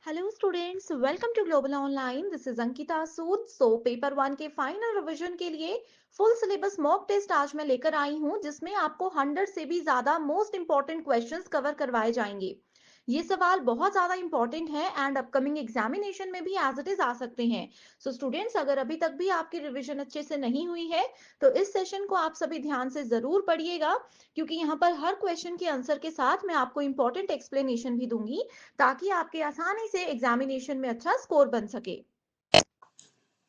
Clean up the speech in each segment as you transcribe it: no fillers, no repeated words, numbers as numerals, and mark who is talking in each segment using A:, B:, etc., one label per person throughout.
A: Hello students, welcome to global online. This is Ankita Sood. Paper one के final revision के लिए full syllabus mock test आज मैं लेकर आई हूं, जिसमें आपको 100 से भी ज्यादा मोस्ट इंपॉर्टेंट क्वेश्चंस कवर करवाए जाएंगे। ये सवाल बहुत ज्यादा इंपॉर्टेंट है एंड अपकमिंग एग्जामिनेशन में भी एज इट इज आ सकते हैं। स्टूडेंट्स, अगर अभी तक भी आपकी रिवीजन अच्छे से नहीं हुई है तो इस सेशन को आप सभी ध्यान से जरूर पढ़िएगा, क्योंकि यहाँ पर हर क्वेश्चन के आंसर के साथ मैं आपको इंपॉर्टेंट एक्सप्लेनेशन भी दूंगी, ताकि आपके आसानी से एग्जामिनेशन में अच्छा स्कोर बन सके।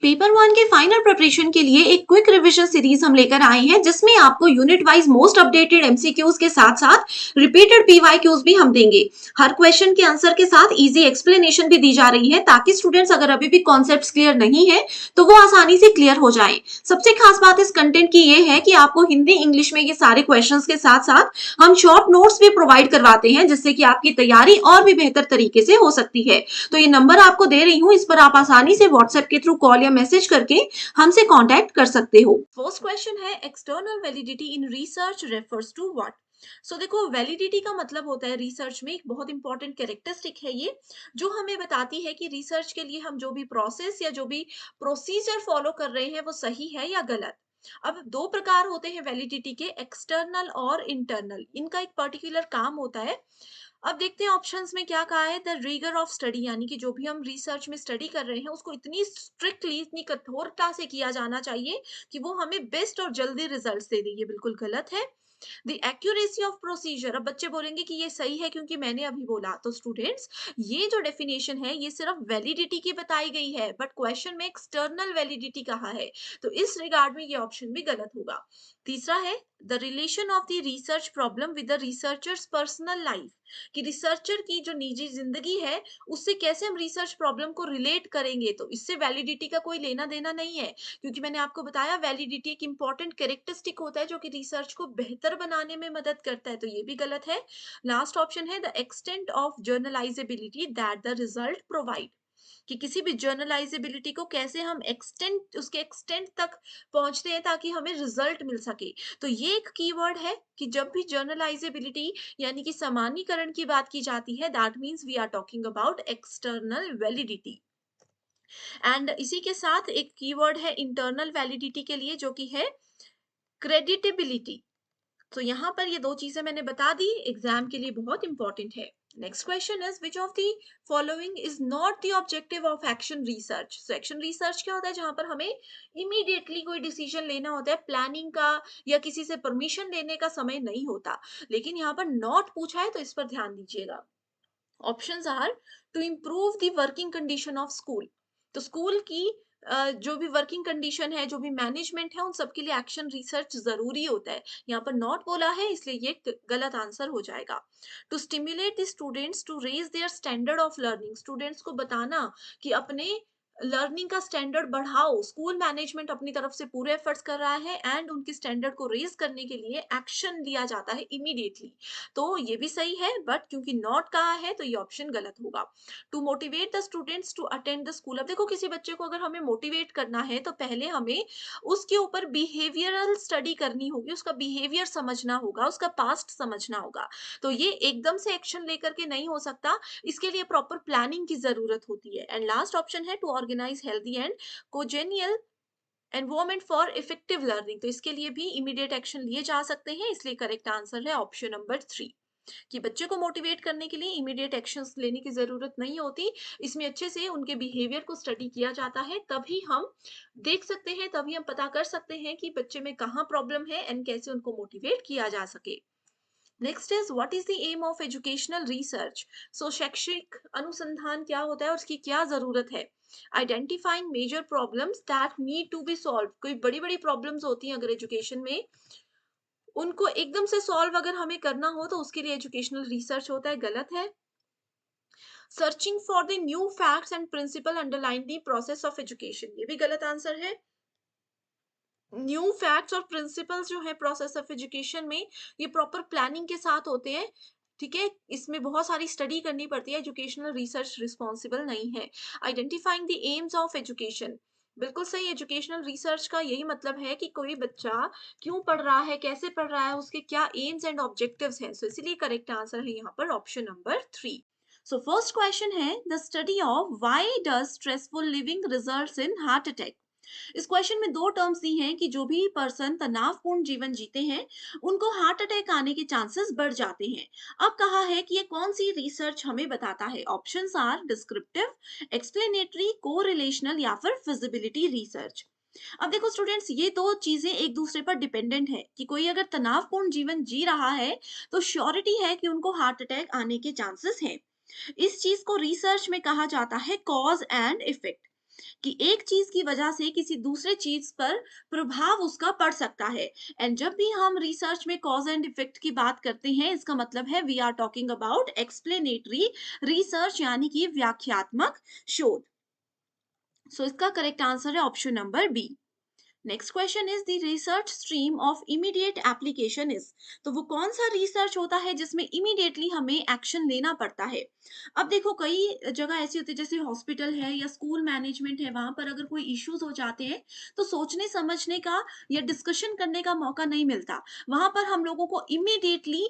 B: पेपर वन के फाइनल प्रिपरेशन के लिए एक क्विक रिवीजन सीरीज हम लेकर आए हैं, जिसमें आपको unit wise most updated MCQs के साथ साथ रिपीटेड पीवाईक्यूज भी हम देंगे। हर क्वेश्चन के आंसर के साथ इजी एक्सप्लेनेशन भी दी जा रही है, ताकि स्टूडेंट्स अगर अभी भी कॉन्सेप्ट्स क्लियर नहीं है तो वो आसानी से क्लियर हो जाए। सबसे खास बात इस कंटेंट की ये है कि आपको हिंदी इंग्लिश में ये सारे क्वेश्चन के साथ साथ हम शॉर्ट नोट्स भी प्रोवाइड करवाते हैं, जिससे कि आपकी तैयारी और भी बेहतर तरीके से हो सकती है। तो ये नंबर आपको दे रही हूँ, इस पर आप आसानी से व्हाट्सएप के थ्रू कॉल या मैसेज करके हमसे कांटेक्ट कर सकते हो। फर्स्ट क्वेश्चन है, external validity in research refers to what. देखो, वैलिडिटी का मतलब होता है रिसर्च में एक बहुत इंपॉर्टेंट कैरेक्टरिस्टिक है ये, जो हमें बताती है कि रिसर्च के लिए हम जो भी प्रोसेस या जो भी प्रोसीजर फॉलो कर रहे हैं वो सही है या गलत। अब दो प्रकार होते हैं वैलिडिटी के, एक्सटर्नल और इंटरनल। इनका एक पर्टिकुलर काम होता है। अब देखते हैं ऑप्शंस में क्या कहा है। द रिगर ऑफ स्टडी, यानी कि जो भी हम रिसर्च में स्टडी कर रहे हैं उसको इतनी स्ट्रिक्टली, इतनी कठोरता से किया जाना चाहिए कि वो हमें बेस्ट और जल्दी रिजल्ट्स दे दे। ये बिल्कुल गलत है। द एक्यूरेसी ऑफ प्रोसीजर, अब बच्चे बोलेंगे कि ये सही है क्योंकि मैंने अभी बोला। तो स्टूडेंट्स, ये जो डेफिनेशन है ये सिर्फ वैलिडिटी की बताई गई है, बट क्वेश्चन में एक्सटर्नल वैलिडिटी कहा है, तो इस रिगार्ड में ये ऑप्शन भी गलत होगा। तीसरा है, the relation of the research problem with the researchers personal life, कि रिसर्चर की जो निजी जिंदगी है उससे कैसे हम रिसर्च प्रॉब्लम को रिलेट करेंगे, तो इससे वैलिडिटी का कोई लेना देना नहीं है। क्योंकि मैंने आपको बताया वैलिडिटी एक इंपॉर्टेंट कैरेक्टरिस्टिक होता है जो कि रिसर्च को बेहतर बनाने में मदद करता है, तो ये भी गलत है। लास्ट ऑप्शन है, the extent of generalisability that the result provide, कि किसी भी जर्नलाइजेबिलिटी को कैसे हम एक्सटेंट, उसके एक्सटेंट तक पहुंचते हैं ताकि हमें रिजल्ट मिल सके। तो ये एक कीवर्ड है कि जब भी जर्नलाइजेबिलिटी यानी कि सामान्यीकरण की बात की जाती है, that means we are talking about external validity. And इसी के साथ एक कीवर्ड है इंटरनल वैलिडिटी के लिए, जो कि है क्रेडिटेबिलिटी। तो यहाँ पर ये दो चीजें मैंने बता दी, एग्जाम के लिए बहुत इंपॉर्टेंट है। Next question is, which of the following is not the objective of action research. So action research क्या होता है, जहां पर हमें इमीडिएटली कोई डिसीजन लेना होता है, प्लानिंग का या किसी से परमिशन लेने का समय नहीं होता। लेकिन यहाँ पर नॉट पूछा है तो इस पर ध्यान दीजिएगा। Options are, to improve the working condition of school, तो स्कूल की जो भी वर्किंग कंडीशन है, जो भी मैनेजमेंट है, उन सबके लिए एक्शन रिसर्च जरूरी होता है। यहाँ पर नॉट बोला है इसलिए ये गलत आंसर हो जाएगा। To stimulate the students to raise their standard of learning, students को बताना कि अपने लर्निंग का स्टैंडर्ड बढ़ाओ, स्कूल मैनेजमेंट अपनी तरफ से पूरे एफर्ट्स कर रहा है एंड उनके स्टैंडर्ड को रेज करने के लिए एक्शन लिया जाता है इमीडिएटली। तो ये भी सही है, बट क्योंकि नॉट कहा है तो ये ऑप्शन गलत होगा। To motivate the students to attend the school, अब देखो किसी बच्चे को अगर हमें मोटिवेट करना है तो पहले हमें उसके ऊपर बिहेवियरल स्टडी करनी होगी, उसका बिहेवियर समझना होगा, उसका पास्ट समझना होगा। तो ये एकदम से एक्शन लेकर के नहीं हो सकता, इसके लिए प्रॉपर प्लानिंग की जरूरत होती है। एंड लास्ट ऑप्शन है, to organise healthy and congenial environment for effective learning, तो इसके लिए भी इमीडिएट एक्शन लिए जा सकते हैं, इसलिए करेक्ट आंसर है ऑप्शन नंबर 3, कि बच्चे को मोटिवेट करने के लिए इमीडिएट एक्शंस लेने की जरूरत नहीं होती। इसमें अच्छे से उनके बिहेवियर को स्टडी किया जाता है, तभी हम देख सकते हैं, तभी हम पता कर सकते हैं कि बच्चे में कहाँ प्रॉब्लम है एंड कैसे उनको मोटिवेट किया जा सके। Next is, what is the aim of educational research. शैक्षिक अनुसंधान क्या होता है और उसकी क्या जरूरत है। Identifying major problems that need to be solve, कोई बड़ी बड़ी प्रॉब्लम्स होती हैं अगर एजुकेशन में, उनको एकदम से सॉल्व अगर हमें करना हो तो उसके लिए एजुकेशनल रिसर्च होता है, गलत है। Searching for the new facts and principle underline the process of education, ये भी गलत आंसर है। न्यू फैक्ट्स और प्रिंसिपल्स जो है प्रोसेस ऑफ एजुकेशन में, ये प्रॉपर प्लानिंग के साथ होते हैं, ठीक है। इसमें बहुत सारी स्टडी करनी पड़ती है, एजुकेशनल रिसर्च रिस्पॉन्सिबल नहीं है। Identifying the AIIMS of education, बिल्कुल सही। एजुकेशनल रिसर्च का यही मतलब है कि कोई बच्चा क्यों पढ़ रहा है, कैसे पढ़ रहा है, उसके क्या एम्स एंड ऑब्जेक्टिव्स हैं। इसीलिए करेक्ट आंसर है यहाँ पर option number 3। So first question है, the study of why does stressful living results in heart attack. इस क्वेश्चन में दो टर्म्स दी हैं कि जो भी पर्सन तनावपूर्ण जीवन जीते हैं उनको हार्ट अटैक आने के चांसेस बढ़ जाते हैं। अब कहा है कि ये कौन सी रिसर्च हमें बताता है। Options are descriptive, explanatory, correlational या फिर फिजिबिलिटी रिसर्च। अब देखो स्टूडेंट्स, ये दो चीजें एक दूसरे पर डिपेंडेंट है कि कोई अगर तनावपूर्ण जीवन जी रहा है तो श्योरिटी है कि उनको हार्ट अटैक आने के चांसेस हैं। इस चीज को रिसर्च में कहा जाता है कॉज एंड इफेक्ट, कि एक चीज की वजह से किसी दूसरे चीज पर प्रभाव उसका पड़ सकता है। एंड जब भी हम रिसर्च में कॉज एंड इफेक्ट की बात करते हैं, इसका मतलब है we are talking about explanatory research, यानी कि व्याख्यात्मक शोध। सो इसका करेक्ट आंसर है option number B. Next question is the research stream of immediate application is. तो वो कौन सा रिसर्च होता है जिसमें इमीडिएटली हमें एक्शन लेना पड़ता है। अब देखो कई जगह ऐसी होती है, जैसे हॉस्पिटल है या स्कूल मैनेजमेंट है, वहां पर अगर कोई इश्यूज हो जाते हैं तो सोचने समझने का या डिस्कशन करने का मौका नहीं मिलता। वहां पर हम लोगों को इमीडिएटली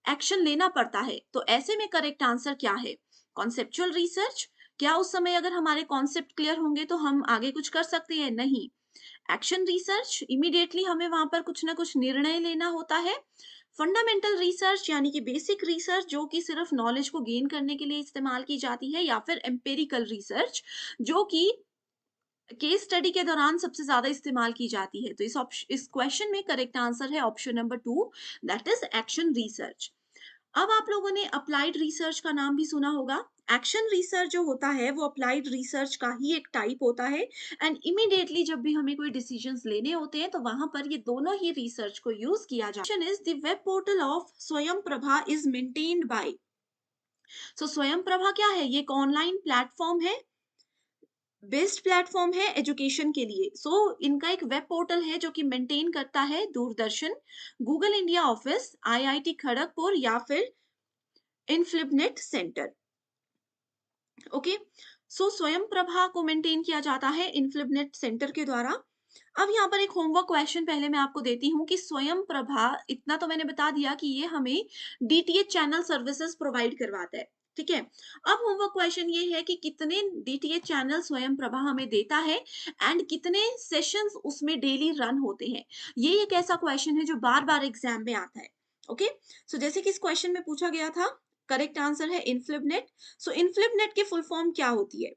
B: एक्शन लेना पड़ता है। तो ऐसे में करेक्ट आंसर क्या है। कॉन्सेप्चुअल रिसर्च, क्या उस समय अगर हमारे कॉन्सेप्ट क्लियर होंगे तो हम आगे कुछ कर सकते हैं। नहीं। एक्शन रिसर्च, इमीडिएटली हमें वहां पर कुछ ना कुछ निर्णय लेना होता है। फंडामेंटल रिसर्च यानी कि बेसिक रिसर्च, जो कि सिर्फ नॉलेज को गेन करने के लिए इस्तेमाल की जाती है। या फिर एम्पेरिकल रिसर्च, जो कि केस स्टडी के दौरान सबसे ज्यादा इस्तेमाल की जाती है। तो इस क्वेश्चन में करेक्ट आंसर है option number 2, that is action research. अब आप लोगों ने अप्लाइड रिसर्च का नाम भी सुना होगा। एक्शन रिसर्च जो होता है वो अप्लाइड रिसर्च का ही एक टाइप होता है। एंड इमीडिएटली जब भी हमें कोई डिसीजंस लेने होते हैं तो वहां पर ये दोनों ही रिसर्च को यूज किया जाता है। Is the web portal of स्वयं प्रभा इज मेंटेन्ड बाय। सो स्वयं प्रभा क्या है, ये एक ऑनलाइन प्लेटफॉर्म है, बेस्ट प्लेटफॉर्म है एजुकेशन के लिए। सो इनका एक वेब पोर्टल है जो कि मेंटेन करता है Doordarshan, Google India office, IIT Kharagpur या फिर इनफ्लिबनेट सेंटर। ओके। सो स्वयं प्रभा को मेंटेन किया जाता है इनफ्लिबनेट सेंटर के द्वारा। अब यहाँ पर एक होमवर्क क्वेश्चन पहले मैं आपको देती हूँ कि स्वयं प्रभा, इतना तो मैंने बता दिया कि ये हमें डीटीएच चैनल सर्विसेज प्रोवाइड करवाता है। ठीक है। अब होमवर्क क्वेश्चन ये है कि कितने डीटीएच चैनल स्वयं प्रभा हमें देता है एंड कितने सेशंस उसमें डेली रन होते हैं। ये एक ऐसा क्वेश्चन है जो बार बार एग्जाम में आता है। ओके। सो जैसे कि इस क्वेश्चन में पूछा गया था, करेक्ट आंसर है इनफ्लिबनेट। सो इनफ्लिबनेट की फुल फॉर्म क्या होती है।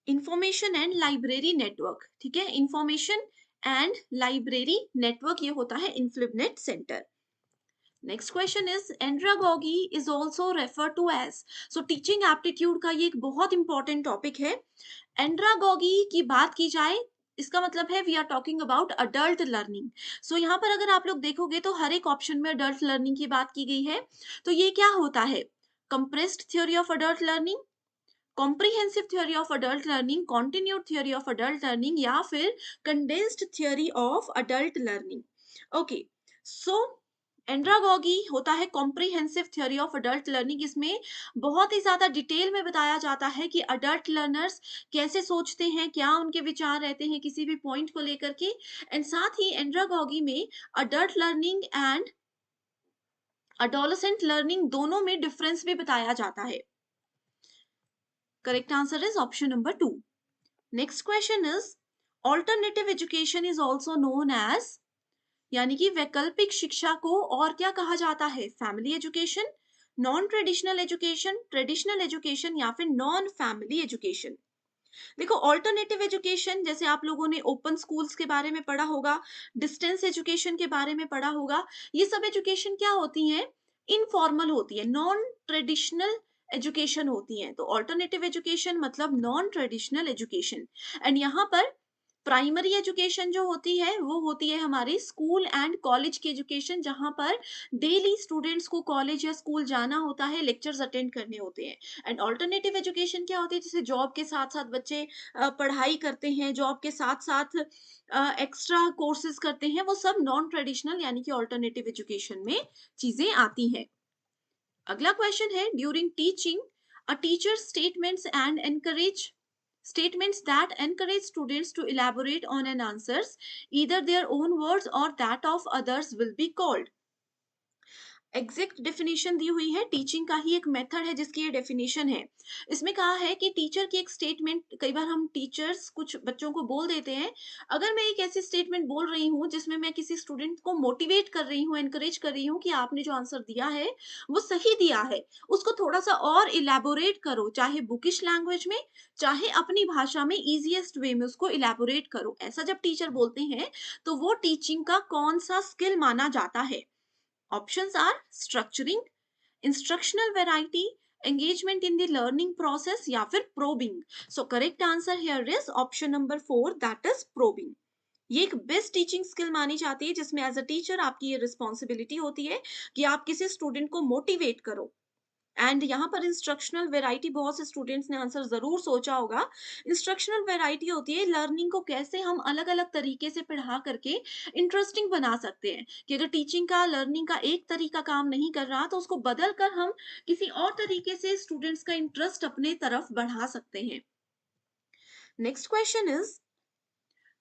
B: Information and library network. ठीक है, इंफॉर्मेशन एंड लाइब्रेरी नेटवर्क ये होता है INFLIBNET centre. Next question is andragogy is also refer to as. So teaching aptitude का ये एक बहुत इंपॉर्टेंट टॉपिक है। एंड्रागोगी की बात की जाए, इसका मतलब है we are talking about adult learning. So यहाँ पर अगर आप लोग देखोगे तो हर एक ऑप्शन में अडल्ट लर्निंग की बात की गई है। तो ये क्या होता है, compressed theory of adult learning, comprehensive theory of adult learning, continued theory of adult learning या फिर condensed theory of adult learning. Okay. So andragogy होता है comprehensive theory of adult learning. इसमें बहुत ही ज्यादा डिटेल में बताया जाता है कि अडल्ट लर्नर्स कैसे सोचते हैं, क्या उनके विचार रहते हैं किसी भी पॉइंट को लेकर के। एंड साथ ही एंड्रागोगी में adult learning and adolescent learning दोनों में डिफरेंस भी बताया जाता है। Correct answer is option number 2। Next question is alternative education is also known as, यानी कि वैकल्पिक शिक्षा को और क्या कहा जाता है, family education, non traditional education, traditional education या फिर नॉन फैमिली एजुकेशन। देखो ऑल्टरनेटिव एजुकेशन, जैसे आप लोगों ने ओपन स्कूल्स के बारे में पढ़ा होगा, डिस्टेंस एजुकेशन के बारे में पढ़ा होगा, ये सब एजुकेशन क्या होती है, इनफॉर्मल होती है, नॉन ट्रेडिशनल एजुकेशन होती है। तो ऑल्टरनेटिव एजुकेशन मतलब नॉन ट्रेडिशनल एजुकेशन। एंड यहाँ पर प्राइमरी एजुकेशन जो होती है वो होती है हमारी स्कूल एंड कॉलेज की एजुकेशन, जहां पर डेली स्टूडेंट्स को कॉलेज या स्कूल जाना होता है, लेक्चर्स अटेंड करने होते हैं। एंड ऑल्टरनेटिव एजुकेशन क्या होती है, जैसे जॉब के साथ साथ बच्चे पढ़ाई करते हैं, जॉब के साथ साथ एक्स्ट्रा कोर्सेज करते हैं, वो सब नॉन ट्रेडिशनल यानी कि ऑल्टरनेटिव एजुकेशन में चीजें आती हैं। अगला क्वेश्चन है, during teaching a teacher statements that encourage students to elaborate on an answers, either their own words or that of others will be called। Exact definition दी हुई है, टीचिंग का ही एक मेथड है जिसकी ये डेफिनेशन है। इसमें कहा है कि टीचर की एक स्टेटमेंट, कई बार हम टीचर्स कुछ बच्चों को बोल देते हैं, अगर मैं एक ऐसी स्टेटमेंट बोल रही हूँ जिसमें मैं किसी स्टूडेंट को मोटिवेट कर रही हूँ, एनकरेज कर रही हूँ कि आपने जो आंसर दिया है वो सही दिया है, उसको थोड़ा सा और इलेबोरेट करो, चाहे बुकिश लैंग्वेज में, चाहे अपनी भाषा में इजीएस्ट वे में उसको इलेबोरेट करो, ऐसा जब टीचर बोलते हैं तो वो टीचिंग का कौन सा स्किल माना जाता है? Options are structuring, instructional variety, engagement in the learning process या फिर probing. So correct answer here is option number 4, that is probing. ये एक बेस्ट टीचिंग स्किल मानी जाती है जिसमें एज अ टीचर आपकी ये रिस्पॉन्सिबिलिटी होती है कि आप किसी स्टूडेंट को मोटिवेट करो। एंड यहाँ पर इंस्ट्रक्शनल वेराइटी, बहुत से स्टूडेंट्स ने आंसर जरूर सोचा होगा। इंस्ट्रक्शनल वेराइटी होती है लर्निंग को कैसे हम अलग अलग तरीके से पढ़ा करके इंटरेस्टिंग बना सकते हैं, कि अगर टीचिंग का, लर्निंग का एक तरीका काम नहीं कर रहा तो उसको बदल कर हम किसी और तरीके से स्टूडेंट्स का इंटरेस्ट अपने तरफ बढ़ा सकते हैं। Next question is,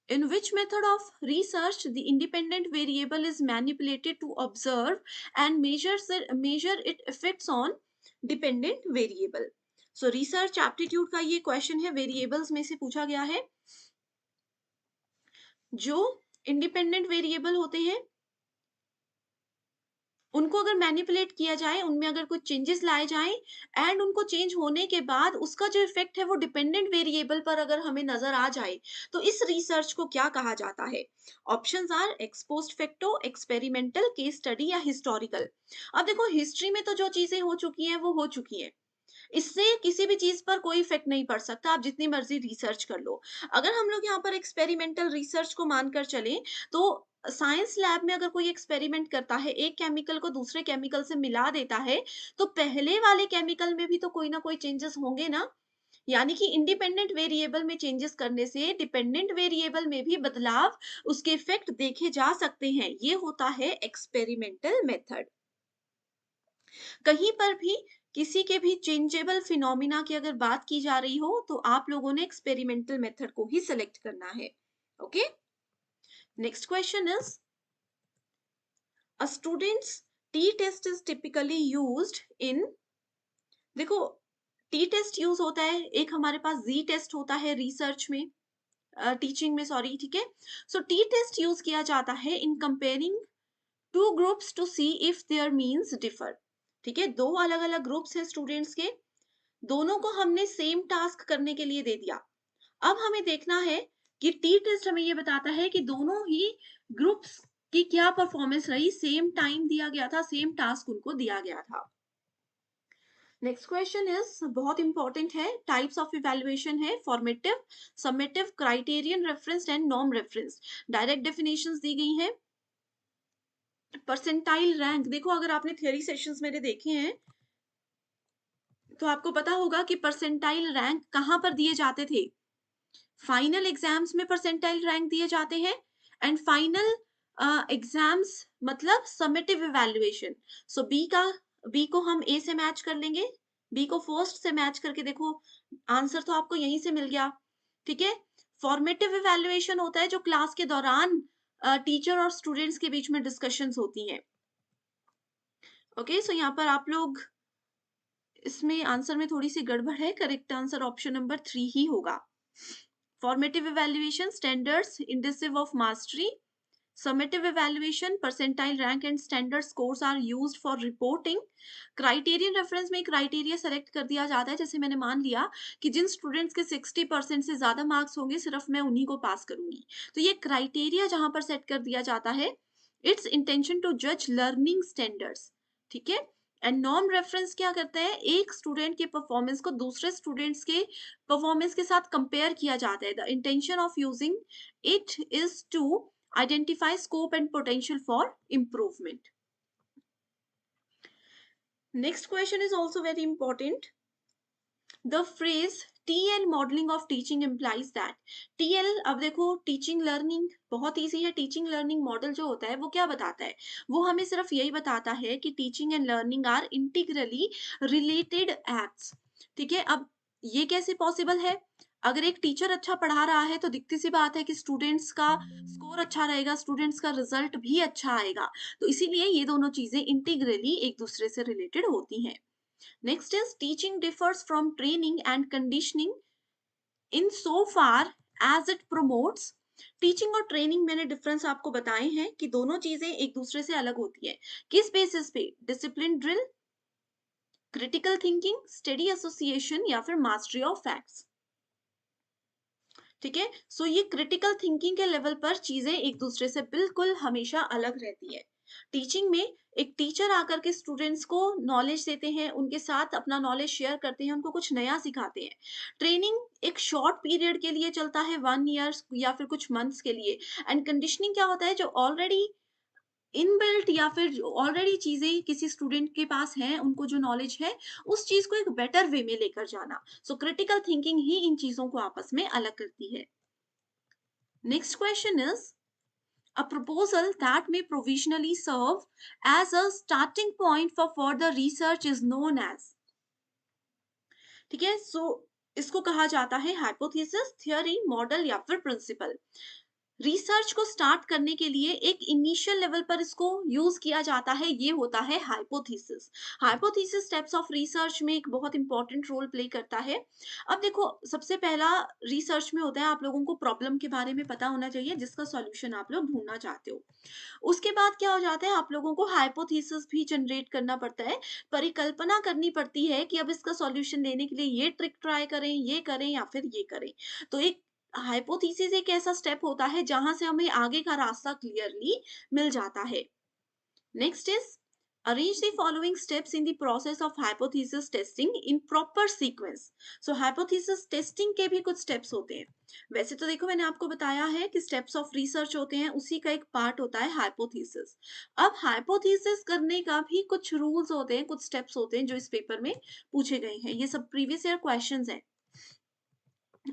B: in which method of research the independent variable is manipulated to observe and measure its effects on dependent variable? So research aptitude का ये question है, variables में से पूछा गया है। जो independent variable होते हैं उनको अगर मैनिपुलेट किया जाए, उनमें अगर कुछ चेंजेस लाए जाएं एंड उनको चेंज होने के बाद उसका जो इफेक्ट है वो डिपेंडेंट वेरिएबल पर अगर हमें नजर आ जाए तो इस रिसर्च को क्या कहा जाता है? Options are ex post facto, experimental, case study या हिस्टोरिकल। अब देखो, हिस्ट्री में तो जो चीजें हो चुकी हैं वो हो चुकी हैं, इससे किसी भी चीज पर कोई इफेक्ट नहीं पड़ सकता, आप जितनी मर्जी रिसर्च कर लो। अगर हम लोग यहाँ पर एक्सपेरिमेंटल रिसर्च को मानकर चले तो साइंस लैब में अगर कोई एक्सपेरिमेंट करता है, एक केमिकल को दूसरे केमिकल से मिला देता है, तो पहले वाले केमिकल में भी तो कोई ना कोई चेंजेस होंगे ना। यानी कि इंडिपेंडेंट वेरिएबल में चेंजेस करने से डिपेंडेंट वेरिएबल में भी बदलाव, उसके इफेक्ट देखे जा सकते हैं। ये होता है एक्सपेरिमेंटल मेथड। कहीं पर भी किसी के भी चेंजेबल फिनोमिना की अगर बात की जा रही हो तो आप लोगों ने एक्सपेरिमेंटल मेथड को ही सिलेक्ट करना है। Okay, next question is, a students t test is typically used in, देखो टी टेस्ट यूज होता है, एक हमारे पास जी टेस्ट होता है रिसर्च में, टीचिंग में सॉरी, ठीक है। सो टी टेस्ट यूज किया जाता है in comparing two groups to see if their means differ. ठीक है, दो अलग अलग ग्रुप्स हैं स्टूडेंट्स के, दोनों को हमने सेम टास्क करने के लिए दे दिया। अब हमें देखना है कि टी टेस्ट हमें ये बताता है कि दोनों ही ग्रुप्स की क्या परफॉर्मेंस रही, सेम टाइम दिया गया था, सेम टास्क उनको दिया गया था। नेक्स्ट क्वेश्चन इज बहुत इंपॉर्टेंट है, टाइप्स ऑफ इवैल्यूएशन है, formative, summative, criterion reference and norm reference. Direct definitions दी गई हैं। परसेंटाइल रैंक, देखो अगर आपने थ्योरी सेशंस मेरे देखे हैं तो आपको पता होगा कि परसेंटाइल रैंक कहां पर दिए जाते थे। फाइनल एग्जाम्स में परसेंटाइल रैंक दिए जाते हैं एंड फाइनल एग्जाम्स मतलब समेटिव इवैल्यूएशन। सो बी को हम ए से मैच कर लेंगे, बी को फर्स्ट से मैच करके देखो आंसर तो आपको यहीं से मिल गया। ठीक है, फॉर्मेटिव इवैल्यूएशन होता है जो क्लास के दौरान टीचर और स्टूडेंट्स के बीच में डिस्कशंस होती हैं। ओके, सो यहाँ पर आप लोग, इसमें आंसर में थोड़ी सी गड़बड़ है, करेक्ट आंसर ऑप्शन नंबर 3 ही होगा। Formative evaluation, standards indicative of mastery, summative evaluation, percentile rank and standard scores are used for reporting. Criterion reference में क्राइटेरिया सेलेक्ट कर दिया जाता है, जैसे मैंने मान लिया कि जिन स्टूडेंट्स के 60% से ज्यादा मार्क्स होंगे सिर्फ मैं उन्हीं को पास करूंगी, तो ये क्राइटेरिया जहां पर सेट कर दिया जाता है, इट्स इंटेंशन टू जज लर्निंग स्टैंडर्ड्स। ठीक है, एंड नॉर्म रेफरेंस क्या करता है, एक स्टूडेंट के परफॉर्मेंस को दूसरे स्टूडेंट्स के परफॉर्मेंस के साथ कंपेयर किया जाता है। The intention of using it is to identify scope and potential for improvement. Next question is also very important. The phrase TL modeling of teaching implies that, TL, अब देखो teaching learning बहुत easy है, teaching learning model जो होता है वो क्या बताता है, वो हमें सिर्फ यही बताता है कि teaching and learning are integrally related acts. ठीक है, अब ये कैसे पॉसिबल है, अगर एक टीचर अच्छा पढ़ा रहा है तो दिखती सी बात है कि स्टूडेंट्स का स्कोर अच्छा रहेगा, स्टूडेंट्स का रिजल्ट भी अच्छा आएगा। तो इसीलिए ये दोनों चीजें इंटीग्रली एक दूसरे से रिलेटेड होती हैं। Next is teaching differs from training and conditioning in so far as it promotes. Teaching और ट्रेनिंग मैंने डिफरेंस आपको बताए हैं कि दोनों चीजें एक दूसरे से अलग होती है। किस बेसिस पे? Discipline drill, critical thinking, study association या फिर मास्टरी ऑफ फैक्ट्स। ठीक है, सो ये क्रिटिकल थिंकिंग के लेवल पर चीजें एक दूसरे से बिल्कुल हमेशा अलग रहती है। टीचिंग में एक टीचर आकर के स्टूडेंट्स को नॉलेज देते हैं, उनके साथ अपना नॉलेज शेयर करते हैं, उनको कुछ नया सिखाते हैं। ट्रेनिंग एक शॉर्ट पीरियड के लिए चलता है, 1 ईयर या फिर कुछ मंथ्स के लिए। एंड कंडीशनिंग क्या होता है? जो ऑलरेडी इनबिल्ट या फिर ऑलरेडी चीजें किसी स्टूडेंट के पास हैं, उनको जो नॉलेज है उस चीज को एक बेटर वे में लेकर जाना। सो क्रिटिकल थिंकिंग ही इन चीजों को आपस में अलग करती है। Next question is, a proposal that may provisionally serve as a starting point for further research is known as। ठीक है, सो इसको कहा जाता है हाइपोथेसिस, थ्योरी, मॉडल या फिर प्रिंसिपल। रिसर्च को स्टार्ट करने के लिए एक इनिशियल लेवल पर इसको यूज किया जाता है, ये होता है hypothesis. Hypothesis steps of research में एक बहुत इंपॉर्टेंट रोल प्ले करता है। अब देखो, सबसे पहला रिसर्च में होता है आप लोगों को प्रॉब्लम के बारे में पता होना चाहिए जिसका सॉल्यूशन आप लोग ढूंढना चाहते हो। उसके बाद क्या हो जाता है, आप लोगों को हाइपोथेसिस भी जनरेट करना पड़ता है, परिकल्पना करनी पड़ती है कि अब इसका सॉल्यूशन लेने के लिए ये ट्रिक ट्राई करें, ये करें या फिर ये करें। तो एक हाइपोथेसिस एक ऐसा स्टेप होता है जहां से हमें आगे का रास्ता क्लियरली मिल जाता है। Next is, arrange the following steps in the process of hypothesis testing in proper sequence। so hypothesis testing के भी कुछ steps होते हैं। वैसे तो देखो, मैंने आपको बताया है कि steps of research होते हैं, उसी का एक पार्ट होता है hypothesis। अब hypothesis करने का भी कुछ rules होते हैं, कुछ steps होते हैं जो इस पेपर में पूछे गए हैं। ये सब प्रीवियस ईयर क्वेश्चंस हैं।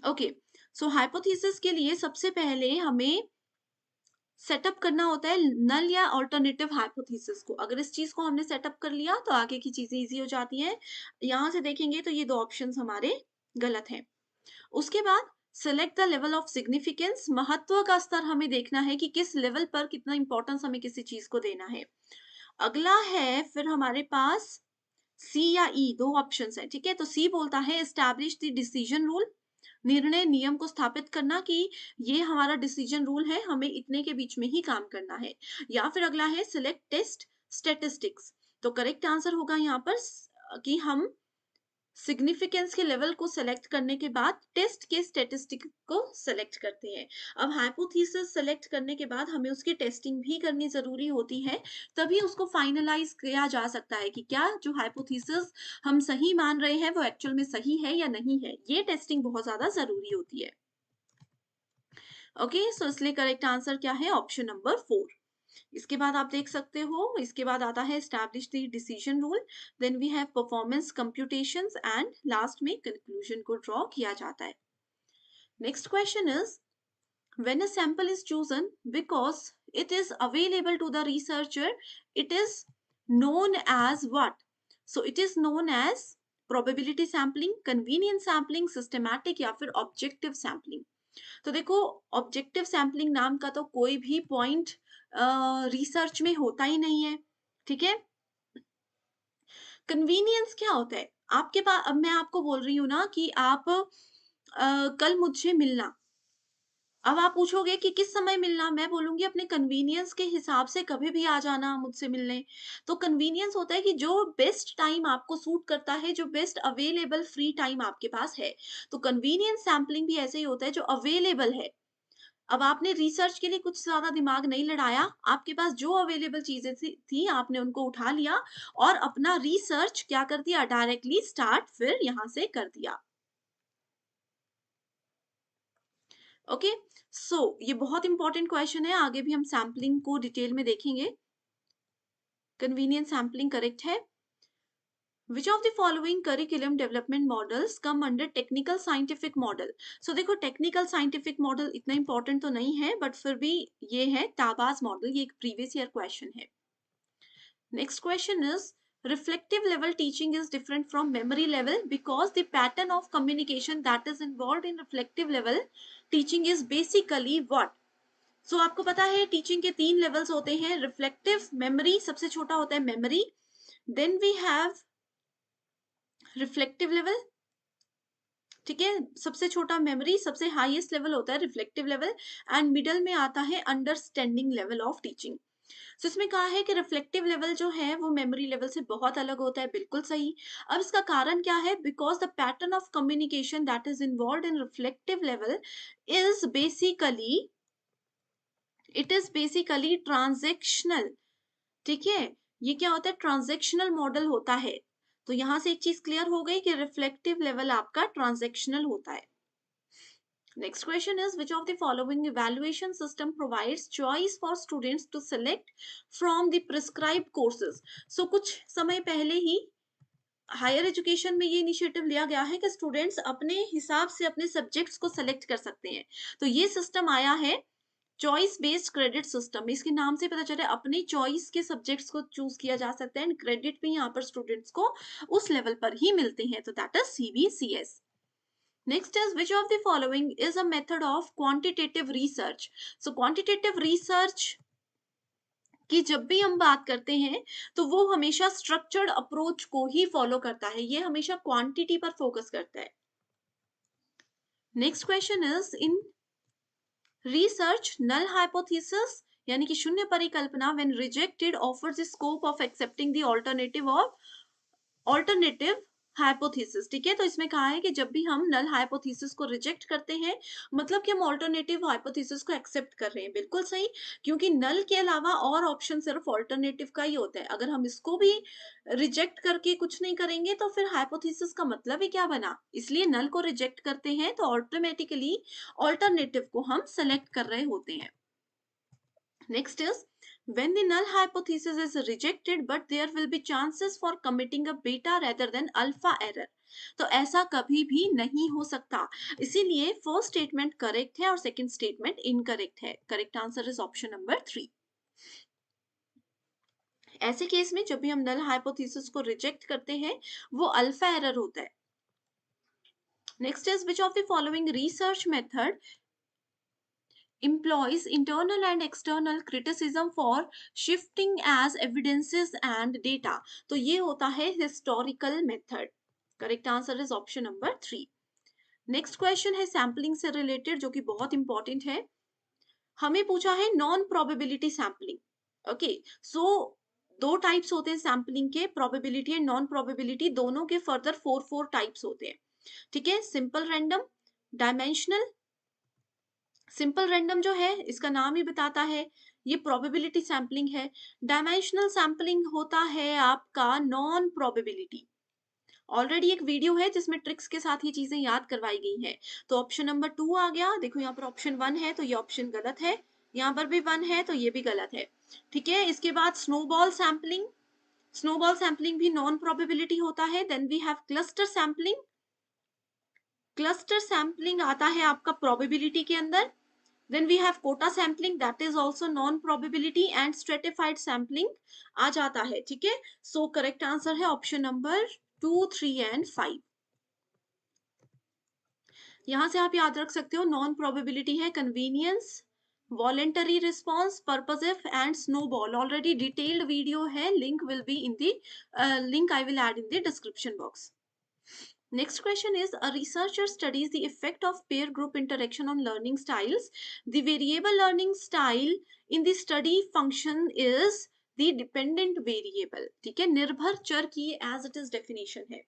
B: ओके, सो हाइपोथेसिस के लिए सबसे पहले हमें सेटअप करना होता है नल या ऑल्टरनेटिव हाइपोथेसिस को। अगर इस चीज को हमने सेटअप कर लिया तो आगे की चीजें इजी हो जाती हैं। यहां से देखेंगे तो ये दो ऑप्शंस हमारे गलत हैं। उसके बाद select the level of significance, महत्व का स्तर हमें देखना है कि किस लेवल पर कितना इंपॉर्टेंस हमें किसी चीज को देना है। अगला है फिर हमारे पास सी या ई, दो ऑप्शंस है। ठीक है, तो सी बोलता है एस्टैब्लिश द डिसीजन रूल, निर्णय नियम को स्थापित करना कि ये हमारा डिसीजन रूल है, हमें इतने के बीच में ही काम करना है। या फिर अगला है सिलेक्ट टेस्ट स्टेटिस्टिक्स। तो करेक्ट आंसर होगा यहाँ पर कि हम सिग्निफिकेंस के लेवल को सेलेक्ट करने के बाद टेस्ट के स्टेटिस्टिक को सेलेक्ट करते हैं। अब हाइपोथेसिस सेलेक्ट करने के बाद हमें उसकी टेस्टिंग भी करनी जरूरी होती है, तभी उसको फाइनलाइज किया जा सकता है कि क्या जो हाइपोथेसिस हम सही मान रहे हैं वो एक्चुअल में सही है या नहीं है। ये टेस्टिंग बहुत ज्यादा जरूरी होती है। ओके, सो इसलिए करेक्ट आंसर क्या है? Option number 4। इसके बाद आप देख सकते हो, इसके बाद आता है establish the decision rule, then we have performance computations and last में कंक्लूजन को ड्रॉ किया जाता है। Next question is, when a sample is chosen because it is available to the researcher, it is known as what? So it is known as probability sampling, convenience sampling, systematic या फिर objective sampling। तो देखो, objective sampling नाम का तो कोई भी point research में होता ही नहीं है। ठीक है, कन्वीनियंस क्या होता है? आपके पास, अब मैं आपको बोल रही हूँ ना कि आप कल मुझसे मिलना। अब आप पूछोगे कि किस समय मिलना, मैं बोलूंगी अपने कन्वीनियंस के हिसाब से कभी भी आ जाना मुझसे मिलने। तो कन्वीनियंस होता है कि जो बेस्ट टाइम आपको सूट करता है, जो बेस्ट अवेलेबल फ्री टाइम आपके पास है। तो कन्वीनियंस सैम्पलिंग भी ऐसे ही होता है, जो अवेलेबल है। अब आपने रिसर्च के लिए कुछ ज्यादा दिमाग नहीं लड़ाया, आपके पास जो अवेलेबल चीजें थी आपने उनको उठा लिया और अपना रिसर्च क्या कर दिया, डायरेक्टली स्टार्ट फिर यहां से कर दिया। ओके, सो ये बहुत इंपॉर्टेंट क्वेश्चन है, आगे भी हम सैम्पलिंग को डिटेल में देखेंगे। कन्वीनियंस सैम्पलिंग करेक्ट है। Which of the following curriculum development models come under technical scientific model? So देखो, technical scientific model इतना important तो नहीं है, but फिर भी ये है ताबाज मॉडल, ये एक प्रीवियस ईयर क्वेश्चन है। Next question is, reflective level teaching is different from memory level because the pattern of communication that is involved in reflective level teaching is basically what? So आपको पता है teaching के 3 levels होते हैं, reflective, memory, सबसे छोटा होता है memory, then we have reflective level, ठीक है, सबसे छोटा मेमोरी, सबसे हाईएस्ट लेवल होता है रिफ्लेक्टिव लेवल, एंड मिडल में आता है अंडरस्टैंडिंग लेवल ऑफ टीचिंग। तो इसमें कहा है कि रिफ्लेक्टिव लेवल जो है वो मेमोरी लेवल से बहुत अलग होता है, बिल्कुल सही। अब इसका कारण क्या है? Because the pattern of communication that is involve in reflective level is basically, it is basically transactional, ठीक है, ये क्या होता है? ट्रांजेक्शनल मॉडल होता है। तो यहां से एक चीज क्लियर हो गई कि रिफ्लेक्टिव लेवल आपका ट्रांजेक्शनल होता है। Next question is, which of the following evaluation system provides choice for students to select from the prescribed courses? So कुछ समय पहले ही हायर एजुकेशन में ये इनिशिएटिव लिया गया है कि स्टूडेंट्स अपने हिसाब से अपने सब्जेक्ट्स को सेलेक्ट कर सकते हैं। तो ये सिस्टम आया है चॉइस बेस्ड क्रेडिट सिस्टम। इसके नाम से पता चल रहा है अपनी चॉइस के सब्जेक्ट्स को चूज किया जा सकता है, एंड क्रेडिट भी यहाँ पर स्टूडेंट्स को उस लेवल पर ही मिलते हैं। तो that is CBCS। Next is, which of the following is a method of quantitative research? So quantitative research की जब भी हम बात करते हैं तो वो हमेशा स्ट्रक्चर्ड अप्रोच को ही फॉलो करता है, ये हमेशा क्वांटिटी पर फोकस करता है। Next question is, in research null hypothesis यानी कि शून्य परिकल्पना when rejected offers the scope of accepting the alternative hypothesis, ठीक है। तो इसमें कहा है कि जब भी हम नल हाइपोथेसिस को रिजेक्ट करते हैं मतलब कि हम ऑल्टरनेटिव हाइपोथेसिस को एक्सेप्ट कर रहे हैं, बिल्कुल सही, क्योंकि नल के अलावा और ऑप्शन सिर्फ ऑल्टरनेटिव का ही होता है। अगर हम इसको भी रिजेक्ट करके कुछ नहीं करेंगे तो फिर हाइपोथेसिस का मतलब ही क्या बना? इसलिए नल को रिजेक्ट करते हैं तो ऑटोमेटिकली ऑल्टरनेटिव को हम सेलेक्ट कर रहे होते हैं। Next is, when the null hypothesis is rejected but there will be chances for committing a beta rather than alpha error, तो ऐसा कभी भी नहीं हो सकता, इसीलिए फर्स्ट स्टेटमेंट करेक्ट है और सेकंड स्टेटमेंट इनकरेक्ट है। Correct answer is option number 3। ऐसे केस में जब भी हम नल हाइपोथेसिस को रिजेक्ट करते हैं वो अल्फा एरर होता है। Next is, which of the following research method employs internal and external criticism for shifting as evidences and data? तो ये होता है historical method। Correct answer is option number 3। Next question है सैम्पलिंग से related जो कि बहुत इंपॉर्टेंट है। हमें पूछा है नॉन प्रोबेबिलिटी सैम्पलिंग। ओके, सो दो टाइप्स होते हैं सैम्पलिंग के, प्रोबेबिलिटी एंड नॉन प्रोबेबिलिटी, दोनों के फर्दर 4 टाइप्स होते हैं, ठीक है। Simple random, dimensional. Simple random जो है इसका नाम ही बताता है ये प्रोबेबिलिटी सैम्पलिंग है। डायमेंशनल सैम्पलिंग होता है आपका नॉन प्रोबेबिलिटी। ऑलरेडी एक वीडियो है जिसमें ट्रिक्स के साथ ये चीजें याद करवाई गई हैं। तो ऑप्शन नंबर 2 आ गया। देखो यहाँ पर ऑप्शन 1 है तो ये ऑप्शन गलत है, यहाँ पर भी 1 है तो ये भी गलत है, ठीक है। इसके बाद स्नोबॉल सैम्पलिंग, स्नोबॉल सैम्पलिंग भी नॉन प्रोबेबिलिटी होता है। Then we have cluster sampling, cluster sampling आता है आपका प्रोबेबिलिटी के अंदर। Then we have quota sampling that is also non probability, and stratified sampling आ जाता है, ठीक है। So correct answer है ऑप्शन नंबर 2, 3 and 5। यहां से आप याद रख सकते हो नॉन प्रोबेबिलिटी है convenience, voluntary response, purposive and snowball. Already detailed video है, link will be in the link I will add in the description box. Next question is, a researcher studies the effect of peer group interaction on learning styles. The variable learning style in the study function is the dependent variable, ठीक है, निर्भर चर की as it is definition है।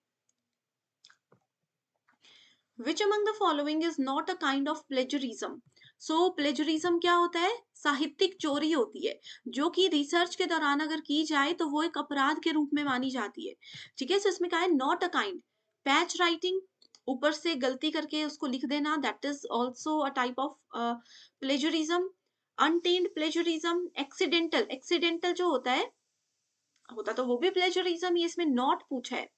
B: Which among the following is not a kind of plagiarism? So plagiarism क्या होता है? साहित्यिक चोरी होती है जो कि रिसर्च के दौरान अगर की जाए तो वो एक अपराध के रूप में मानी जाती है, ठीक है। सो इसमें कहा है not a kind. Patch writing, ऊपर से गलती करके उसको लिख देना, that is also a type of plagiarism. Unintended plagiarism, accidental, accidental जो होता तो वो भी प्लेजरिज्म ही, इसमें नॉट पूछा है।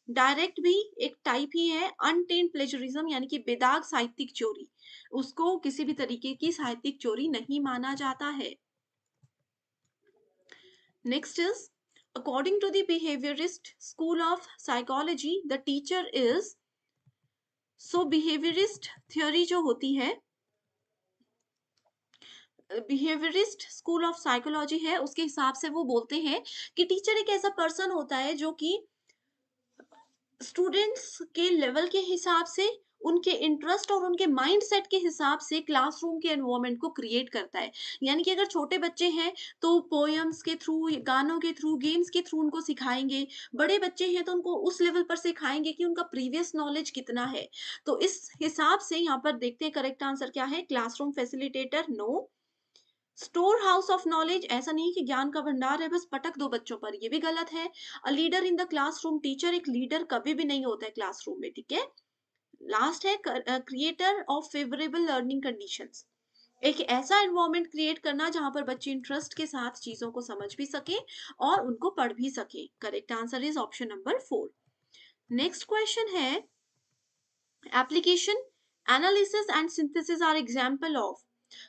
B: डायरेक्ट भी एक टाइप ही है, अनटेंड प्लेजरिज्म यानी कि बेदाग साहित्यिक चोरी, उसको किसी भी तरीके की साहित्यिक चोरी नहीं माना जाता है। Next is, According to the behaviorist school of psychology, the teacher is, so behaviorist theory जो होती है, बिहेवियरिस्ट स्कूल ऑफ साइकोलॉजी है, उसके हिसाब से वो बोलते हैं कि टीचर एक ऐसा पर्सन होता है जो कि स्टूडेंट्स के लेवल के हिसाब से, उनके इंटरेस्ट और उनके माइंडसेट के हिसाब से क्लासरूम के एनवायरनमेंट को क्रिएट करता है। यानी कि अगर छोटे बच्चे हैं तो पोएम्स के थ्रू, गानों के थ्रू, गेम्स के थ्रू उनको सिखाएंगे। बड़े बच्चे हैं तो उनको उस लेवल पर सिखाएंगे कि उनका प्रीवियस नॉलेज कितना है। तो इस हिसाब से यहाँ पर देखते हैं करेक्ट आंसर क्या है। Classroom facilitator, no. Store house of knowledge, ऐसा नहीं कि ज्ञान का भंडार है बस पटक दो बच्चों पर, ये भी गलत है। A leader in the classroom, teacher एक लीडर कभी भी नहीं होता है क्लासरूम में, ठीक है। लास्ट है creator of favourable learning conditions, एक ऐसा एनवायरनमेंट क्रिएट करना जहां पर बच्चे इंटरेस्ट के साथ चीजों को समझ भी सके और उनको पढ़ भी सके। Correct answer is option number 4। Next question है, application, analysis and synthesis are example of.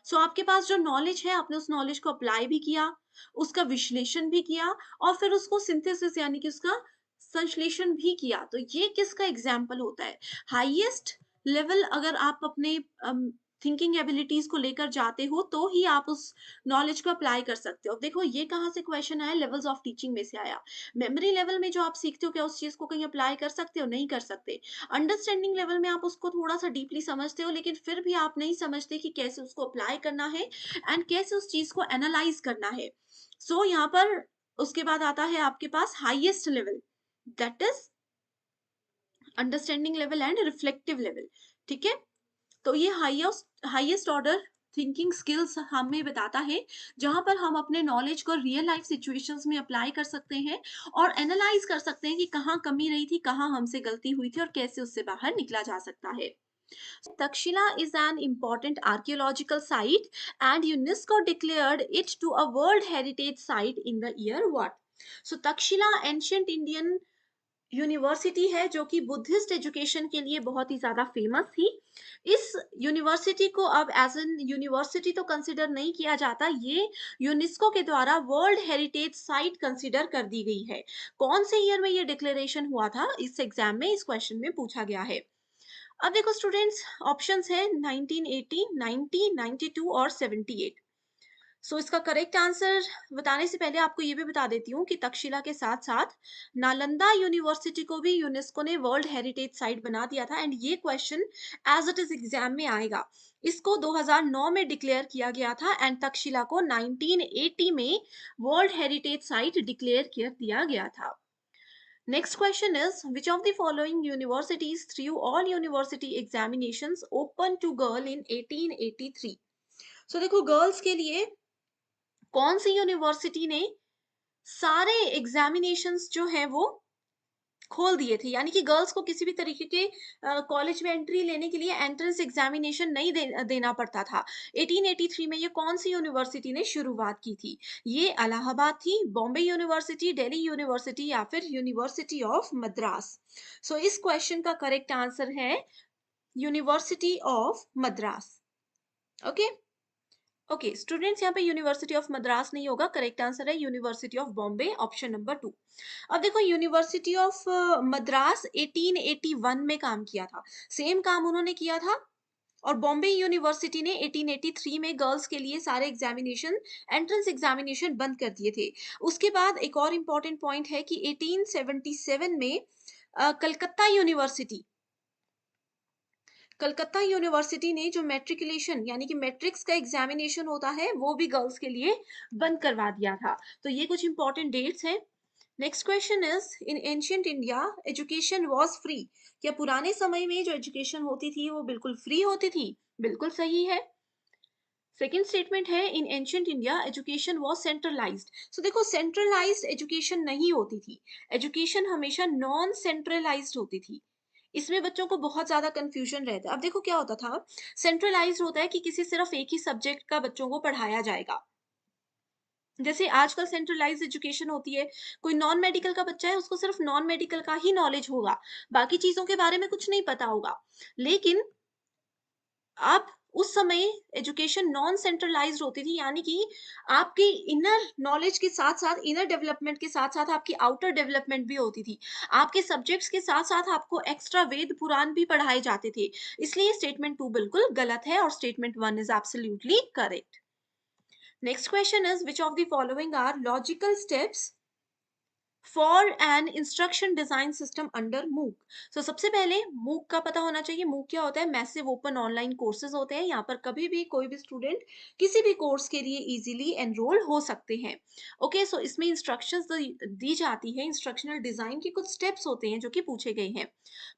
B: So आपके पास जो नॉलेज है, आपने उस नॉलेज को अप्लाई भी किया, उसका विश्लेषण भी किया और फिर उसको सिंथेसिस यानी कि उसका संश्लेषण भी किया, तो ये किसका एग्जाम्पल होता है। हाईएस्ट लेवल अगर आप अपने थिंकिंग एबिलिटीज को लेकर जाते हो तो ही आप उस नॉलेज को अप्लाई कर सकते हो। अब देखो ये कहाँ से क्वेश्चन आया, लेवल्स ऑफ टीचिंग में से आया। मेमोरी लेवल में जो आप सीखते हो, क्या उस चीज को कहीं अप्लाई कर सकते हो, नहीं कर सकते। अंडरस्टैंडिंग लेवल में आप उसको थोड़ा सा डीपली समझते हो, लेकिन फिर भी आप नहीं समझते कि कैसे उसको अप्लाई करना है एंड कैसे उस चीज को एनालाइज करना है। सो यहाँ पर उसके बाद आता है आपके पास highest level, that is understanding level and reflective level, ठीक है। तो ये हाईएस्ट ऑर्डर थिंकिंग स्किल्स हमें बताता है जहां पर हम अपने नॉलेज को रियल लाइफ सिचुएशंस में अप्लाई कर सकते हैं और एनालाइज कर सकते हैं कि कहाँ कमी रही थी, कहाँ हमसे गलती हुई थी और कैसे उससे बाहर निकला जा सकता है। Takshila is an important archaeological site and UNESCO declared it to a World Heritage Site in the year what? So Takshila ancient Indian university है जो कि बुद्धिस्ट एजुकेशन के लिए बहुत ही ज्यादा फेमस थी। इस यूनिवर्सिटी को अब एज एन यूनिवर्सिटी तो कंसिडर नहीं किया जाता, ये यूनेस्को के द्वारा वर्ल्ड हेरिटेज साइट कंसिडर कर दी गई है। कौन से ईयर में ये डिक्लेरेशन हुआ था, इस एग्जाम में इस क्वेश्चन में पूछा गया है। अब देखो स्टूडेंट्स, ऑप्शंस है 1980, 90, 92 और 78। सो इसका करेक्ट आंसर बताने से पहले आपको ये भी बता देती हूँ कि तक्षशिला के साथ साथ नालंदा यूनिवर्सिटी को भी यूनेस्को ने वर्ल्ड हेरिटेज साइट बना दिया था एंड ये question as it is exam में आएगा। इसको 2009 में डिक्लेयर किया गया था एंड तक्षशिला को 1980 में वर्ल्ड हेरिटेज साइट डिक्लेयर कर दिया गया था। Next question is, which of the following universities through all university examinations open to girl in 1883? So देखो गर्ल्स के लिए कौन सी यूनिवर्सिटी ने सारे एग्जामिनेशंस जो हैं वो खोल दिए थे, यानी कि गर्ल्स को किसी भी तरीके के कॉलेज में एंट्री लेने के लिए एंट्रेंस एग्जामिनेशन नहीं देना पड़ता था। 1883 में ये कौन सी यूनिवर्सिटी ने शुरुआत की थी? ये इलाहाबाद थी, बॉम्बे यूनिवर्सिटी, दिल्ली यूनिवर्सिटी या फिर यूनिवर्सिटी ऑफ मद्रास। सो इस क्वेश्चन का करेक्ट आंसर है university of Madras. Okay okay students, यहाँ पे यूनिवर्सिटी ऑफ मद्रास नहीं होगा, करेक्ट आंसर है university of Bombay, option number 2। अब देखो यूनिवर्सिटी ऑफ मद्रास 1881 में काम किया था, सेम काम उन्होंने किया था। और बॉम्बे यूनिवर्सिटी ने 1883 में गर्ल्स के लिए सारे एग्जामिनेशन, एंट्रेंस एग्जामिनेशन बंद कर दिए थे। उसके बाद एक और इम्पॉर्टेंट पॉइंट है कि 1877 में कलकत्ता यूनिवर्सिटी ने जो मैट्रिकुलेशन यानी कि मैट्रिक्स का एग्जामिनेशन होता है वो भी गर्ल्स के लिए बंद करवा दिया था। तो ये कुछ इंपॉर्टेंट डेट्स हैं। Next question is, in ancient India education was free. क्या पुराने समय में जो एजुकेशन होती थी वो बिल्कुल फ्री होती थी? बिल्कुल सही है। सेकेंड स्टेटमेंट है, in ancient India education was centralised. So देखो सेंट्रलाइज्ड एजुकेशन नहीं होती थी, एजुकेशन हमेशा नॉन सेंट्रलाइज्ड होती थी। इसमें बच्चों को बहुत ज्यादा कंफ्यूजन रहता है। अब देखो क्या होता था, सेंट्रलाइज्ड होता है कि किसी सिर्फ एक ही सब्जेक्ट का बच्चों को पढ़ाया जाएगा। जैसे आजकल सेंट्रलाइज एजुकेशन होती है, कोई नॉन मेडिकल का बच्चा है उसको सिर्फ नॉन मेडिकल का ही नॉलेज होगा, बाकी चीजों के बारे में कुछ नहीं पता होगा। लेकिन अब उस समय एजुकेशन नॉन सेंट्रलाइज्ड होती थी, यानी कि आपकी इनर नॉलेज के साथ साथ, इनर डेवलपमेंट के साथ साथ आपकी आउटर डेवलपमेंट भी होती थी। आपके सब्जेक्ट्स के साथ साथ आपको एक्स्ट्रा वेद पुराण भी पढ़ाए जाते थे। इसलिए स्टेटमेंट 2 बिल्कुल गलत है और statement 1 is absolutely correct. Next question is which of the following are logical steps for an instruction design system under MOOC. तो सबसे पहले मूक का पता होना चाहिए। मूक क्या होता है? मैसिव ओपन ऑनलाइन कोर्सेज होते हैं। यहाँ पर कभी भी कोई भी स्टूडेंट किसी भी कोर्स के लिए इजीली एनरोल हो सकते हैं। ओके, सो इसमें इंस्ट्रक्शंस दी जाती है। इंस्ट्रक्शनल डिजाइन के कुछ स्टेप्स होते हैं जो कि पूछे गए हैं।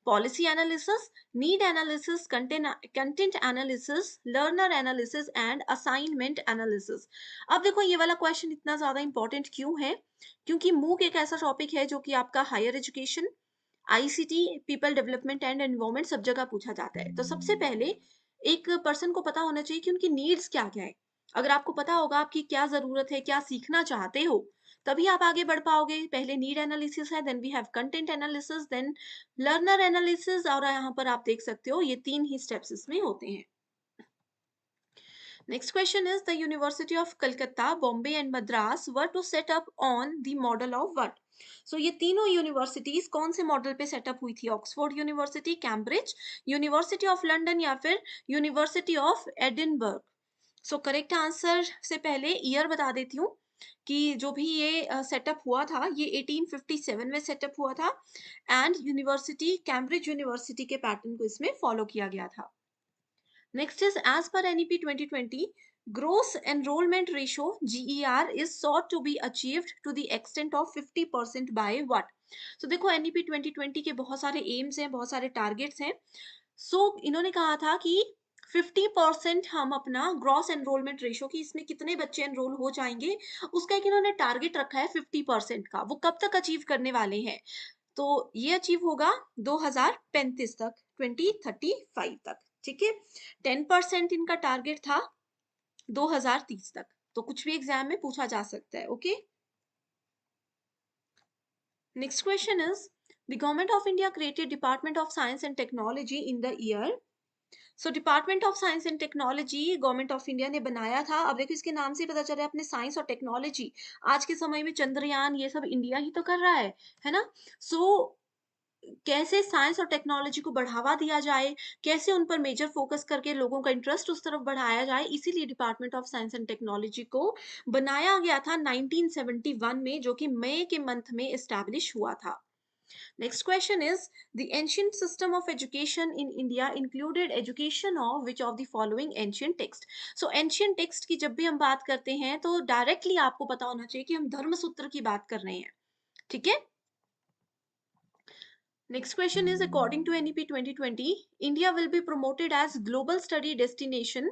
B: Policy analysis, need analysis, content analysis, learner analysis and assignment analysis. अब देखो ये वाला क्वेश्चन इतना ज्यादा इंपॉर्टेंट क्यों है? क्योंकि मूक एक ऐसा टॉपिक है जो कि आपका higher education, ICT, people development and environment सब जगह पूछा जाता है। तो सबसे पहले एक पर्सन को पता होना चाहिए कि उनकी नीड्स क्या क्या है। अगर आपको पता होगा आपकी क्या जरूरत है, क्या सीखना चाहते हो, तभी आप आगे बढ़ पाओगे। पहले नीड एनालिसिस है, then we have content analysis, then learner analysis, और यहाँ पर आप देख सकते हो ये 3 ही स्टेप्स इसमें होते हैं। Next question is the University of Calcutta, Bombay and Madras were to set up on the model of what? So ये तीनों यूनिवर्सिटीज कौन से मॉडल पे सेटअप हुई थी? Oxford university, Cambridge, university of London या फिर university of Edinburgh. So correct answer से पहले ईयर बता देती हूँ कि जो भी ये सेटअप हुआ था ये 1857 में सेटअप हुआ था एंड यूनिवर्सिटी कैम्ब्रिज यूनिवर्सिटी के पैटर्न को इसमें फॉलो किया गया था। Next is as per NEP 2020, gross enrollment ratio GER is sought to be achieved to the extent of 50% by what? So देखो NEP 2020 के बहुत सारे एम्स हैं, बहुत सारे टारगेट्स हैं। इन्होंने कहा था कि 50% हम अपना ग्रॉस एनरोलमेंट रेशो की इसमें कितने बच्चे एनरोल हो जाएंगे उसका एक इन्होंने टारगेट रखा है 50% का। वो कब तक अचीव करने वाले हैं? तो ये अचीव होगा 2035 तक, 2035 तक। ठीक है, 10% इनका टारगेट था 2030 तक। तो कुछ भी एग्जाम में पूछा जा सकता है। Okay, next question is the government of India created department of science and technology in the year. So department of science and technology government of India ने बनाया था। अब देखो इसके नाम से पता चल रहा है अपने साइंस और टेक्नोलॉजी। आज के समय में चंद्रयान ये सब इंडिया ही तो कर रहा है ना। कैसे साइंस और टेक्नोलॉजी को बढ़ावा दिया जाए, कैसे उन पर मेजर फोकस करके लोगों का इंटरेस्ट उस तरफ बढ़ाया जाए, इसीलिए department of science and technology को बनाया गया था 1971 में, जो कि मई के मंथ में एस्टैब्लिश हुआ था। Next question is the ancient system of education in India included education of which of the following ancient text? So ancient text की जब भी हम बात करते हैं तो डायरेक्टली आपको पता होना चाहिए कि हम धर्मसूत्र की बात कर रहे हैं। ठीक है, next question is according to NEP 2020, India will be promoted as global study destination,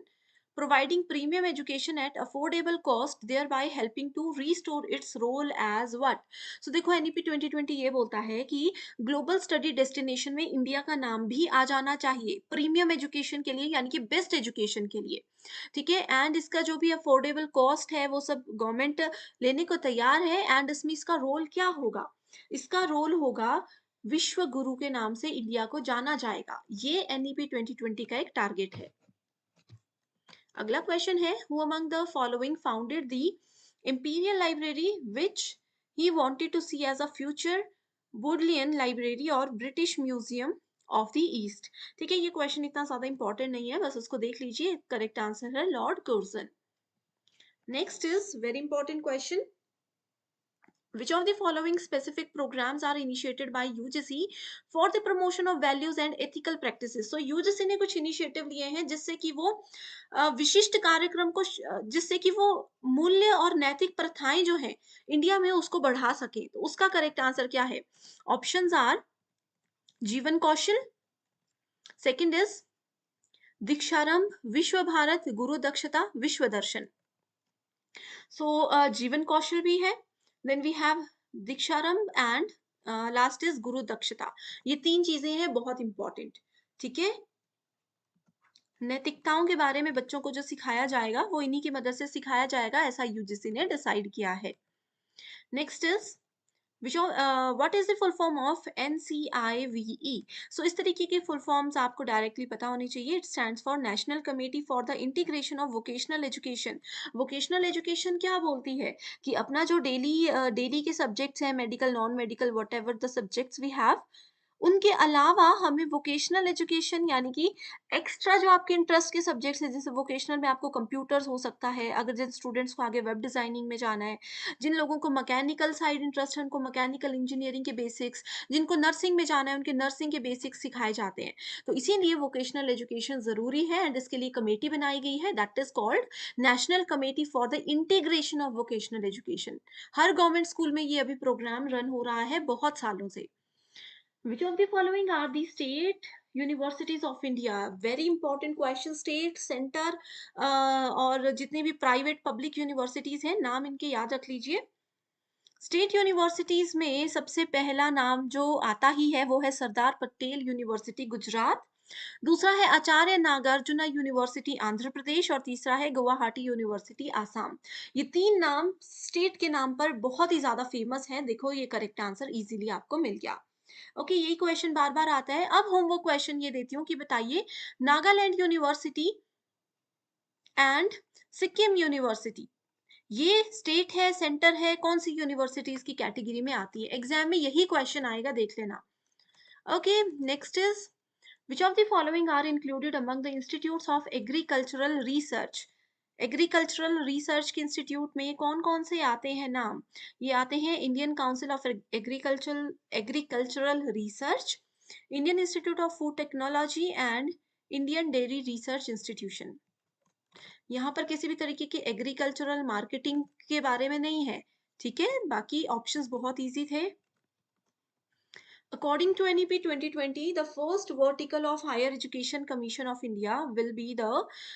B: providing premium education at affordable cost, thereby helping to restore its role as what? So देखो NEP 2020 ये बोलता है कि ग्लोबल स्टडी डेस्टिनेशन में India का नाम भी आ जाना चाहिए प्रीमियम एजुकेशन के लिए, यानी कि बेस्ट एजुकेशन के लिए। ठीक है, एंड इसका जो भी अफोर्डेबल कॉस्ट है वो सब गवर्नमेंट लेने को तैयार है। एंड इसमें इसका रोल क्या होगा? इसका रोल होगा विश्व गुरु के नाम से इंडिया को जाना जाएगा। ये NEP 2020 का एक टारगेट है। अगला क्वेश्चन है who among the following founded the imperial library which he wanted to see as a future Bodleian library और British museum of the east. ठीक है, ये क्वेश्चन इतना ज्यादा इंपॉर्टेंट नहीं है, बस उसको देख लीजिए। करेक्ट आंसर है Lord Curzon. Next is very important question, which of the following specific programs are initiated by UGC for the promotion of values and ethical practices? So UGC ने कुछ इनिशिएटिव लिए हैं जिससे कि वो विशिष्ट कार्यक्रम को जिससे कि वो मूल्य और नैतिक प्रथाएं जो हैं इंडिया में उसको बढ़ा सके। तो उसका करेक्ट आंसर क्या है? ऑप्शंस आर जीवन कौशल, सेकंड इज दीक्षारंभ, विश्व भारत, गुरु दक्षता, विश्व दर्शन। जीवन कौशल भी है, then we have Deeksharambh and last is Guru Dakshta. ये 3 चीजें हैं बहुत इंपॉर्टेंट। ठीक है, नैतिकताओं के बारे में बच्चों को जो सिखाया जाएगा वो इन्हीं की मदद से सिखाया जाएगा, ऐसा यूजीसी ने डिसाइड किया है। Next is what is the full form of NCIVE? सो इस तरीके के फुल फॉर्म्स आपको डायरेक्टली पता होनी चाहिए. It stands for national committee for the integration of vocational education. Vocational education क्या बोलती है कि अपना जो डेली के सब्जेक्ट्स हैं, medical, non medical, whatever the subjects we have, उनके अलावा हमें वोकेशनल एजुकेशन यानी कि एक्स्ट्रा जो आपके इंटरेस्ट के सब्जेक्ट्स हैं, जैसे वोकेशनल में आपको कंप्यूटर्स हो सकता है, अगर जिन स्टूडेंट्स को आगे वेब डिजाइनिंग में जाना है, जिन लोगों को मैकेनिकल साइड इंटरेस्ट है उनको मैकेनिकल इंजीनियरिंग के बेसिक्स, जिनको नर्सिंग में जाना है उनके नर्सिंग के बेसिक्स सिखाए जाते हैं. तो इसीलिए वोकेशनल एजुकेशन जरूरी है एंड इसके लिए कमेटी बनाई गई है, that is called national committee for the integration of vocational education. Her government school में ये अभी प्रोग्राम रन हो रहा है बहुत सालों से. Which of the following are the state universities of India? Very important question. State, center और जितने भी प्राइवेट पब्लिक यूनिवर्सिटीज हैं नाम इनके याद रख लीजिए. स्टेट यूनिवर्सिटीज में सबसे पहला नाम जो आता ही है वो है सरदार पटेल यूनिवर्सिटी गुजरात, दूसरा है आचार्य नागार्जुना यूनिवर्सिटी आंध्र प्रदेश और तीसरा है गुवाहाटी यूनिवर्सिटी आसाम. ये तीन नाम स्टेट के नाम पर बहुत ही ज्यादा फेमस हैं. देखो ये करेक्ट आंसर इजीली आपको मिल गया. ओके, यही क्वेश्चन बार बार आता है. अब होमवर्क क्वेश्चन ये देती हूँ कि बताइए Nagaland university and Sikkim university ये स्टेट है, सेंटर है, कौन सी यूनिवर्सिटीज की कैटेगरी में आती है? एग्जाम में यही क्वेश्चन आएगा, देख लेना. Okay, next is which of the following are included among the institutes of agricultural research? Agricultural research के इंस्टीट्यूट में कौन कौन से आते हैं नाम? ये आते हैं Indian council of agricultural research, Indian institute of food technology and Indian dairy research institution. यहाँ पर किसी भी तरीके की एग्रीकल्चरल मार्केटिंग के बारे में नहीं है, ठीक है. बाकी ऑप्शंस बहुत इजी थे. According to NEP 2020, the first vertical of Higher Education Commission of India will be the,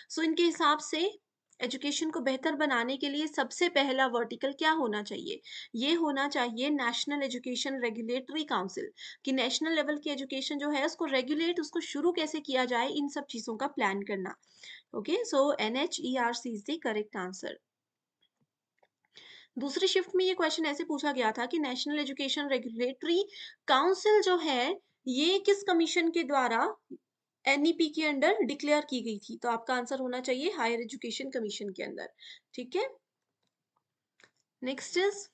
B: so इनके हिसाब से एजुकेशन को बेहतर बनाने के लिए सबसे पहला वर्टिकल क्या होना चाहिए? ये होना चाहिए नेशनल एजुकेशन रेगुलेटरी काउंसिल, कि नेशनल लेवल की एजुकेशन जो है उसको रेगुलेट, उसको शुरू कैसे किया जाए, इन सब चीजों का प्लान करना. Okay, so NHERC is the correct answer. दूसरी शिफ्ट में ये क्वेश्चन ऐसे पूछा गया था कि नेशनल एजुकेशन रेगुलेटरी काउंसिल जो है ये किस कमीशन के द्वारा NEP के अंडर डिक्लेयर की गई थी? तो आपका आंसर होना चाहिए हायर एजुकेशन कमीशन के अंदर, ठीक है. Next is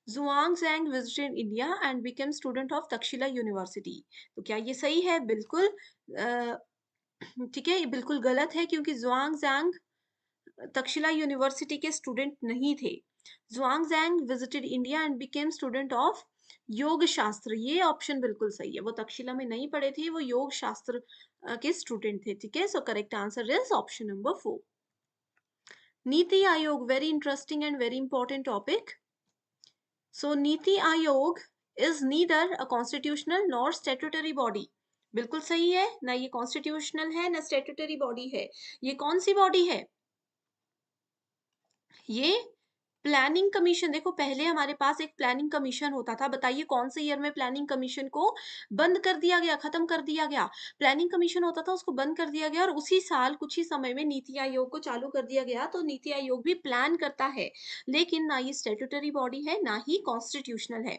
B: Zhuangzhang visited India and became student of Takshila University. तो क्या ये सही है? बिल्कुल ठीक है, ये बिल्कुल गलत है क्योंकि Zhuangzhang तक्षशिला यूनिवर्सिटी के स्टूडेंट नहीं थे. Zhuangzhang visited India and became student of योग शास्त्र. ये ऑप्शन बिल्कुल सही है. वो तक्षशिला में नहीं पढ़े थे, वो योग शास्त्र के स्टूडेंट थे, ठीक है. So correct answer is option number 4. NITI Aayog, very interesting and very important topic. So NITI Aayog is neither a constitutional nor statutory body. बिल्कुल सही है, ना ये कॉन्स्टिट्यूशनल है ना स्टैट्यूटरी बॉडी है. ये कौन सी बॉडी है? ये प्लानिंग कमीशन. देखो पहले हमारे पास एक प्लानिंग कमीशन होता था. बताइए कौन से ईयर में प्लानिंग कमीशन को बंद कर दिया गया, खत्म कर दिया गया? प्लानिंग कमीशन होता था, उसको बंद कर दिया गया और उसी साल कुछ ही समय में नीति आयोग को चालू कर दिया गया. तो नीति आयोग भी प्लान करता है, लेकिन ना ये स्टैट्यूटरी बॉडी है ना ही कॉन्स्टिट्यूशनल है.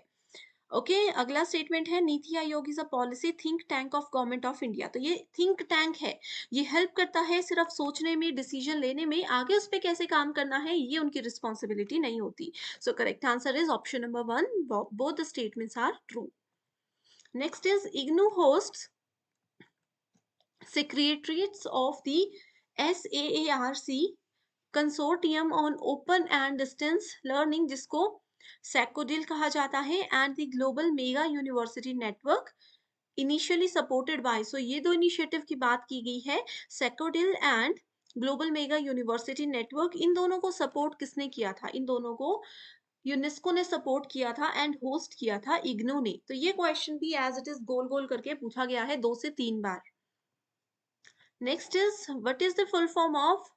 B: ओके, अगला स्टेटमेंट है नीति Aayog is a policy think tank of government of India. तो ये थिंक टैंक है, ये हेल्प करता है सिर्फ सोचने में, डिसीजन लेने में. आगे उस पर कैसे काम करना है ये उनकी रिस्पॉन्सिबिलिटी नहीं होती. So correct answer is option number 1. Both the statements are true. Next is IGNOU hosts secretariats of the SAARC consortium on open and distance learning, जिसको सैकोडिल कहा जाता है, and the global mega university network initially supported by. So ये दो initiative की बात की गई है, SACODiL and global mega university network. इन दोनों को सपोर्ट किसने किया था? इन दोनों को यूनेस्को ने सपोर्ट किया था एंड होस्ट किया था इग्नू ने. तो ये क्वेश्चन भी एज इट इज गोल गोल करके पूछा गया है 2 से 3 बार. Next is what is the full form of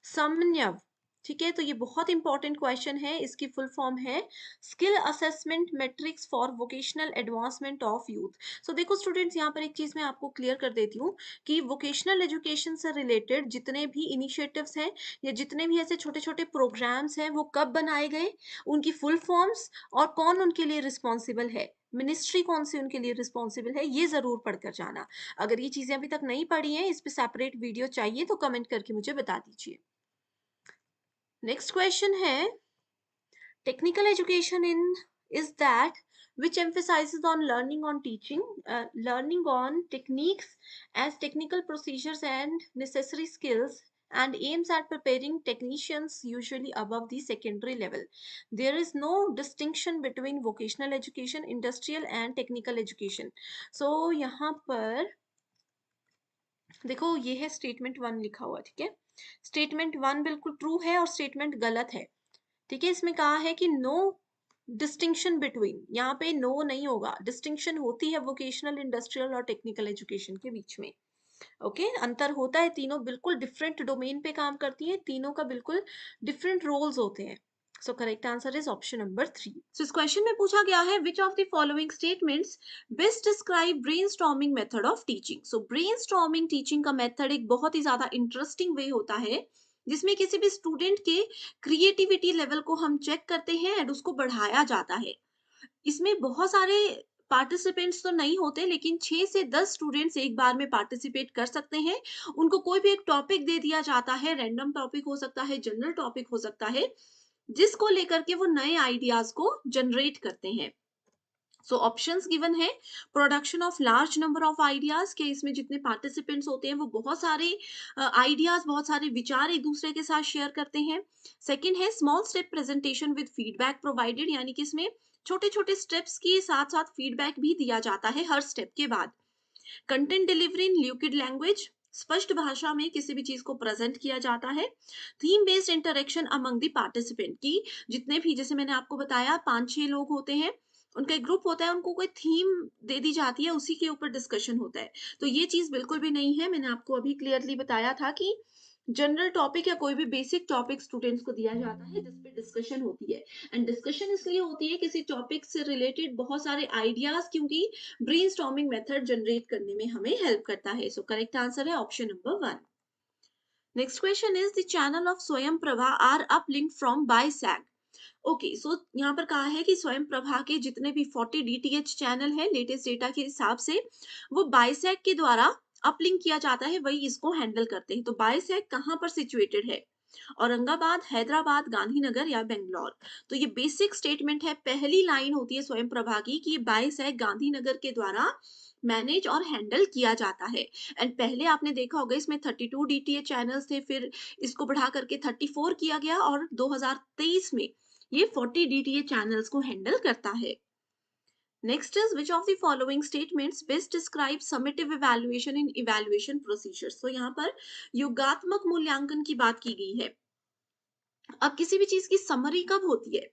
B: Samanvay? ठीक है, तो ये बहुत इंपॉर्टेंट क्वेश्चन है। इसकी फुल फॉर्म है skill assessment matrix for vocational advancement of youth. So देखो स्टूडेंट्स, यहाँ पर एक चीज मैं आपको क्लियर कर देती हूँ कि वोकेशनल एजुकेशन से रिलेटेड जितने भी इनिशिएटिव्स हैं या जितने भी ऐसे छोटे छोटे प्रोग्राम्स हैं वो कब बनाए गए, उनकी फुल फॉर्म्स और कौन उनके लिए रिस्पॉन्सिबल है, मिनिस्ट्री कौन सी उनके लिए रिस्पॉन्सिबल है, ये जरूर पढ़कर जाना। अगर ये चीजें अभी तक नहीं पढ़ी हैं, इस पे सेपरेट वीडियो चाहिए तो कमेंट करके मुझे बता दीजिए। नेक्स्ट क्वेश्चन है technical education in is that which emphasizes on learning on teaching, learning on techniques as technical procedures and necessary skills, and aims at preparing technicians usually above the secondary level. There is no distinction between vocational education, industrial and technical education. So यहाँ पर देखो ये है statement 1 लिखा हुआ, ठीक है। Statement 1 बिल्कुल ट्रू है और स्टेटमेंट गलत है, ठीक है। इसमें कहा है कि नो डिस्टिंक्शन बिटवीन, यहाँ पे नो नहीं होगा, डिस्टिंक्शन होती है वोकेशनल, इंडस्ट्रियल और टेक्निकल एजुकेशन के बीच में। ओके, अंतर होता है, तीनों बिल्कुल डिफरेंट डोमेन पे काम करती हैं, तीनों का बिल्कुल डिफरेंट रोल्स होते हैं। सो correct answer is option number 3। सो इस क्वेश्चन में पूछा गया है which of the following statements best describe brainstorming method of teaching. So brainstorming teaching का मेथड एक बहुत ही ज्यादा इंटरेस्टिंग वे होता है जिसमें किसी भी स्टूडेंट के क्रिएटिविटी लेवल को हम चेक करते हैं एंड उसको बढ़ाया जाता है। इसमें बहुत सारे पार्टिसिपेंट्स तो नहीं होते, लेकिन 6 से 10 स्टूडेंट्स एक बार में पार्टिसिपेट कर सकते हैं। उनको कोई भी एक टॉपिक दे दिया जाता है, रैंडम टॉपिक हो सकता है, जनरल टॉपिक हो सकता है, जिसको लेकर के वो नए आइडियाज को जनरेट करते हैं। सो ऑप्शंस गिवन है production of large number of ideas, के इसमें जितने पार्टिसिपेंट्स होते हैं वो बहुत सारे आइडियाज, बहुत सारे विचार एक दूसरे के साथ शेयर करते हैं। सेकंड है small step presentation with feedback provided, यानी कि इसमें छोटे छोटे स्टेप्स के साथ साथ फीडबैक भी दिया जाता है हर स्टेप के बाद। Content delivery in liquid language, स्पष्ट भाषा में किसी भी चीज को प्रेजेंट किया जाता है। Theme based interaction among the participant, की जितने भी, जैसे मैंने आपको बताया 5-6 लोग होते हैं, उनका एक ग्रुप होता है, उनको कोई थीम दे दी जाती है, उसी के ऊपर डिस्कशन होता है। तो ये चीज बिल्कुल भी नहीं है, मैंने आपको अभी क्लियरली बताया था कि जनरल टॉपिक या कोई भी बेसिक टॉपिक स्टूडेंट्स को दिया जाता है जिसपे डिस्कशन होती है। एंड डिस्कशन इसलिए होती है किसी टॉपिक से रिलेटेड बहुत सारे आइडियाज, क्योंकि ब्रेनस्टॉर्मिंग मेथड जनरेट करने में हमें हेल्प करता है। सो करेक्ट आंसर है option number 1। Next question is the channel of स्वयं प्रभा आर अपलिंक्ड फ्रॉम बायसैग। ओके, सो यहाँ पर कहा है कि स्वयं प्रभा के जितने भी 40 डीटीएच चैनल है लेटेस्ट डेटा के हिसाब से, वो बायसैग के द्वारा अपलिंक किया जाता है, वही इसको हैंडल करते हैं। तो बायसैग कहाँ पर सिचुएटेड है? औरंगाबाद, हैदराबाद, गांधीनगर या बेंगलोर? तो ये बेसिक स्टेटमेंट है, पहली लाइन होती है स्वयं प्रभा की कि बायसैग गांधीनगर के द्वारा मैनेज और हैंडल किया जाता है। एंड पहले आपने देखा होगा इसमें 32 डीटीएच चैनल्स थे, फिर इसको बढ़ा करके 34 किया गया और 2023 में ये 40 डीटीएच चैनल्स को हैंडल करता है। Next is which of the following statements best describe summative evaluation in evaluation procedures. तो यहाँ पर योगात्मक मूल्यांकन की बात की गई है। अब किसी भी चीज की समरी कब होती है?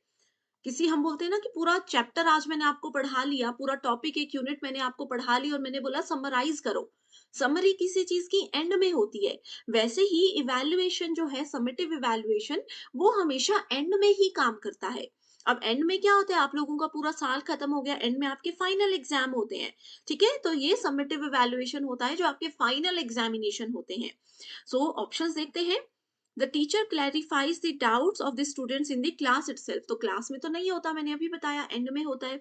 B: किसी, हम बोलते हैं ना कि पूरा चैप्टर आज मैंने आपको पढ़ा लिया, पूरा टॉपिक एक यूनिट मैंने आपको पढ़ा लिया और मैंने बोला समराइज करो। समरी किसी चीज की एंड में होती है। वैसे ही इवैल्यूएशन जो है, समेटिव इवैल्यूएशन, वो हमेशा एंड में ही काम करता है। अब एंड में क्या होता है, आप लोगों का पूरा साल खत्म हो गया, एंड में आपके फाइनल एग्जाम होते हैं, ठीक है। तो ये समेटिव इवैल्यूएशन होता है जो आपके फाइनल एग्जामिनेशन होते हैं। सो ऑप्शंस देखते हैं। The teacher clarifies the doubts of the students in the class itself, तो क्लास में तो नहीं होता, मैंने अभी बताया एंड में होता है।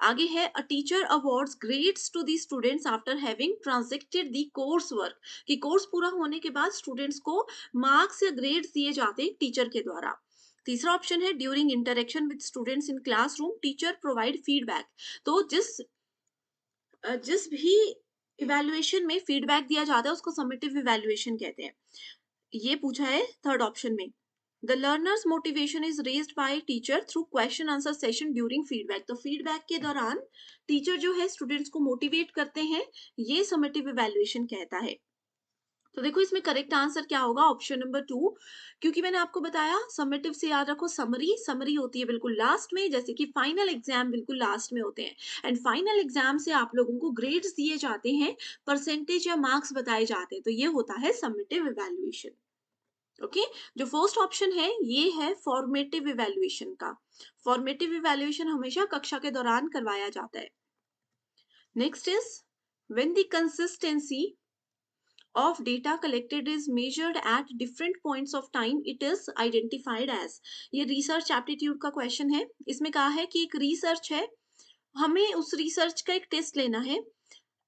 B: आगे है a teacher awards grades to the students after having transacted the course work, कि कोर्स पूरा होने के बाद स्टूडेंट्स को मार्क्स या ग्रेड्स दिए जाते हैं टीचर के द्वारा। तीसरा ऑप्शन है during interaction with students in classroom teacher provide feedback, तो जिस भी इवैल्यूएशन में फीडबैक दिया जाता है उसको समेटिव इवैल्यूएशन कहते हैं। ये पूछा है थर्ड ऑप्शन में। The learners motivation is raised bye teacher through question answer session during feedback, तो फीडबैक के दौरान टीचर जो है स्टूडेंट्स को मोटिवेट करते हैं, ये समेटिव इवैल्यूएशन कहता है। तो देखो इसमें करेक्ट आंसर क्या होगा, ऑप्शन नंबर 2, क्योंकि मैंने आपको बताया समेटिव से याद रखो समरी, समरी होती है बिल्कुल लास्ट में, जैसे कि फाइनल एग्जाम बिल्कुल लास्ट में होते हैं। एंड फाइनल एग्जाम से आप लोगों को ग्रेड्स दिए जाते हैं, परसेंटेज या मार्क्स बताए जाते हैं, तो ये होता है समेटिव इवैल्यूएशन। ओके, जो फर्स्ट ऑप्शन है ये है फॉर्मेटिव इवैल्यूएशन का। फॉर्मेटिव इवैल्यूएशन हमेशा कक्षा के दौरान करवाया जाता है। Next is when the consistency of data collected is measured at different points of time, it is identified as। ये रिसर्च एप्टीट्यूड का क्वेश्चन है। इसमें कहा है कि एक रिसर्च है, हमें उस रिसर्च का एक टेस्ट लेना है।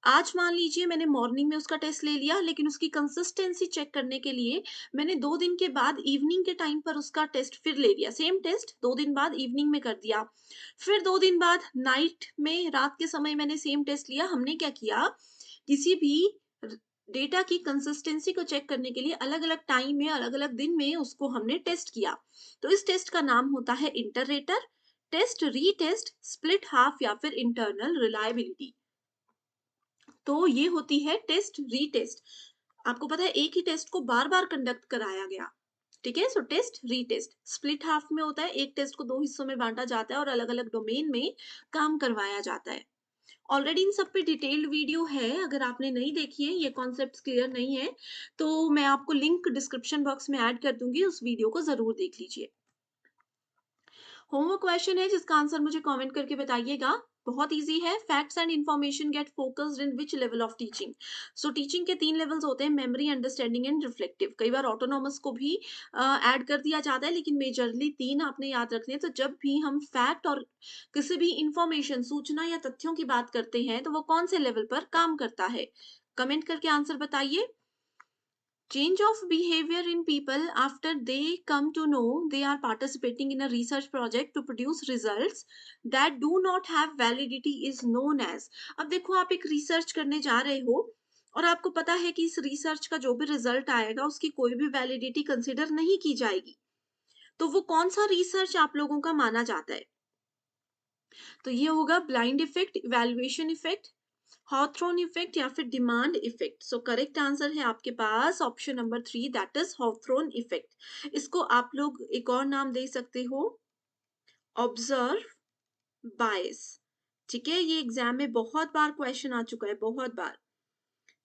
B: आज मान लीजिए मैंने मॉर्निंग में उसका टेस्ट ले लिया, लेकिन उसकी कंसिस्टेंसी चेक करने के लिए मैंने 2 दिन के बाद इवनिंग के टाइम पर उसका टेस्ट फिर ले लिया। सेम टेस्ट 2 दिन बाद इवनिंग में कर दिया। फिर 2 दिन बाद नाइट में, रात के समय मैंने सेम टेस्ट लिया। हमने क्या किया, किसी भी डेटा की कंसिस्टेंसी को चेक करने के लिए अलग अलग टाइम में, अलग अलग दिन में उसको हमने टेस्ट किया। तो इस टेस्ट का नाम होता है इंटररेटर टेस्ट, रीटेस्ट, स्प्लिट हाफ या फिर इंटरनल रिलायबिलिटी। तो ये होती है टेस्ट रीटेस्ट। आपको पता है एक ही टेस्ट को बार बार कंडक्ट कराया गया, ठीक है। सो टेस्ट रीटेस्ट। स्प्लिट हाफ में होता है एक टेस्ट को 2 हिस्सों में बांटा जाता है और अलग अलग डोमेन में काम करवाया जाता है। ऑलरेडी इन सब पे डिटेल्ड वीडियो है, अगर आपने नहीं देखी है, ये कॉन्सेप्ट्स क्लियर नहीं है, तो मैं आपको लिंक डिस्क्रिप्शन बॉक्स में ऐड कर दूंगी, उस वीडियो को जरूर देख लीजिए। होमवर्क क्वेश्चन है जिसका आंसर मुझे कमेंट करके बताइएगा। बहुत इजी है। Facts and information get focused in which level of teaching. So teaching के 3 लेवल्स होते हैं, मेमोरी, अंडरस्टैंडिंग एंड रिफ्लेक्टिव। कई बार ऑटोनॉमस को भी ऐड कर दिया जाता है, लेकिन मेजरली 3 आपने याद रखने हैं। तो जब भी हम फैक्ट और किसी भी इंफॉर्मेशन, सूचना या तथ्यों की बात करते हैं, तो वो कौन से लेवल पर काम करता है, कमेंट करके आंसर बताइए। Change of behavior in people after they come to know they are participating in a research project to produce results that do not have validity is known as। अब देखो, आप एक रिसर्च करने जा रहे हो और आपको पता है कि इस रिसर्च का जो भी रिजल्ट आएगा उसकी कोई भी वैलिडिटी कंसिडर नहीं की जाएगी, तो वो कौन सा रिसर्च आप लोगों का माना जाता है? तो ये होगा blind effect, evaluation effect, Hawthorne effect या फिर demand effect. So correct answer है आपके पास option number 3, that is Hawthorne effect. इसको आप लोग एक और नाम दे सकते हो, ऑब्जर्व बायस। ठीक है, ये एग्जाम में बहुत बार क्वेश्चन आ चुका है, बहुत बार।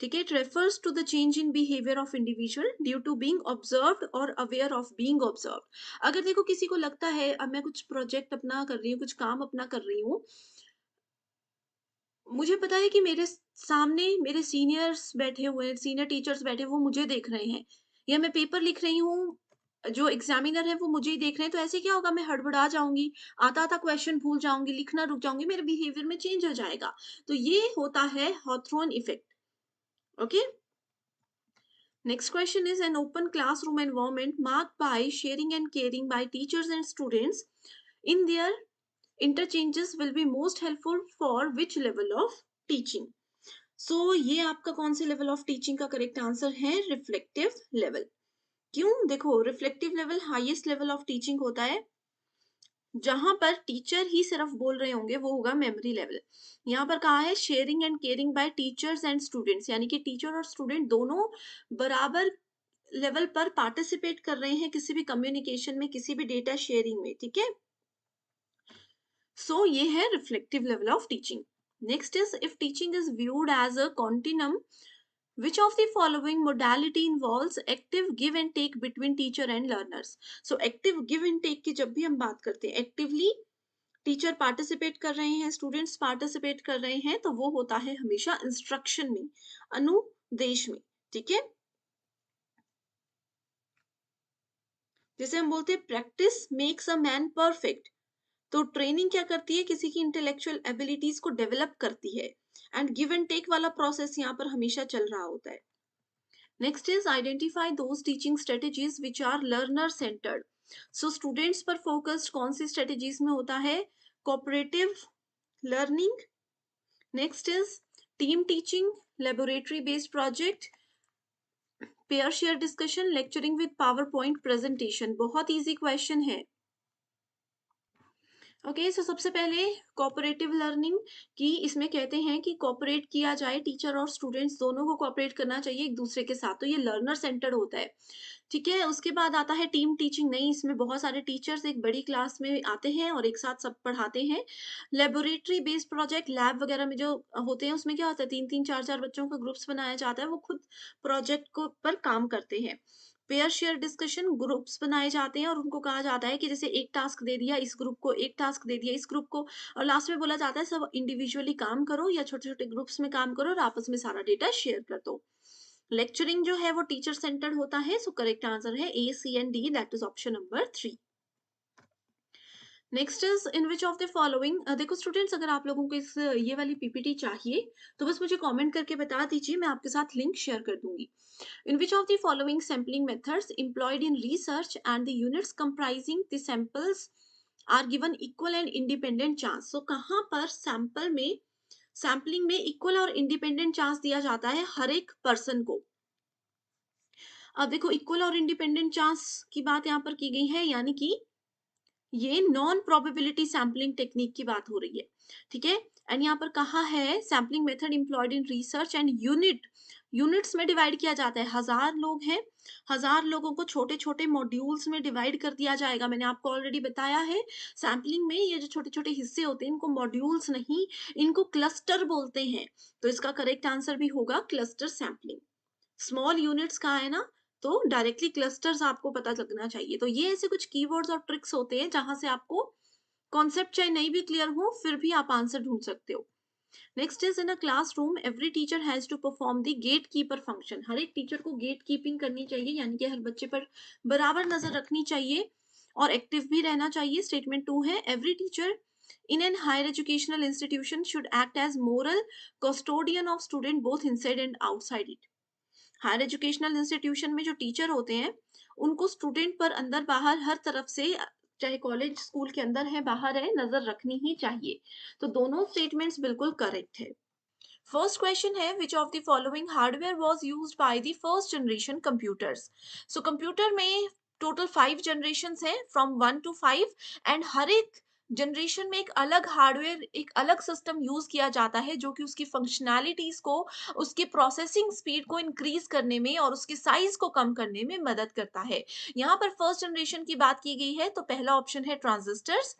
B: ठीक है, it refers to the change in behaviour of individual due to being observed और अवेयर ऑफ बीइंग ऑब्जर्व्ड। अगर देखो किसी को लगता है अब मैं कुछ प्रोजेक्ट अपना कर रही हूँ, कुछ काम अपना कर रही हूँ, मुझे पता है कि मेरे सामने मेरे सीनियर्स बैठे हुए हैं, सीनियर टीचर्स बैठे हैं, वो मुझे देख रहे हैं, या मैं पेपर लिख रही हूँ, जो एग्जामिनर है वो मुझे ही देख रहे हैं, तो ऐसे क्या होगा, मैं हड़बड़ा जाऊंगी, आता आता क्वेश्चन भूल जाऊंगी, लिखना रुक जाऊंगी, मेरे बिहेवियर में चेंज हो जाएगा। तो ये होता है Hawthorne effect. Okay, next question is an open classroom environment marked by sharing and caring by teachers and students in their interchanges will be most helpful for which level of teaching। सो ये आपका कौन से level of teaching का correct answer है, reflective level. क्यों? देखो, reflective level highest level of teaching होता है, जहां पर टीचर ही सिर्फ बोल रहे होंगे, वो होगा मेमोरी लेवल। यहाँ पर कहा है sharing and caring by teachers and students, यानी कि टीचर और स्टूडेंट दोनों बराबर लेवल पर पार्टिसिपेट कर रहे हैं किसी भी कम्युनिकेशन में, किसी भी डेटा शेयरिंग में। ठीक है, सो ये है reflective level of teaching. Next is if teaching is viewed as a continuum, which of the following modality involves active give and take between teacher and learners। so active give and take की जब भी हम बात करते हैं, actively teacher participate कर रहे हैं, स्टूडेंट्स पार्टिसिपेट कर रहे हैं, तो वो होता है हमेशा इंस्ट्रक्शन में, अनुदेश में। ठीक है, जैसे हम बोलते हैं practice makes a man perfect, तो ट्रेनिंग क्या करती है, किसी की इंटेलेक्चुअल एबिलिटीज को डेवलप करती है, एंड गिव एंड टेक वाला प्रोसेस यहाँ पर हमेशा चल रहा होता है। Next is identify those teaching strategies which are learner centred. So students पर फोकस्ड कौन सी स्ट्रेटेजीज में होता है, cooperative learning, next is team teaching, laboratory based project, pair share discussion, lecturing with power point presentation. बहुत easy question है। Okay, so सबसे पहले कोऑपरेटिव लर्निंग की इसमें कहते हैं कि कोऑपरेट किया जाए, टीचर और स्टूडेंट्स दोनों को कोऑपरेट करना चाहिए एक दूसरे के साथ, तो ये लर्नर सेंटर्ड होता है। ठीक है, उसके बाद आता है टीम टीचिंग। नहीं, इसमें बहुत सारे टीचर्स एक बड़ी क्लास में आते हैं और एक साथ सब पढ़ाते हैं। लेबोरेटरी बेस्ड प्रोजेक्ट, लैब वगैरह में जो होते हैं, उसमें क्या होता है, 3-3 4-4 बच्चों का ग्रुप्स बनाया जाता है, वो खुद प्रोजेक्ट को पर काम करते हैं। पेयर शेयर डिस्कशन, ग्रुप्स बनाए जाते हैं और उनको कहा जाता है कि जैसे एक टास्क दे दिया इस ग्रुप को, एक टास्क दे दिया इस ग्रुप को, और लास्ट में बोला जाता है सब इंडिविजुअली काम करो या छोटे छोटे ग्रुप्स में काम करो और आपस में सारा डेटा शेयर कर दो। लेक्चरिंग जो है वो टीचर सेंटर्ड होता है। सो करेक्ट आंसर है A, C and D, that is option number 3। Next is in which of the following, देखो स्टूडेंट्स, अगर आप लोगों को इस ये वाली पीपीटी चाहिए तो बस मुझे कमेंट करके बता दीजिए, मैं आपके साथ लिंक शेयर कर दूंगी। In which of the following sampling methods employed in research and the units comprising the samples are given equal and independent chance? So कहाँ पर सैंपल में, सैम्पलिंग में इक्वल और इंडिपेंडेंट चांस दिया जाता है हर एक पर्सन को? अब देखो इक्वल और इंडिपेंडेंट चांस की बात यहाँ पर की गई है, यानी कि ये नॉन प्रोबेबिलिटी सैम्पलिंग टेक्निक की बात हो रही है, ठीक है। एंड यहाँ पर कहा है sampling method employed in research and units में डिवाइड किया जाता है। 1000 लोग हैं, 1000 लोगों को छोटे छोटे मॉड्यूल्स में डिवाइड कर दिया जाएगा। मैंने आपको ऑलरेडी बताया है सैम्पलिंग में ये जो छोटे छोटे हिस्से होते हैं इनको मॉड्यूल्स नहीं, इनको क्लस्टर बोलते हैं। तो इसका करेक्ट आंसर भी होगा क्लस्टर सैम्पलिंग। स्मॉल यूनिट्स कहाँ है ना, तो डायरेक्टली क्लस्टर्स आपको पता लगना चाहिए। तो ये ऐसे कुछ कीवर्ड्स और ट्रिक्स होते हैं जहां से आपको कॉन्सेप्ट चाहे नहीं भी क्लियर हो फिर भी आप आंसर ढूंढ सकते हो। Next is in a classroom every teacher has to perform the gatekeeper function. हर एक टीचर को गेट कीपिंग करनी चाहिए, यानी कि हर बच्चे पर बराबर नजर रखनी चाहिए और एक्टिव भी रहना चाहिए। स्टेटमेंट 2 है every teacher in an higher educational institution should act as moral custodian of student both inside and outside it। Higher educational institution में जो टीचर होते हैं उनको स्टूडेंट पर अंदर बाहर हर तरफ से, चाहे कॉलेज स्कूल के अंदर है बाहर है, नजर रखनी ही चाहिए। तो दोनों स्टेटमेंट्स बिल्कुल करेक्ट है। फर्स्ट क्वेश्चन है which of the following hardware was used by the first generation computers. So computer में टोटल 5 जनरेशन है फ्रॉम 1 to 5 एंड हर एक जनरेशन में एक अलग हार्डवेयर, एक अलग सिस्टम यूज किया जाता है जो कि उसकी फंक्शनैलिटीज को, उसकी प्रोसेसिंग स्पीड को इंक्रीज करने में और उसके साइज को कम करने में मदद करता है। यहाँ पर फर्स्ट जनरेशन की बात की गई है तो पहला ऑप्शन है ट्रांजिस्टर्स,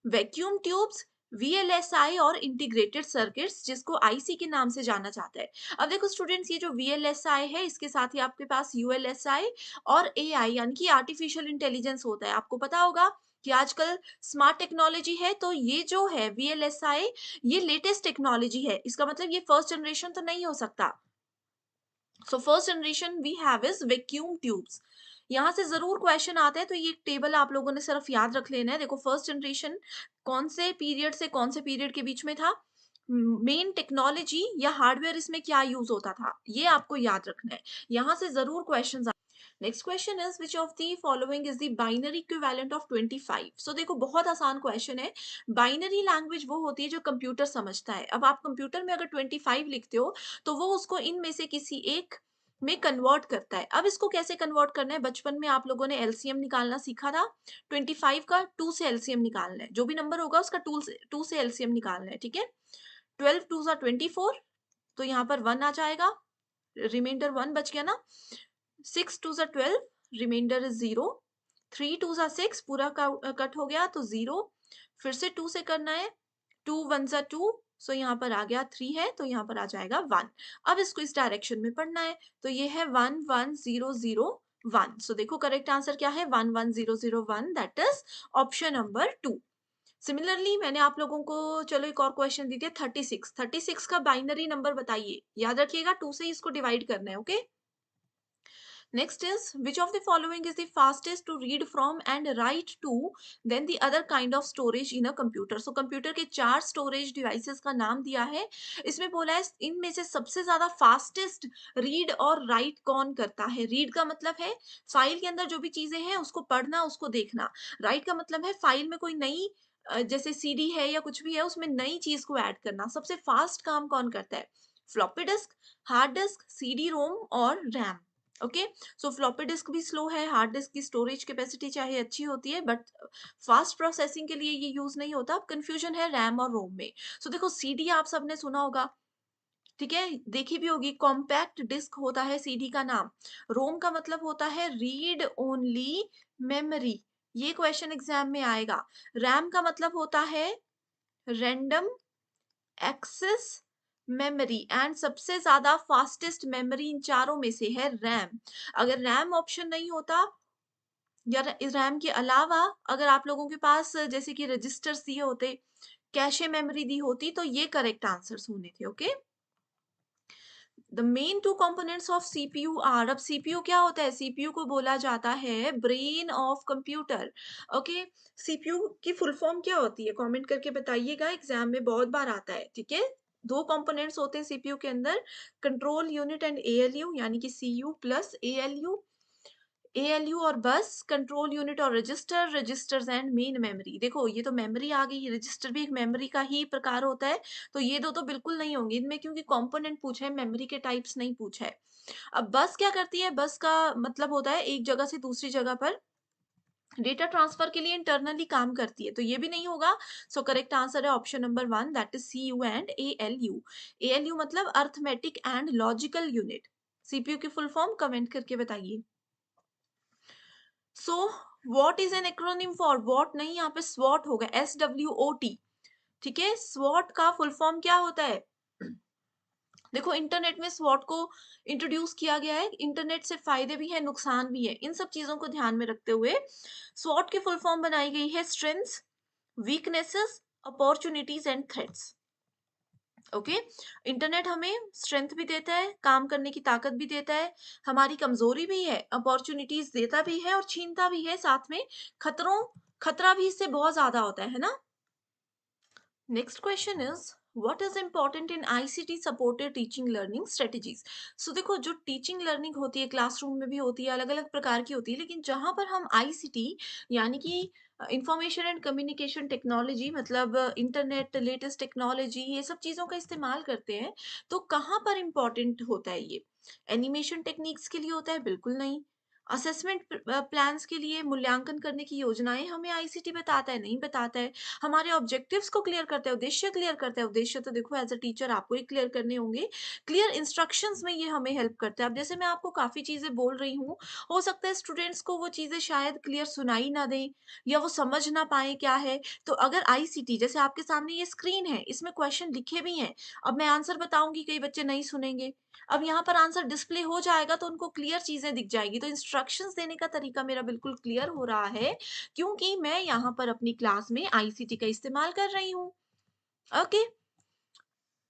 B: वैक्यूम ट्यूब्स, VLSI और इंटीग्रेटेड सर्किट्स जिसको आईसी के नाम से जाना जाता है। अब देखो स्टूडेंट्स, ये जो VLSI है इसके साथ ही आपके पास ULSI और AI यानी कि आर्टिफिशियल इंटेलिजेंस होता है। आपको पता होगा कि आजकल स्मार्ट टेक्नोलॉजी है, तो ये जो है VLSI ये लेटेस्ट टेक्नोलॉजी है। इसका मतलब ये फर्स्ट जनरेशन तो नहीं हो सकता। So first generation we have is vacuum tubes. यहाँ से जरूर क्वेश्चन आता है, तो ये टेबल आप लोगों ने सिर्फ याद रख लेना है। देखो फर्स्ट जनरेशन कौन से पीरियड से कौन से पीरियड के बीच में था, मेन टेक्नोलॉजी या हार्डवेयर इसमें क्या यूज होता था, ये आपको याद रखना है। यहाँ से जरूर question. Next question is which of the following is the binary equivalent of 25। सो देखो बहुत आसान क्वेश्चन है। बाइनरी लैंग्वेज वो होती है जो कंप्यूटर समझता है। अब आप कंप्यूटर में अगर 25 लिखते हो तो वो उसको इनमें से किसी एक में कन्वर्ट करता है। अब इसको कैसे कन्वर्ट करना है, बचपन में आप लोगों ने एलसीएम निकालना सीखा था। 25 का 2 से एलसीएम निकालना है, जो भी नंबर होगा उसका 2 से एलसीएम निकालना है, ठीक है। 12 2 24, तो यहाँ पर 1 आ जाएगा, रिमाइंडर 1 बच गया ना। 6 2 12, रिमाइंडर इज 0। 3 2 6, पूरा कट हो गया तो 0। फिर से 2 से करना है, 2 1 2, सो यहाँ पर आ गया 3 है तो यहाँ पर आ जाएगा 1। अब इसको इस डायरेक्शन में पढ़ना है, तो ये है 1 1 0 0 1। सो देखो करेक्ट आंसर क्या है, 1 1 0 0 1, that is option number 2। Similarly मैंने आप लोगों को चलो एक और क्वेश्चन दी थी 36। 36 का बाइनरी नंबर बताइए, याद रखिएगा 2 से इसको डिवाइड करना है, okay. Next is which of the following is the fastest to read from and write to than the other kind of storage in a computer? So computer के 4 storage devices का नाम दिया है। इसमें बोला है इनमें से सबसे ज्यादा फास्टेस्ट रीड और राइट कौन करता है। रीड का मतलब है फाइल के अंदर जो भी चीजें हैं उसको पढ़ना, उसको देखना। राइट का मतलब है फाइल में कोई नई जैसे सीडी है या कुछ भी है उसमें नई चीज को ऐड करना। सबसे फास्ट काम कौन करता है, floppy disk, hard disk, CD ROM और रैम। ओके, सो फ्लॉपी डिस्क भी स्लो है, हार्ड डिस्क की स्टोरेज कैपेसिटी चाहे अच्छी होती है बट फास्ट प्रोसेसिंग के लिए ये यूज नहीं होता। कंफ्यूजन है रैम और रोम में। सो देखो सीडी आप सबने सुना होगा, ठीक है, देखी भी होगी, कॉम्पैक्ट डिस्क होता है सीडी का नाम। रोम का मतलब होता है रीड ओनली मेमोरी, ये क्वेश्चन एग्जाम में आएगा। रैम का मतलब होता है रैंडम एक्सेस
A: मेमोरी एंड सबसे ज्यादा फास्टेस्ट मेमोरी इन चारों में से है रैम। अगर रैम ऑप्शन नहीं होता या रैम के अलावा अगर आप लोगों के पास जैसे कि रजिस्टर्स दिए होते, कैशे मेमोरी दी होती, तो ये करेक्ट आंसर्स होने थे। Okay, the main two components of CPU are. अब सीपीयू क्या होता है? सीपीयू को बोला जाता है brain of computer. Okay, CPU की फुल फॉर्म क्या होती है? कमेंट करके बताइएगा, एग्जाम में बहुत बार आता है। ठीक है, दो कंपोनेंट्स होते हैं सीपीयू के अंदर, कंट्रोल यूनिट एंड एएलयू, यानी कि सीयू प्लस एएलयू। एएलयू और बस, कंट्रोल यूनिट और register, registers and main memory. देखो ये तो मेमोरी आ गई, रजिस्टर भी एक मेमोरी का ही प्रकार होता है, तो ये दो तो बिल्कुल नहीं होंगे इनमें, क्योंकि कंपोनेंट पूछा है, मेमोरी के टाइप्स नहीं पूछा है। अब बस क्या करती है? बस का मतलब होता है एक जगह से दूसरी जगह पर डेटा ट्रांसफर के लिए इंटरनली काम करती है, तो ये भी नहीं होगा। सो करेक्ट आंसर है option number 1, that is C U and ALU. ALU मतलब arithmetic and logical unit. CPU की फुल फॉर्म कमेंट करके बताइए। So what is an acronym for? What नहीं, यहाँ पे स्वॉट होगा, SWOT। ठीक है, स्वॉट का फुल फॉर्म क्या होता है? देखो इंटरनेट में स्वॉट को इंट्रोड्यूस किया गया है, इंटरनेट से फायदे भी है नुकसान भी है, इन सब चीजों को ध्यान में रखते हुए स्वॉट की फुल फॉर्म बनाई गई है strengths, weaknesses, opportunities and threats. Okay, internet हमें स्ट्रेंथ भी देता है, काम करने की ताकत भी देता है, हमारी कमजोरी भी है, अपॉर्चुनिटीज देता भी है और छीनता भी है, साथ में खतरा भी इससे बहुत ज्यादा होता है ना। Next question is what is important in ICT supported teaching learning strategies. So देखो जो टीचिंग लर्निंग होती है क्लासरूम में भी होती है, अलग अलग प्रकार की होती है, लेकिन जहां पर हम आईसीटी यानी कि इंफॉर्मेशन एंड कम्युनिकेशन टेक्नोलॉजी मतलब इंटरनेट लेटेस्ट टेक्नोलॉजी ये सब चीजों का इस्तेमाल करते हैं, तो कहाँ पर इम्पोर्टेंट होता है ये? एनिमेशन टेक्निक्स के लिए होता है? बिल्कुल नहीं। असेसमेंट प्लान्स के लिए, मूल्यांकन करने की योजनाएं हमें आईसीटी बताता है? नहीं बताता है। हमारे ऑब्जेक्टिव्स को क्लियर करता है, उद्देश्य क्लियर करता है? उद्देश्य तो देखो एज अ टीचर आपको ही क्लियर करने होंगे। क्लियर इंस्ट्रक्शंस में ये हमें हेल्प करता है। अब जैसे मैं आपको काफी चीजें बोल रही हूँ, हो सकता है स्टूडेंट्स को वो चीजें शायद क्लियर सुनाई ना दें या वो समझ ना पाए क्या है, तो अगर आईसीटी जैसे आपके सामने ये स्क्रीन है, इसमें क्वेश्चन लिखे भी हैं, अब मैं आंसर बताऊंगी, कई बच्चे नहीं सुनेंगे, अब यहाँ पर आंसर डिस्प्ले हो जाएगा तो उनको क्लियर चीजें दिख जाएगी, तो इंस्ट्रक्शंस देने का तरीका मेरा बिल्कुल क्लियर हो रहा है, क्योंकि मैं यहाँ पर अपनी क्लास में आईसीटी का इस्तेमाल कर रही हूँ। Okay,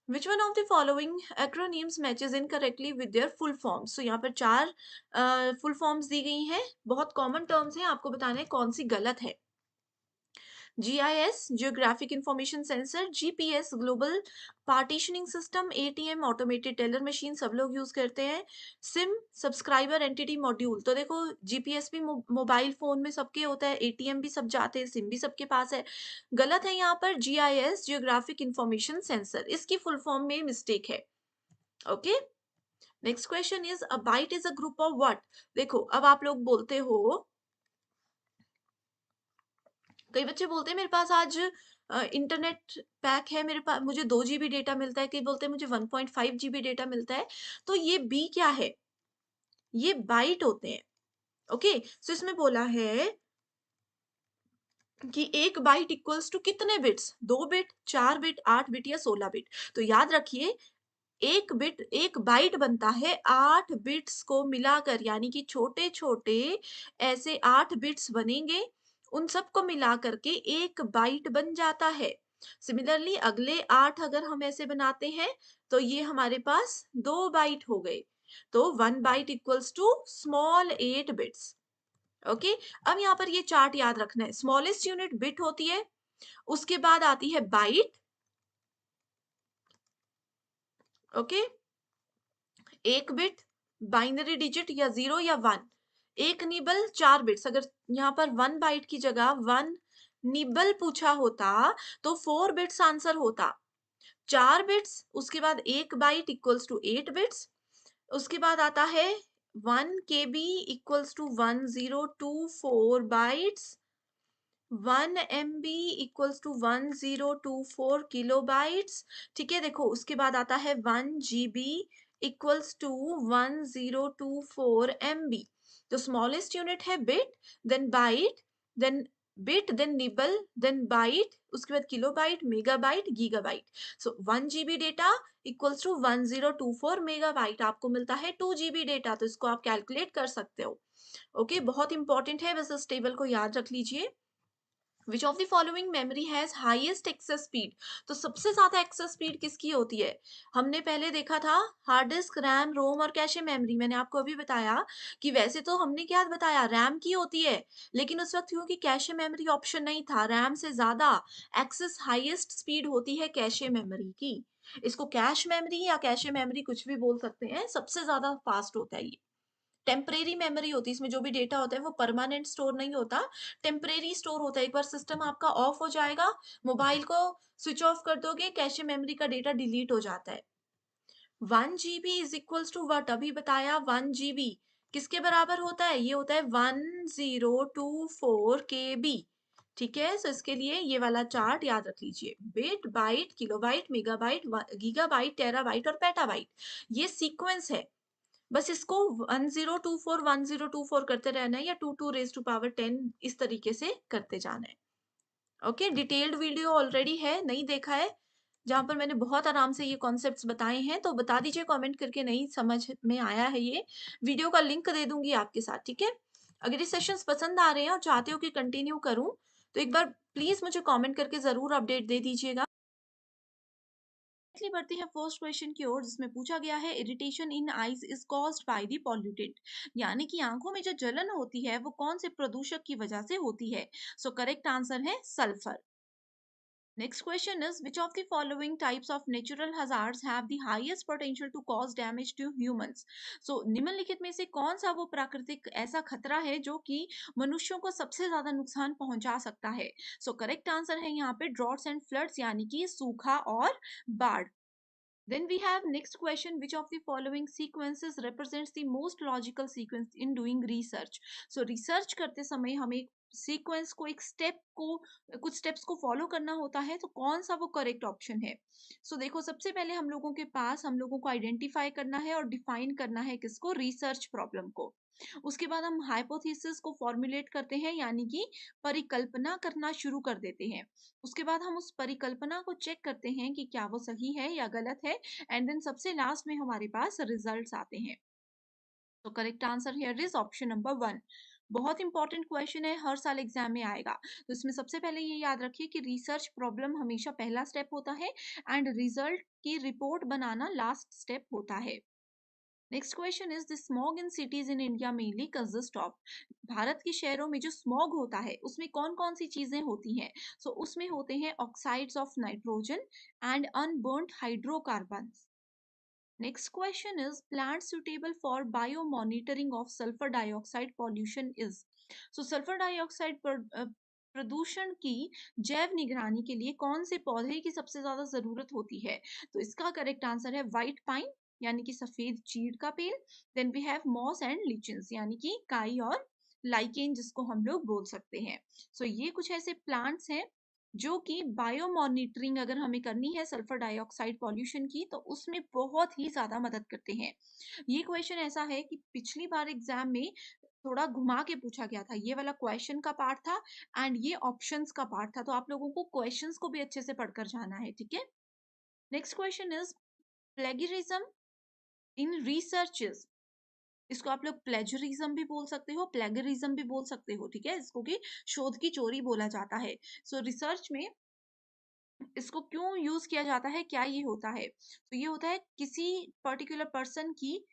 A: which one of the following acronyms matches incorrectly with their full forms. सो यहाँ पर चार फुल फॉर्म्स दी गई हैं, बहुत कॉमन टर्म्स हैं, आपको बताना है कौन सी गलत है। GIS geographic information sensor, GPS global partitioning system, ATM automated teller machine सब लोग यूज करते हैं, सिम सब्सक्राइबर एंटिटी मॉड्यूल, तो देखो GPS भी मोबाइल फोन में सबके होता है, ATM भी सब जाते हैं, सिम भी सबके पास है। गलत है यहाँ पर GIS जियोग्राफिक इंफॉर्मेशन सेंसर, इसकी फुल फॉर्म में मिस्टेक है। Okay, next question is a byte is a group of what. देखो अब आप लोग बोलते हो, कई बच्चे बोलते हैं मेरे पास आज इंटरनेट पैक है, मेरे पास मुझे 2 GB डेटा मिलता है, कई बोलते हैं मुझे 1.5 GB डेटा मिलता है, तो ये बी क्या है? ये बाइट होते हैं। ओके, सो इसमें बोला है कि एक बाइट इक्वल्स टू कितने बिट्स? 2 बिट, 4 बिट, 8 बिट या 16 बिट। तो याद रखिए एक बाइट बनता है 8 बिट्स को मिलाकर, यानी कि छोटे छोटे ऐसे 8 बिट्स बनेंगे, उन सबको मिला करके एक बाइट बन जाता है। सिमिलरली अगले 8 अगर हम ऐसे बनाते हैं, तो ये हमारे पास 2 बाइट हो गए, तो 1 byte equals to small 8 bits. Okay, अब यहाँ पर ये चार्ट याद रखना है, स्मॉलेस्ट यूनिट बिट होती है, उसके बाद आती है byte. Okay, 1 bit, binary digit या 0 या 1, एक निबल 4 बिट्स। अगर यहाँ पर 1 बाइट की जगह 1 निबल पूछा होता तो 4 बिट्स आंसर होता। 4 बिट्स, उसके बाद 1 बाइट इक्वल्स टू 8 बिट्स, उसके बाद आता है 1 KB equals to 1024 bytes, 1 MB equals to 1024 kilobytes. ठीक है, देखो उसके बाद आता है 1 GB इक्वल्स टू 1024 MB। तो स्मॉलेस्ट यूनिट है bit, then byte, then bit, then nibble, then byte, उसके बाद kilobyte, megabyte, gigabyte. So 1 GB data
B: equals to 1024 megabyte आपको मिलता है 2 GB डेटा। तो इसको आप कैलकुलेट कर सकते हो। ओके, बहुत इंपॉर्टेंट है, बस इस टेबल को याद रख लीजिए। Which of the following memory has highest access speed. तो सबसे ज्यादा एक्सेस स्पीड किसकी होती है? हमने पहले देखा था हार्ड डिस्क, रैम, रोम और कैशे मेमोरी। मैंने आपको अभी बताया कि वैसे तो हमने क्या बताया, रैम की होती है, लेकिन उस वक्त क्योंकि कैशे मेमोरी ऑप्शन नहीं था, रैम से ज्यादा एक्सेस हाईएस्ट स्पीड होती है कैशे मेमोरी की। इसको कैश मेमोरी या कैशे मेमोरी कुछ भी बोल सकते हैं, सबसे ज्यादा फास्ट होता है ये। टेम्परेरी मेमोरी होती है, इसमें जो भी डेटा होता है वो परमानेंट स्टोर नहीं होता, टेम्परेरी स्टोर होता है। एक बार सिस्टम आपका ऑफ हो जाएगा, मोबाइल को स्विच ऑफ कर दोगे, कैशे मेमोरी का डेटा डिलीट हो जाता है। 1 GB is equals to what, अभी बताया 1 GB किसके बराबर होता है? ये होता है 1024 KB। ठीक है, तो इसके लिए ये वाला चार्ट याद रख लीजिए। Bit, byte, kilobyte, megabyte, gigabyte, terabyte और पेटाबाइट, ये सीक्वेंस है। बस इसको 1024 करते रहना है, या 2 टू रेज टू पावर 10 इस तरीके से करते जाना है। ओके, डिटेल्ड वीडियो ऑलरेडी है, नहीं देखा है, जहां पर मैंने बहुत आराम से ये कॉन्सेप्ट्स बताए हैं, तो बता दीजिए कमेंट करके नहीं समझ में आया है। ये वीडियो का लिंक दे दूंगी आपके साथ, ठीक है? अगर ये सेशंस पसंद आ रहे हैं और चाहते हो कि कंटिन्यू करूं, तो एक बार प्लीज मुझे कमेंट करके जरूर अपडेट दे दीजिएगा। बढ़ते हैं फर्स्ट क्वेश्चन की ओर, जिसमें पूछा गया है irritation in eyes is caused by the pollutant, यानी कि आंखों में जो जलन होती है वो कौन से प्रदूषक की वजह से होती है? सो करेक्ट आंसर है sulphur. Next question is which of the following types of natural hazards have the highest potential to cause damage to humans. So निम्नलिखित में से कौन सा वो प्राकृतिक ऐसा खतरा है जो कि मनुष्यों को सबसे ज्यादा नुकसान पहुंचा सकता है? सो करेक्ट आंसर है यहाँ पे ड्रॉट्स एंड फ्लड्स, यानी कि सूखा और बाढ़। Then we have next question, which of the following sequences represents the most logical sequence in doing research? So research करते समय हमें एक सीक्वेंस को, एक स्टेप को, कुछ स्टेप्स को फॉलो करना होता है, तो कौन सा वो करेक्ट ऑप्शन है? सो देखो, सबसे पहले हम लोगों के पास, हम लोगों को आइडेंटिफाई करना है और डिफाइन करना है किसको? रिसर्च प्रॉब्लम को। उसके बाद हम हाइपोथेसिस को फॉर्मुलेट करते हैं, यानी कि परिकल्पना करना शुरू कर देते हैं। उसके बाद हम उस परिकल्पना को चेक करते हैं कि क्या वो सही है या गलत है, एंड देन सबसे लास्ट में हमारे पास रिजल्ट्स आते हैं। तो correct answer here is option number 1। बहुत इंपॉर्टेंट क्वेश्चन है, हर साल एग्जाम में आएगा। तो इसमें सबसे पहले ये याद रखिए कि रिसर्च प्रॉब्लम हमेशा पहला स्टेप होता है, एंड रिजल्ट की रिपोर्ट बनाना लास्ट स्टेप होता है। Next question is the smog in cities in India mainly consist of. Bharat के शहरों में जो स्मॉग होता है उसमें कौन कौन सी चीजें होती हैं? सो उसमें होते हैं oxides of nitrogen and unburned hydrocarbons. Next question is plant suitable for biomonitoring of sulfur dioxide pollution is. So sulfur dioxide प्रदूषण की जैव निगरानी के लिए कौन से पौधे की सबसे ज्यादा जरूरत होती है? तो इसका करेक्ट आंसर है व्हाइट पाइन, यानी कि सफेद चीड़ का पेड़। Then we have moss and lichens, यानी कि काई और लाइकेन जिसको हम लोग बोल सकते हैं। सो ये कुछ ऐसे प्लांट्स हैं जो कि बायो मॉनिटरिंग अगर हमें करनी है सल्फर डाइऑक्साइड पॉल्यूशन की, तो उसमें बहुत ही ज्यादा मदद करते हैं। ये क्वेश्चन ऐसा है कि पिछली बार एग्जाम में थोड़ा घुमा के पूछा गया था, ये वाला क्वेश्चन का पार्ट था एंड ये ऑप्शंस का पार्ट था, तो आप लोगों को क्वेश्चंस को भी अच्छे से पढ़कर जाना है, ठीक है? Next question is plagiarism in researches. इसको आप लोग प्लेजरिज्म भी बोल सकते हो, प्लेगरिज्म भी बोल सकते हो, ठीक है? इसको कि शोध की चोरी बोला जाता है। सो रिसर्च में इसको क्यों यूज किया जाता है, क्या ये होता है? तो ये होता है किसी पर्टिकुलर पर्सन की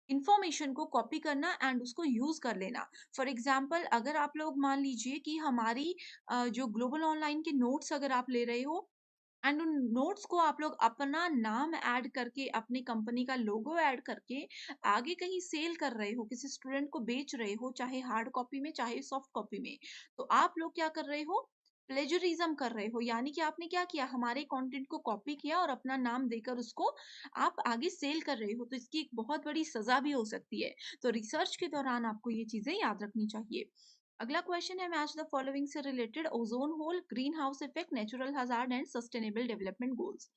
B: इंफॉर्मेशन को कॉपी करना एंड उसको यूज कर लेना। फॉर एग्जाम्पल, अगर आप लोग मान लीजिए कि हमारी जो ग्लोबल ऑनलाइन के नोट्स अगर आप ले रहे हो, एंड उन नोट्स को आप लोग अपना नाम ऐड करके, अपनी कंपनी का लोगो ऐड करके आगे कहीं सेल कर रहे हो, किसी स्टूडेंट को बेच रहे हो, चाहे हार्ड कॉपी में चाहे सॉफ्ट कॉपी में, तो आप लोग क्या कर रहे हो? प्लेजरिज्म कर रहे हो, यानी कि आपने क्या किया, हमारे कंटेंट को कॉपी किया और अपना नाम देकर उसको आप आगे सेल कर रहे हो, तो इसकी एक बहुत बड़ी सजा भी हो सकती है। तो रिसर्च के दौरान आपको ये चीजें याद रखनी चाहिए। अगला क्वेश्चन है मैच द फॉलोइंग से related, ozone hole, green house effect, natural hazard and sustainable development goals.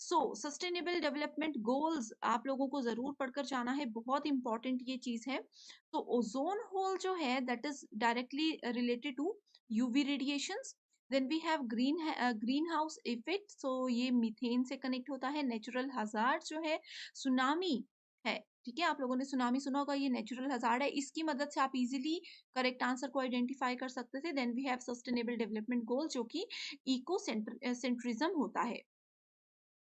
B: So sustainable development goals आप लोगों को जरूर पढ़कर जाना है, बहुत इंपॉर्टेंट ये चीज है। तो ओजोन होल जो है that is directly related to UV radiations,
A: then we have green house effect, so ये मीथेन से कनेक्ट होता है। नेचुरल हजार्ड जो है सुनामी है, ठीक है, आप लोगों ने सुनामी सुना होगा, ये नेचुरल हजार्ड है, इसकी मदद से आप इजीली करेक्ट आंसर को आइडेंटिफाई कर सकते थे। Then we have sustainable development goal जो कि इको सेंट्रिज्म होता है।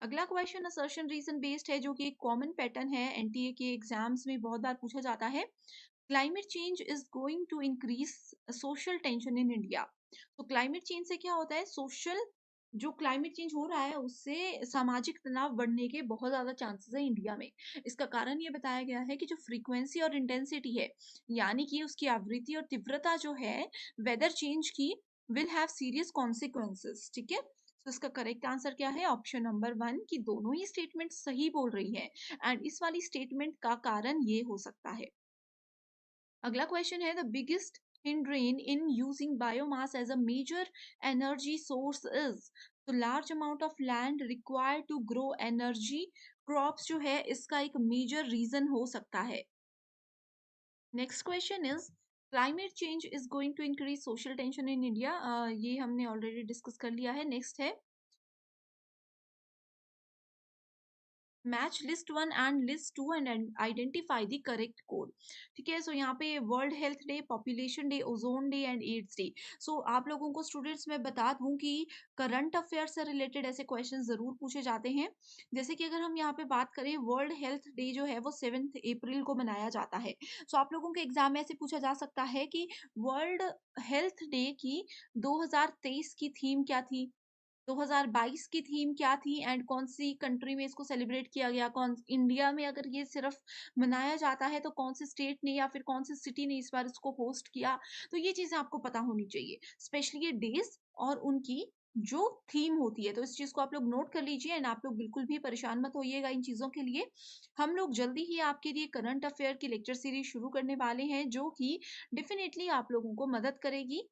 A: अगला क्वेश्चन असर्शन रीजन बेस्ड है, जो कि एक कॉमन पैटर्न है, एनटीए के एग्जाम्स में बहुत बार पूछा जाता है। Climate change is going to increase social tension in India. तो क्लाइमेट चेंज से क्या होता है, सोशल, जो क्लाइमेट चेंज हो रहा है उससे सामाजिक तनाव बढ़ने के बहुत ज्यादा चांसेस है इंडिया में। इसका कारण ये बताया गया है कि जो फ्रीक्वेंसी और इंटेंसिटी है, यानी कि उसकी आवृत्ति और तीव्रता जो है वेदर चेंज की, विल हैव सीरियस कॉन्सिक्वेंसेस, ठीक है। तो इसका करेक्ट आंसर क्या है, ऑप्शन नंबर 1 की दोनों ही स्टेटमेंट सही बोल रही है। एंड इस वाली स्टेटमेंट का कारण ये हो सकता है। अगला क्वेश्चन है, the biggest hindrance in using biomass as a major energy source is, तो large amount of land required to grow energy crops जो है इसका एक मेजर रीजन हो सकता है। Next question is, climate change is going to increase social tension in India, ये हमने ऑलरेडी डिस्कस कर लिया है। नेक्स्ट है, match list 1 and list 2 and identify the correct code, ठीक है। सो यहाँ पे world health day, population day, ozone day and AIDS day. सो आप लोगों को स्टूडेंट्स मैं बता दूं कि करंट अफेयर से रिलेटेड ऐसे क्वेश्चन जरूर पूछे जाते हैं। जैसे कि अगर हम यहाँ पे बात करें, वर्ल्ड हेल्थ डे जो है वो 7 अप्रैल को मनाया जाता है। सो आप लोगों के एग्जाम में ऐसे पूछा जा सकता है कि वर्ल्ड हेल्थ डे की 2023 की थीम क्या थी, 2022 की थीम क्या थी, एंड कौन सी कंट्री में इसको सेलिब्रेट किया गया, कौन इंडिया में अगर ये सिर्फ मनाया जाता है तो कौन से स्टेट ने या फिर कौन सी सिटी ने इस बार इसको होस्ट किया। तो ये चीजें आपको पता होनी चाहिए, स्पेशली ये डेज और उनकी जो थीम होती है। तो इस चीज को आप लोग नोट कर लीजिए एंड आप लोग बिल्कुल भी परेशान मत होइएगा इन चीजों के लिए। हम लोग जल्दी ही आपके लिए करंट अफेयर की लेक्चर सीरीज शुरू करने वाले हैं, जो कि डेफिनेटली आप लोगों को मदद करेगी।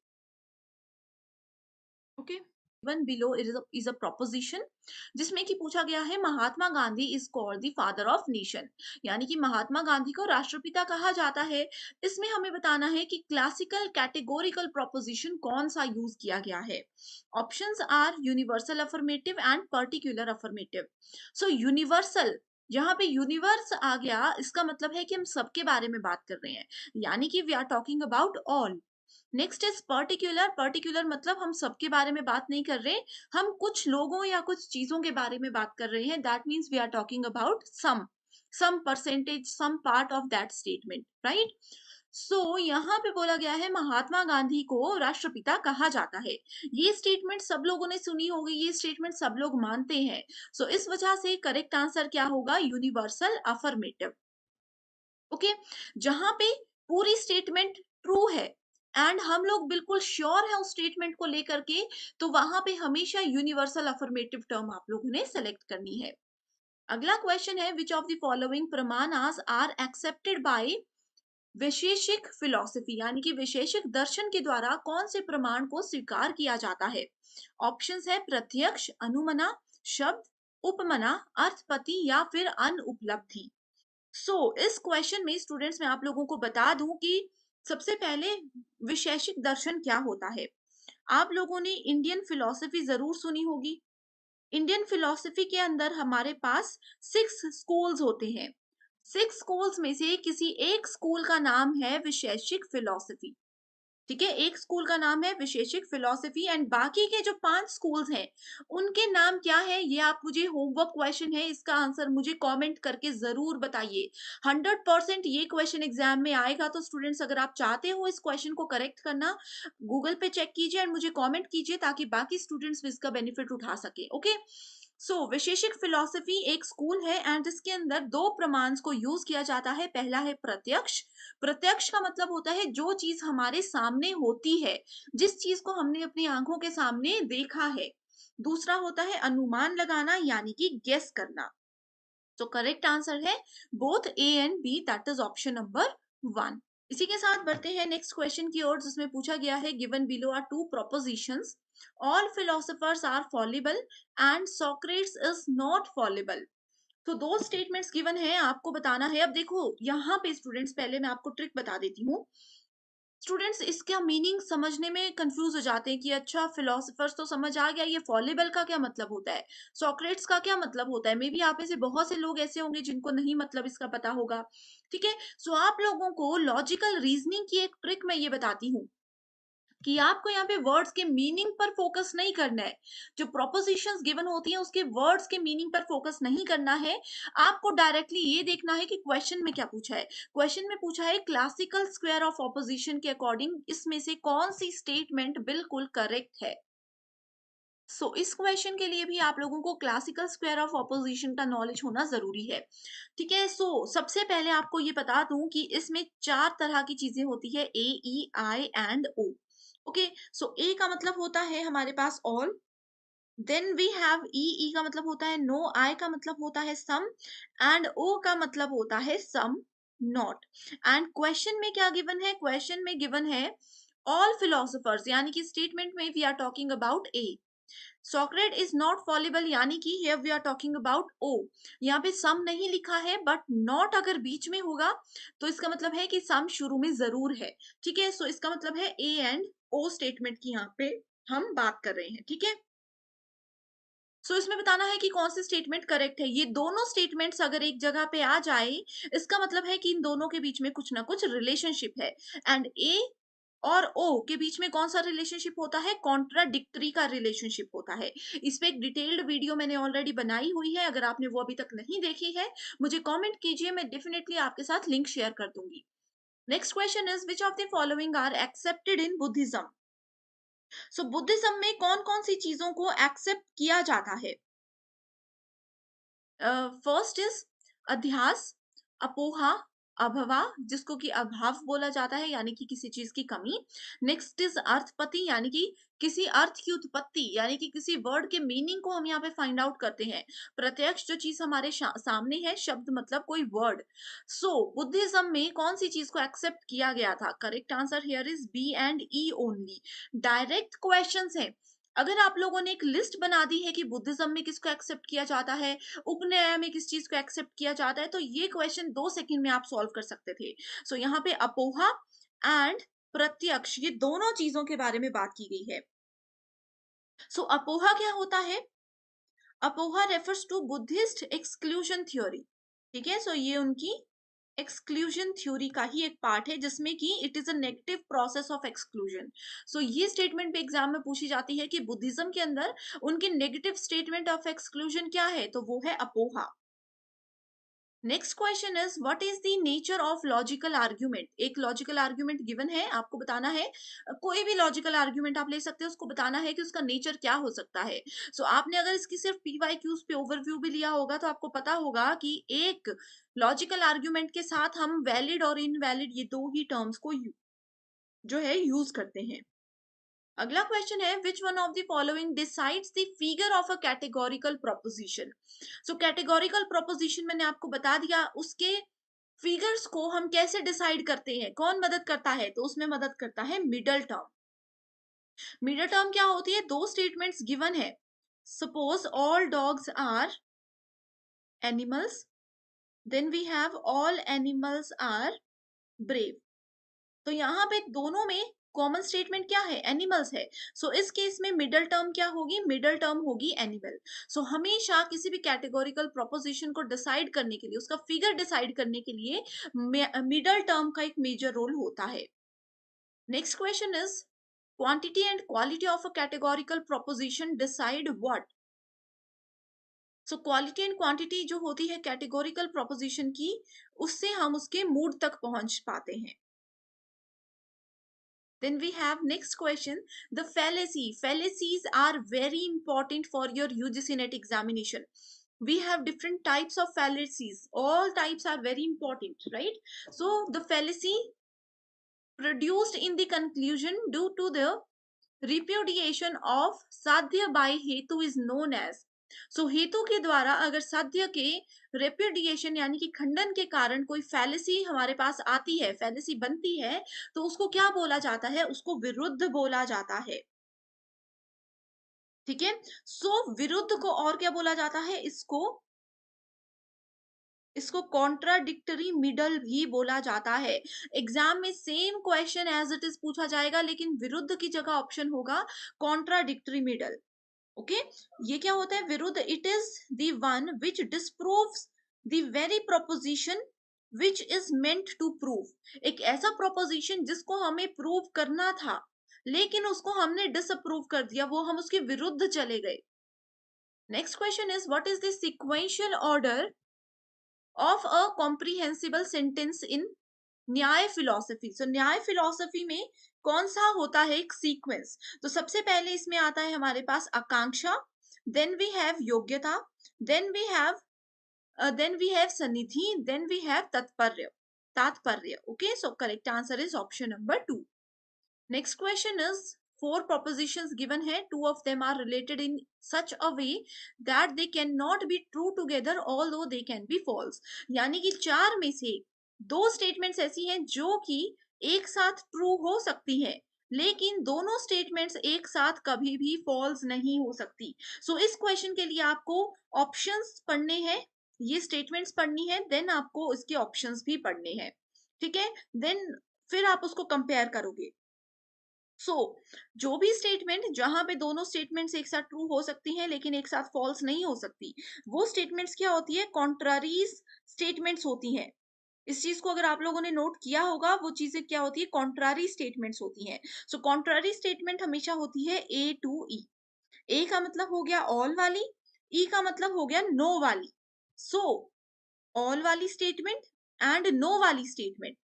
A: Okay, one below is a proposition जिसमें कि पूछा गया है, Mahatma Gandhi is called the father of nation, यानी कि महात्मा गांधी को राष्ट्रपिता कहा जाता है। इसमें हमें बताना है कि क्लासिकल कैटेगोरिकल प्रोपोजिशन कौन सा यूज किया गया है। Options are universal affirmative and particular affirmative. So universal, जहां पे यूनिवर्स आ गया इसका मतलब है कि हम सबके बारे में बात कर रहे हैं, यानी कि we are talking about all. Next is particular, particular मतलब हम सबके बारे में बात नहीं कर रहे, हम कुछ लोगों या कुछ चीजों के बारे में बात कर रहे हैं। That means we are talking about some percentage, some part of that statement, right. So यहाँ पे बोला गया है महात्मा गांधी को राष्ट्रपिता कहा जाता है। ये स्टेटमेंट सब लोगों ने सुनी होगी, ये स्टेटमेंट सब लोग मानते हैं। सो इस वजह से करेक्ट आंसर क्या होगा, यूनिवर्सल अफर्मेटिव। ओके, जहां पे पूरी स्टेटमेंट ट्रू है एंड हम लोग बिल्कुल श्योर है उस स्टेटमेंट को लेकर के, तो वहां पे हमेशा यूनिवर्सल अफर्मेटिव टर्म आप लोगों ने सेलेक्ट करनी है। अगला क्वेश्चन है, विच ऑफ द फॉलोइंग प्रमाणास are accepted by Vaisheshika philosophy, यानी कि वैशेषिक दर्शन के द्वारा कौन से प्रमाण को स्वीकार किया जाता है। ऑप्शंस है प्रत्यक्ष, अनुमना, शब्द, उपमना, अर्थपति या फिर अनुपलब्धि। इस क्वेश्चन में स्टूडेंट्स मैं आप लोगों को बता दूं कि सबसे पहले वैशेषिक दर्शन क्या होता है। आप लोगों ने इंडियन फिलॉसफी जरूर सुनी होगी। इंडियन फिलॉसफी के अंदर हमारे पास 6 स्कूल्स होते हैं। 6 स्कूल्स में से किसी एक स्कूल का नाम है वैशेषिक फिलॉसफी, ठीक है। एक स्कूल का नाम है वैशेषिक फिलॉसफी एंड बाकी के जो 5 स्कूल्स हैं उनके नाम क्या है, ये आप मुझे होमवर्क क्वेश्चन है, इसका आंसर मुझे कमेंट करके जरूर बताइए। 100% ये क्वेश्चन एग्जाम में आएगा। तो स्टूडेंट्स अगर आप चाहते हो इस क्वेश्चन को करेक्ट करना, गूगल पे चेक कीजिए एंड मुझे कॉमेंट कीजिए ताकि बाकी स्टूडेंट्स भी इसका बेनिफिट उठा सके। ओके, वैशेषिक फिलॉसफी एक स्कूल है एंड इसके अंदर 2 प्रमाण को यूज किया जाता है। पहला है प्रत्यक्ष। प्रत्यक्ष का मतलब होता है जो चीज हमारे सामने होती है, जिस चीज को हमने अपनी आंखों के सामने देखा है। दूसरा होता है अनुमान लगाना, यानी कि गेस करना। तो करेक्ट आंसर है both A and B, that is option number 1। इसी के साथ बढ़ते हैं नेक्स्ट क्वेश्चन की ओर, जिसमें पूछा गया है, given below are 2 propositions, all philosophers are fallible and Socrates is not fallible. तो 2 स्टेटमेंट्स गिवन है, आपको बताना है। अब देखो यहाँ पे स्टूडेंट्स, पहले मैं आपको ट्रिक बता देती हूँ।
B: स्टूडेंट्स इसका मीनिंग समझने में कंफ्यूज हो जाते हैं कि अच्छा फिलोसफर्स तो समझ आ गया, ये फॉलेबल का क्या मतलब होता है, सोक्रेट्स का क्या मतलब होता है। मे बी आप में से बहुत से लोग ऐसे होंगे जिनको नहीं मतलब इसका पता होगा। ठीक है, सो आप लोगों को लॉजिकल रीजनिंग की एक ट्रिक मैं ये बताती हूँ कि आपको यहाँ पे वर्ड्स के मीनिंग पर फोकस नहीं करना है। जो प्रोपोजिशंस गिवन होती हैं उसके वर्ड्स के मीनिंग पर फोकस नहीं करना है। आपको डायरेक्टली ये देखना है कि क्वेश्चन में क्या पूछा है। क्वेश्चन में पूछा है क्लासिकल स्क्वायर ऑफ ऑपोजिशन के अकॉर्डिंग इसमें से कौन सी स्टेटमेंट बिल्कुल करेक्ट है। इस क्वेश्चन के लिए भी आप लोगों को क्लासिकल स्क्वायर ऑफ ऑपोजिशन का नॉलेज होना जरूरी है। ठीक है, सबसे पहले आपको ये बता दूं कि इसमें 4 तरह की चीजें होती है, ए, ई, आई एंड ओ। ओके, ए का मतलब होता है हमारे पास ऑल, देन वी हैव ई, ई का मतलब होता है नो, आई का मतलब होता है सम एंड ओ का मतलब होता है सम नॉट। एंड क्वेश्चन में क्या गिवन है, क्वेश्चन में गिवन है ऑल फिलोसोफर्स, यानी कि स्टेटमेंट में we are talking about A. Socrates is not fallible, यानी कि here we are talking about O. यहाँ पे सम नहीं लिखा है, बट नॉट अगर बीच में होगा तो इसका मतलब है कि सम शुरू में जरूर है। ठीक है, इसका मतलब है ए एंड ओ स्टेटमेंट की यहाँ पे हम बात कर रहे हैं। ठीक है, इसमें बताना है कि कौन सी स्टेटमेंट करेक्ट है। ये दोनों स्टेटमेंट्स अगर एक जगह पे आ जाए, इसका मतलब है कि इन दोनों के बीच में कुछ ना कुछ रिलेशनशिप है। एंड ए और ओ के बीच में कौन सा रिलेशनशिप होता है, कॉन्ट्राडिक्टरी का रिलेशनशिप होता है। इस पे एक डिटेल्ड वीडियो मैंने ऑलरेडी बनाई हुई है, अगर आपने वो अभी तक नहीं देखी है मुझे कमेंट कीजिए, मैं डेफिनेटली आपके साथ लिंक शेयर कर दूंगी। Next question is which of the following are accepted in Buddhism. Buddhism में कौन कौन सी चीजों को एक्सेप्ट किया जाता है। फर्स्ट इज अध्यास, अपोहा, अभवा जिसको कि अभाव बोला जाता है, यानी कि किसी चीज की कमी। नेक्स्ट इज अर्थपति, यानी कि किसी अर्थ की उत्पत्ति, यानी कि किसी वर्ड के मीनिंग को हम यहाँ पे फाइंड आउट करते हैं। प्रत्यक्ष जो चीज हमारे सामने है, शब्द मतलब कोई वर्ड। बुद्धिज्म में कौन सी चीज को एक्सेप्ट किया गया था, correct answer here is B and E only. Direct questions है। अगर आप लोगों ने एक लिस्ट बना दी है कि बुद्धिज्म में किसको एक्सेप्ट किया जाता है, उपनयन में किस चीज को एक्सेप्ट किया जाता है, तो ये क्वेश्चन 2 सेकंड में आप सॉल्व कर सकते थे। यहाँ पे अपोहा एंड प्रत्यक्ष, ये दोनों चीजों के बारे में बात की गई है। अपोहा क्या होता है, apoha refers to Buddhist exclusion theory. ठीक है, ये उनकी एक्सक्लूजन थ्योरी का ही एक पार्ट है, जिसमें कि it is a negative process of exclusion. ये स्टेटमेंट भी एग्जाम में पूछी जाती है कि बुद्धिज्म के अंदर उनकी नेगेटिव स्टेटमेंट ऑफ एक्सक्लूजन क्या है, तो वो है अपोहा। Next question is what is the nature of logical argument. एक लॉजिकल आर्ग्यूमेंट गिवन है, आपको बताना है, कोई भी लॉजिकल आर्ग्यूमेंट आप ले सकते हैं, उसको बताना है कि उसका नेचर क्या हो सकता है। आपने अगर इसकी सिर्फ पीवाईक्यूज पे ओवरव्यू भी लिया होगा तो आपको पता होगा कि एक लॉजिकल आर्ग्यूमेंट के साथ हम वैलिड और इनवैलिड ये दो ही टर्म्स को जो है यूज करते हैं। अगला क्वेश्चन है विच one of the following decides the figure of a categorical proposition. Categorical proposition मैंने आपको बता दिया, उसके फिगर्स को हम कैसे डिसाइड करते हैं, कौन मदद करता है, तो उसमें मदद करता है मिडल टर्म। मिडल टर्म क्या होती है, दो स्टेटमेंट्स गिवन है, suppose all dogs are animals, then we have all animals are brave. तो यहाँ पे दोनों में कॉमन स्टेटमेंट क्या है, एनिमल्स है। इस केस में मिडल टर्म क्या होगी, मिडल टर्म होगी एनिमल। हमेशा किसी भी कैटेगोरिकल प्रोपोजिशन को डिसाइड करने के लिए, उसका फिगर डिसाइड करने के लिए मिडल टर्म का एक मेजर रोल होता है। Next question is quantity and quality of a categorical proposition decide what. Quality and quantity जो होती है कैटेगोरिकल प्रोपोजिशन की, उससे हम उसके मूड तक पहुंच पाते हैं। Then we have next question, the fallacy. Fallacies are very important for your UGC NET examination. We have different types of fallacies. All types are very important, right? The fallacy produced in the conclusion due to the repudiation of sadhya by hetu is known as। हेतु के द्वारा अगर साध्य के repudiation यानी कि खंडन के कारण कोई फैलेसी हमारे पास आती है, फैलेसी बनती है, तो उसको क्या बोला जाता है, उसको विरुद्ध बोला जाता है। ठीक है, विरुद्ध को और क्या बोला जाता है, इसको इसको कॉन्ट्राडिक्टरी मिडल भी बोला जाता है। एग्जाम में same question as it is पूछा जाएगा, लेकिन विरुद्ध की जगह ऑप्शन होगा कॉन्ट्राडिक्टरी मिडल। ओके, ये क्या होता है विरुद्ध? It is the one which disproves the very proposition which is meant to prove. एक ऐसा प्रोपोजिशन जिसको हमें प्रूव करना था, लेकिन उसको हमने डिसअप्रूव कर दिया, वो हम उसके विरुद्ध चले गए। Next question is what is the sequential order of a comprehensible sentence in Nyaya philosophy? सो न्याय फिलॉसफी में कौन सा होता है एक सीक्वेंस? तो सबसे पहले इसमें आता है हमारे पास आकांक्षा, then we have yogyata, then we have sannidhi, then we have tatparya. Okay, so correct answer is option number 2। Next question is 4 propositions given है, 2 of them are related in such a way that they cannot be true together although they can be false। यानी कि 4 में से 2 statements ऐसी हैं जो कि एक साथ ट्रू हो सकती है, लेकिन दोनों स्टेटमेंट्स एक साथ कभी भी फॉल्स नहीं हो सकती। सो इस क्वेश्चन के लिए आपको ऑप्शंस पढ़ने हैं, ये स्टेटमेंट्स पढ़नी है, देन आपको इसके ऑप्शंस भी पढ़ने हैं। ठीक है, देन फिर आप उसको कंपेयर करोगे। जो भी स्टेटमेंट जहां पे दोनों स्टेटमेंट्स एक साथ ट्रू हो सकती हैं लेकिन एक साथ फॉल्स नहीं हो सकती, वो स्टेटमेंट्स क्या होती है? कॉन्ट्रारीज स्टेटमेंट्स होती हैं। इस चीज को अगर आप लोगों ने नोट किया होगा, वो चीजें क्या होती है? कॉन्ट्रारी स्टेटमेंट्स होती हैं। सो कॉन्ट्रारी स्टेटमेंट हमेशा होती है ए टू ई। ए का मतलब हो गया ऑल वाली, ई का मतलब हो गया नो वाली। सो ऑल वाली स्टेटमेंट एंड नो वाली स्टेटमेंट,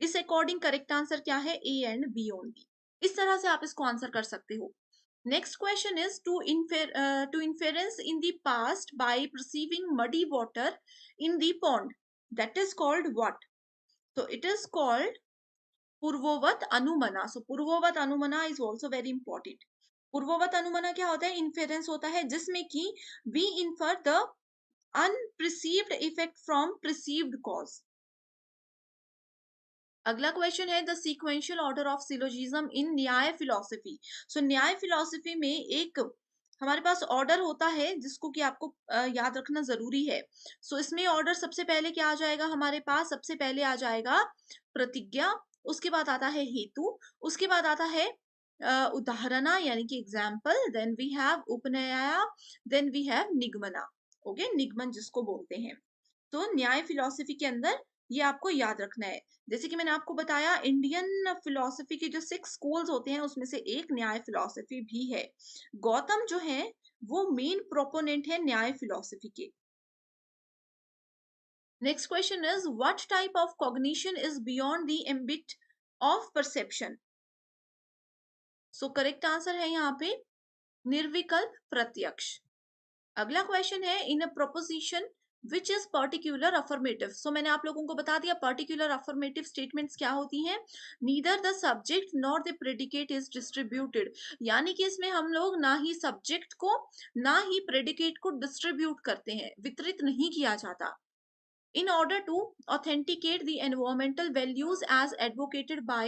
B: इस अकॉर्डिंग करेक्ट आंसर क्या है? A and B only. इस तरह से आप इसको आंसर कर सकते हो। Next question is to inference in the past by perceiving muddy water in the pond, that is called what? तो इट इज कॉल्ड पूर्ववत अनुमना। सो पूर्ववत अनुमना इज ऑल्सो वेरी इंपॉर्टेंट। पूर्ववत अनुमना क्या होता है? इन्फेरेंस होता है जिसमें कि we infer the unperceived effect from perceived cause. अगला क्वेश्चन है the sequential order of syllogism in Nyaya philosophy. सो न्याय फिलॉसफी में एक हमारे पास ऑर्डर होता है जिसको कि आपको याद रखना जरूरी है। सो इसमें ऑर्डर सबसे पहले क्या आ जाएगा हमारे पास? सबसे पहले आ जाएगा प्रतिज्ञा, उसके बाद आता है हेतु, उसके बाद आता है उदाहरणा यानी कि example, then we have upanaya, then we have nigamana. Okay, निगमन जिसको बोलते हैं। तो न्याय फिलॉसफी के अंदर ये आपको याद रखना है। जैसे कि मैंने आपको बताया, इंडियन फिलॉसफी के जो 6 स्कूल्स होते हैं उसमें से एक न्याय फिलॉसफी भी है। गौतम जो है वो मेन प्रोपोनेंट है न्याय फिलॉसफी के। Next question is what type of cognition is beyond the ambit of perception? So correct answer है यहाँ पे निर्विकल्प प्रत्यक्ष। अगला क्वेश्चन है in a proposition which is particular affirmative. So मैंने आप लोगों को बता दिया पर्टिकुलर अफर्मेटिव स्टेटमेंट्स क्या होती हैं। Neither the subject nor the predicate is distributed, यानी कि इसमें हम लोग ना ही सब्जेक्ट को ना ही प्रेडिकेट को डिस्ट्रीब्यूट करते हैं, वितरित नहीं किया जाता। In order to authenticate the environmental values as advocated by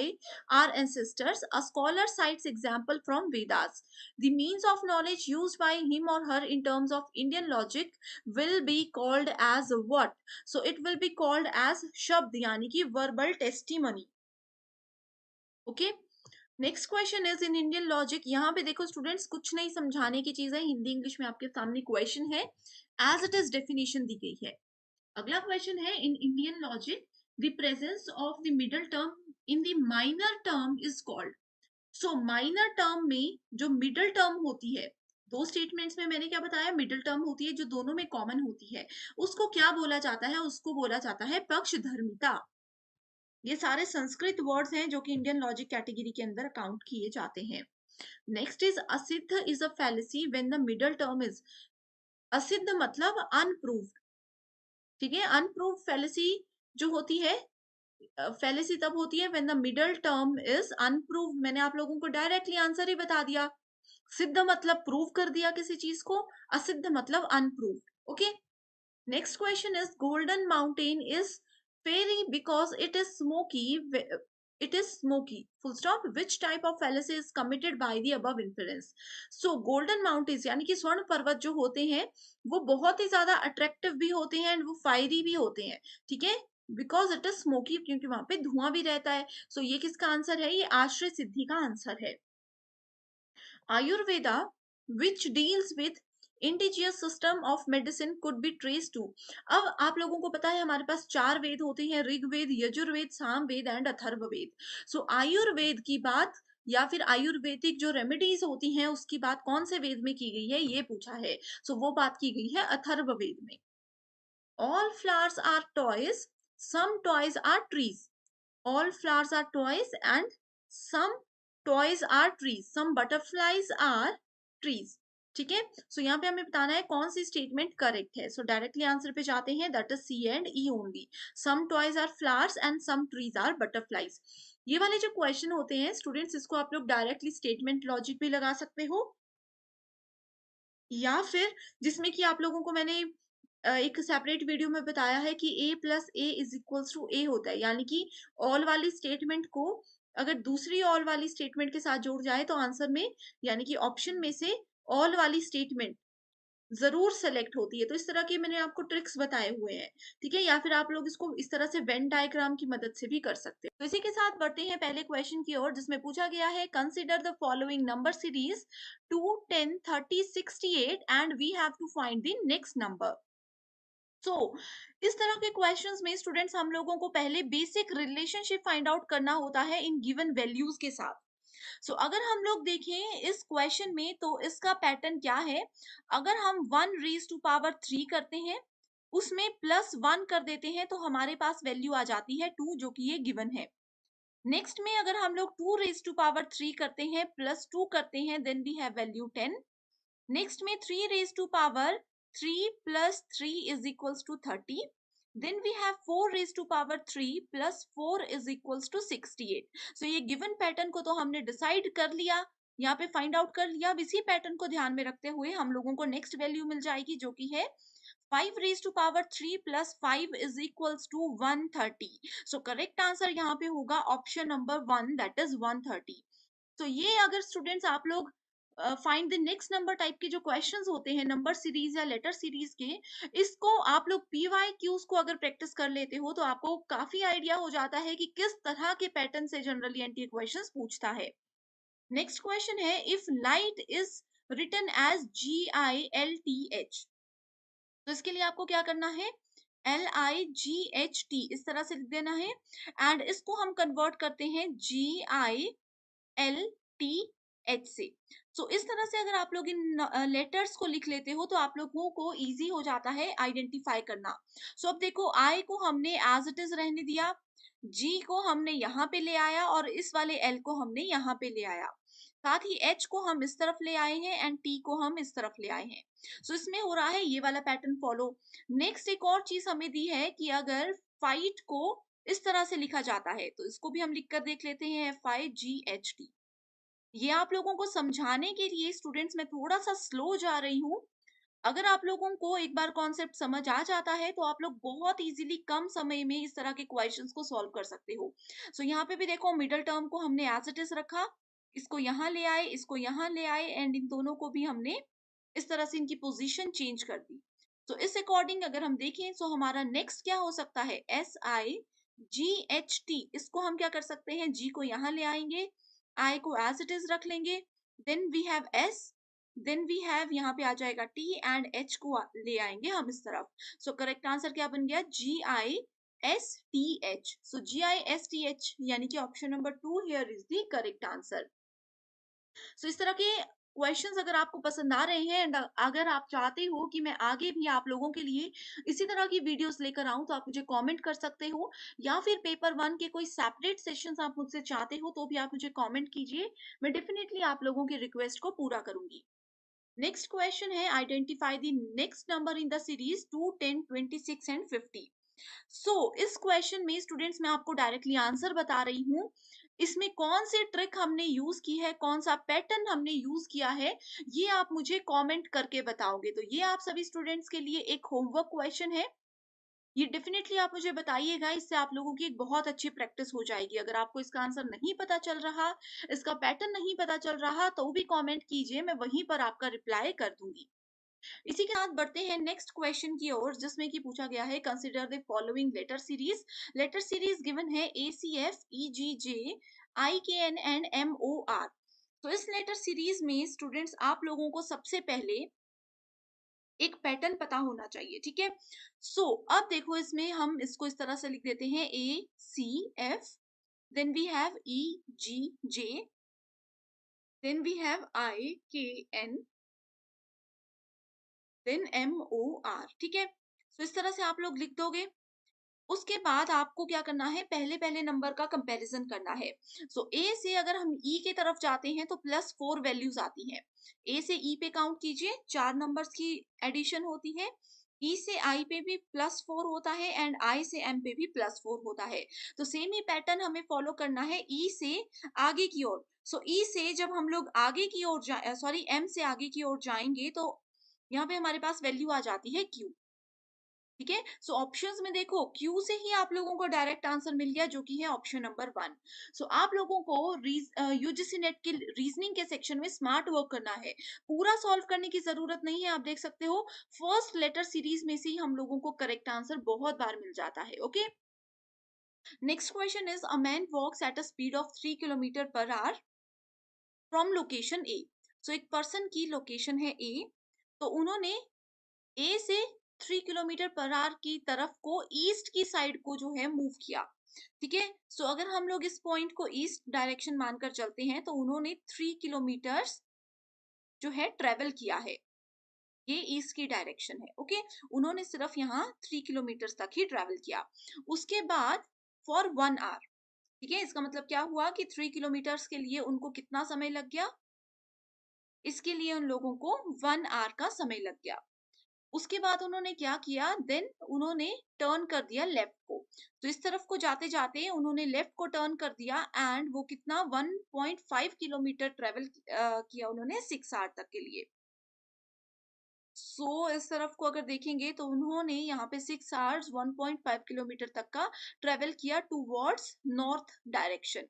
B: our ancestors, a scholar cites example from Vedas. The means of knowledge used by him or her in terms of Indian logic will be called as what? So it will be called as shabd, यानी कि verbal testimony. Okay. Next question is in Indian logic. यहाँ पे देखो students, कुछ नहीं समझाने की चीज है, हिंदी इंग्लिश में आपके सामने क्वेश्चन है, एज इट इज डेफिनेशन दी गई है। अगला क्वेश्चन है in Indian logic the presence of the middle term in the minor term is called. So minor term में जो मिडल टर्म होती है, 2 स्टेटमेंट्स में मैंने क्या बताया? मिडल टर्म होती है जो दोनों में कॉमन होती है, उसको क्या बोला जाता है? उसको बोला जाता है पक्षधर्मिता। ये सारे संस्कृत वर्ड्स हैं जो कि इंडियन लॉजिक कैटेगरी के अंदर काउंट किए जाते हैं। Next is asiddha is a fallacy when the middle term is, असिद्ध मतलब अनप्रूव्ड। ठीक है, अनप्रूव्ड फैलेसी जो होती है, फैलेसी तब होती है when the middle term is unproved. मैंने आप लोगों को डायरेक्टली आंसर ही बता दिया। सिद्ध मतलब प्रूव कर दिया किसी चीज को, असिद्ध मतलब unproved. Okay, next question is golden mountain is fiery because it is smoky it is smoky, full stop. Which type of fallacy is committed by the above inference? So golden mountains यानी कि स्वर्ण पर्वत जो होते हैं वो बहुत ही ज्यादा अट्रैक्टिव भी होते हैं एंड वो फायरी भी होते हैं, ठीक है, बिकॉज इट इज स्मोकी, क्योंकि वहां पे धुआं भी रहता है। सो ये किसका आंसर है? ये आश्रय सिद्धि का आंसर है। Ayurveda which deals with indigenous system of medicine could be traced to। अब आप लोगों को पता है हमारे पास 4 वेद होते हैं, ऋग्वेद, यजुर्वेद, सामवेद एंड अथर्ववेद। सो आयुर्वेद की बात या फिर आयुर्वेदिक जो रेमेडीज होती हैं उसकी बात कौन से वेद में की गई है ये पूछा है। सो वो बात की गई है अथर्ववेद में। all flowers are toys, some toys are trees। all flowers are toys and some toys are trees, some butterflies are trees। ठीक है, सो यहाँ पे हमें बताना है कौन सी स्टेटमेंट करेक्ट है। सो डायरेक्टली आंसर पे जाते हैं, that is C and E only. Some toys are flowers and some trees are butterflies. ये वाले जो क्वेश्चन होते हैं स्टूडेंट्स, इसको आप लोग डायरेक्टली स्टेटमेंट लॉजिक भी लगा सकते हो, या फिर जिसमें कि आप लोगों को मैंने एक सेपरेट वीडियो में बताया है कि a plus A is equals to A होता है, यानी कि ऑल वाली स्टेटमेंट को अगर दूसरी ऑल वाली स्टेटमेंट के साथ जोड़ जाए तो आंसर में यानी कि ऑप्शन में से ऑल वाली स्टेटमेंट जरूर सेलेक्ट होती है। तो इस तरह के मैंने आपको ट्रिक्स बताए हुए हैं, ठीक है, या फिर आप लोग इसको इस तरह से वेन डायग्राम की मदद से भी कर सकते हैं। तो इसी के साथ बढ़ते हैं पहले क्वेश्चन की ओर, जिसमें पूछा गया है consider the following number series 2, 10, 30, 68 and we have to find the next number. So इस तरह के क्वेश्चंस में स्टूडेंट्स हम लोगों को पहले बेसिक रिलेशनशिप फाइंड आउट करना होता है इन गिवन वैल्यूज के साथ। सो अगर हम लोग देखें इस क्वेश्चन में तो इसका पैटर्न क्या है, अगर हम 1 raised to power 3 करते हैं उसमें +1 कर देते हैं तो हमारे पास वैल्यू आ जाती है 2, जो कि ये गिवन है। नेक्स्ट में अगर हम लोग 2 raised to power 3 करते हैं +2 करते हैं then we have value 10। Next में 3 raised to power 3 plus 3 is equals to 30। Then we have 4 raised to power 3 plus 4 is equals to 68। So ये given pattern को तो हमने डिसाइड कर लिया, यहाँ पे फाइंड आउट कर लिया। इसी पैटर्न को ध्यान में रखते हुए हम लोगों को नेक्स्ट वैल्यू मिल जाएगी जो कि है 5 raised to power 3 plus 5 is equals to 130। So correct answer यहाँ पे होगा ऑप्शन नंबर 1, दैट इज 130। तो ये अगर स्टूडेंट्स आप लोग find the next number type के जो क्वेश्चंस होते हैं नंबर सीरीज या लेटर सीरीज के, इसको आप लोग पीवाई क्यूज को अगर प्रैक्टिस कर लेते हो तो आपको काफी आइडिया हो जाता है कि किस तरह के पैटर्न से जनरली एनटीए क्वेश्चंस पूछता है। नेक्स्ट क्वेश्चन है if light is written as GILTH, तो इसके लिए आपको क्या करना है, LIGHT इस तरह से लिख देना है एंड इसको हम कन्वर्ट करते हैं GILTH से। सो इस तरह से अगर आप लोग इन लेटर्स को लिख लेते हो तो आप लोगों को इजी हो जाता है आइडेंटिफाई करना। सो अब देखो आई को हमने एज इट इज रहने दिया, जी को हमने यहाँ पे ले आया और इस वाले एल को हमने यहाँ पे ले आया, साथ ही एच को हम इस तरफ ले आए हैं एंड टी को हम इस तरफ ले आए हैं। सो इसमें हो रहा है ये वाला पैटर्न फॉलो। नेक्स्ट एक और चीज हमें दी है कि अगर फाइट को इस तरह से लिखा जाता है तो इसको भी हम लिख कर देख लेते हैं FIGHT। ये आप लोगों को समझाने के लिए स्टूडेंट्स मैं थोड़ा सा स्लो जा रही हूँ। अगर आप लोगों को एक बार कॉन्सेप्ट समझ आ जाता है तो आप लोग बहुत इजीली कम समय में इस तरह के क्वेश्चंस को सॉल्व कर सकते हो। सो यहाँ पे भी देखो मिडल टर्म को हमने एज इट इज रखा, इसको यहाँ ले आए, इसको यहाँ ले आए एंड इन दोनों को भी हमने इस तरह से इनकी पोजीशन चेंज कर दी। तो इस अकॉर्डिंग अगर हम देखें तो हमारा नेक्स्ट क्या हो सकता है, SIGHT, इसको हम क्या कर सकते हैं, जी को यहाँ ले आएंगे, आई को एज इट इज रख लेंगे, then we have S, then we have यहाँ पे आ जाएगा टी एंड एच को ले आएंगे हम इस तरफ। सो करेक्ट आंसर क्या बन गया, GISTH। सो GISTH यानी कि option number 2 here is the correct answer. So इस तरह के क्वेश्चंस अगर आपको पसंद आ रहे हैं एंड अगर आप चाहते हो कि मैं आगे भी आप लोगों के लिए इसी तरह की वीडियोस लेकर आऊं तो आप मुझे कमेंट कर सकते हो, या फिर पेपर 1 के कोई सेपरेट सेशंस आप मुझसे चाहते हो तो भी आप मुझे कमेंट कीजिए, मैं डेफिनेटली आप लोगों की रिक्वेस्ट को पूरा करूंगी। नेक्स्ट क्वेश्चन है identify the next number in the series 2, 10, 26 and 50। सो इस क्वेश्चन में स्टूडेंट्स मैं आपको डायरेक्टली आंसर बता रही हूँ, इसमें कौन सी ट्रिक हमने यूज की है, कौन सा पैटर्न हमने यूज किया है, ये आप मुझे कमेंट करके बताओगे। तो ये आप सभी स्टूडेंट्स के लिए एक होमवर्क क्वेश्चन है। ये डेफिनेटली आप मुझे बताइएगा, इससे आप लोगों की एक बहुत अच्छी प्रैक्टिस हो जाएगी। अगर आपको इसका आंसर नहीं पता चल रहा, इसका पैटर्न नहीं पता चल रहा, तो भी कमेंट कीजिए, मैं वहीं पर आपका रिप्लाई कर दूंगी। इसी के साथ बढ़ते हैं नेक्स्ट क्वेश्चन की ओर, जिसमें कि पूछा गया है consider the following letter series. Letter series given है ACF, EGJ, IKN and MOR। तो इस लेटर सीरीज में स्टूडेंट्स आप लोगों को सबसे पहले एक पैटर्न पता होना चाहिए, ठीक है। सो अब देखो, इसमें हम इसको इस तरह से लिख देते हैं ACF, then we have EGJ, then we have IKN, then MOR, ठीक है। तो इस तरह से आप लोग लिख दोगे। उसके बाद आपको क्या करना है, पहले पहले नंबर का कंपैरिजन करना है। सो ए से अगर हम ई के तरफ जाते हैं तो +4 वैल्यूज आती हैं। ए से ई पे काउंट कीजिए, 4 नंबर्स की एडिशन होती है। ई से आई पे भी +4 होता है एंड आई से एम पे भी +4 होता है। तो सेम ही पैटर्न हमें फॉलो करना है ई से आगे की ओर। सो ई से जब हम लोग आगे की ओर सॉरी एम से आगे की ओर जाएंगे तो यहाँ पे हमारे पास वैल्यू आ जाती है क्यू, ठीक है। सो ऑप्शंस में देखो, क्यू से ही आप लोगों को डायरेक्ट आंसर मिल गया, जो कि है ऑप्शन नंबर 1। सो आप लोगों को यूजीसी नेट के रीजनिंग के सेक्शन में स्मार्ट वर्क करना है, पूरा सॉल्व करने की जरूरत नहीं है। आप देख सकते हो फर्स्ट लेटर सीरीज में से ही हम लोगों को करेक्ट आंसर बहुत बार मिल जाता है। Okay, next question is a man walks at a speed of 3 km/h from location A. So एक पर्सन की लोकेशन है ए, तो उन्होंने ए से 3 km/h की तरफ को ईस्ट की साइड को जो है मूव किया, ठीक है। सो अगर हम लोग इस पॉइंट को ईस्ट डायरेक्शन मानकर चलते हैं तो उन्होंने 3 किलोमीटर जो है ट्रेवल किया है, ये ईस्ट की डायरेक्शन है। ओके, उन्होंने सिर्फ यहाँ 3 किलोमीटर तक ही ट्रेवल किया। उसके बाद फॉर 1 आवर, ठीक है। इसका मतलब क्या हुआ कि 3 किलोमीटर के लिए उनको कितना समय लग गया, इसके लिए उन लोगों को 1 आवर का समय लग गया। उसके बाद उन्होंने क्या किया, देन उन्होंने टर्न कर दिया लेफ्ट को। तो इस तरफ को जाते जाते उन्होंने लेफ्ट को टर्न कर दिया एंड वो कितना 1.5 किलोमीटर ट्रेवल किया उन्होंने 6 आवर तक के लिए। सो इस तरफ को अगर देखेंगे तो उन्होंने यहाँ पे 6 आवर्स 1.5 किलोमीटर तक का ट्रेवल किया टूवर्ड्स नॉर्थ डायरेक्शन,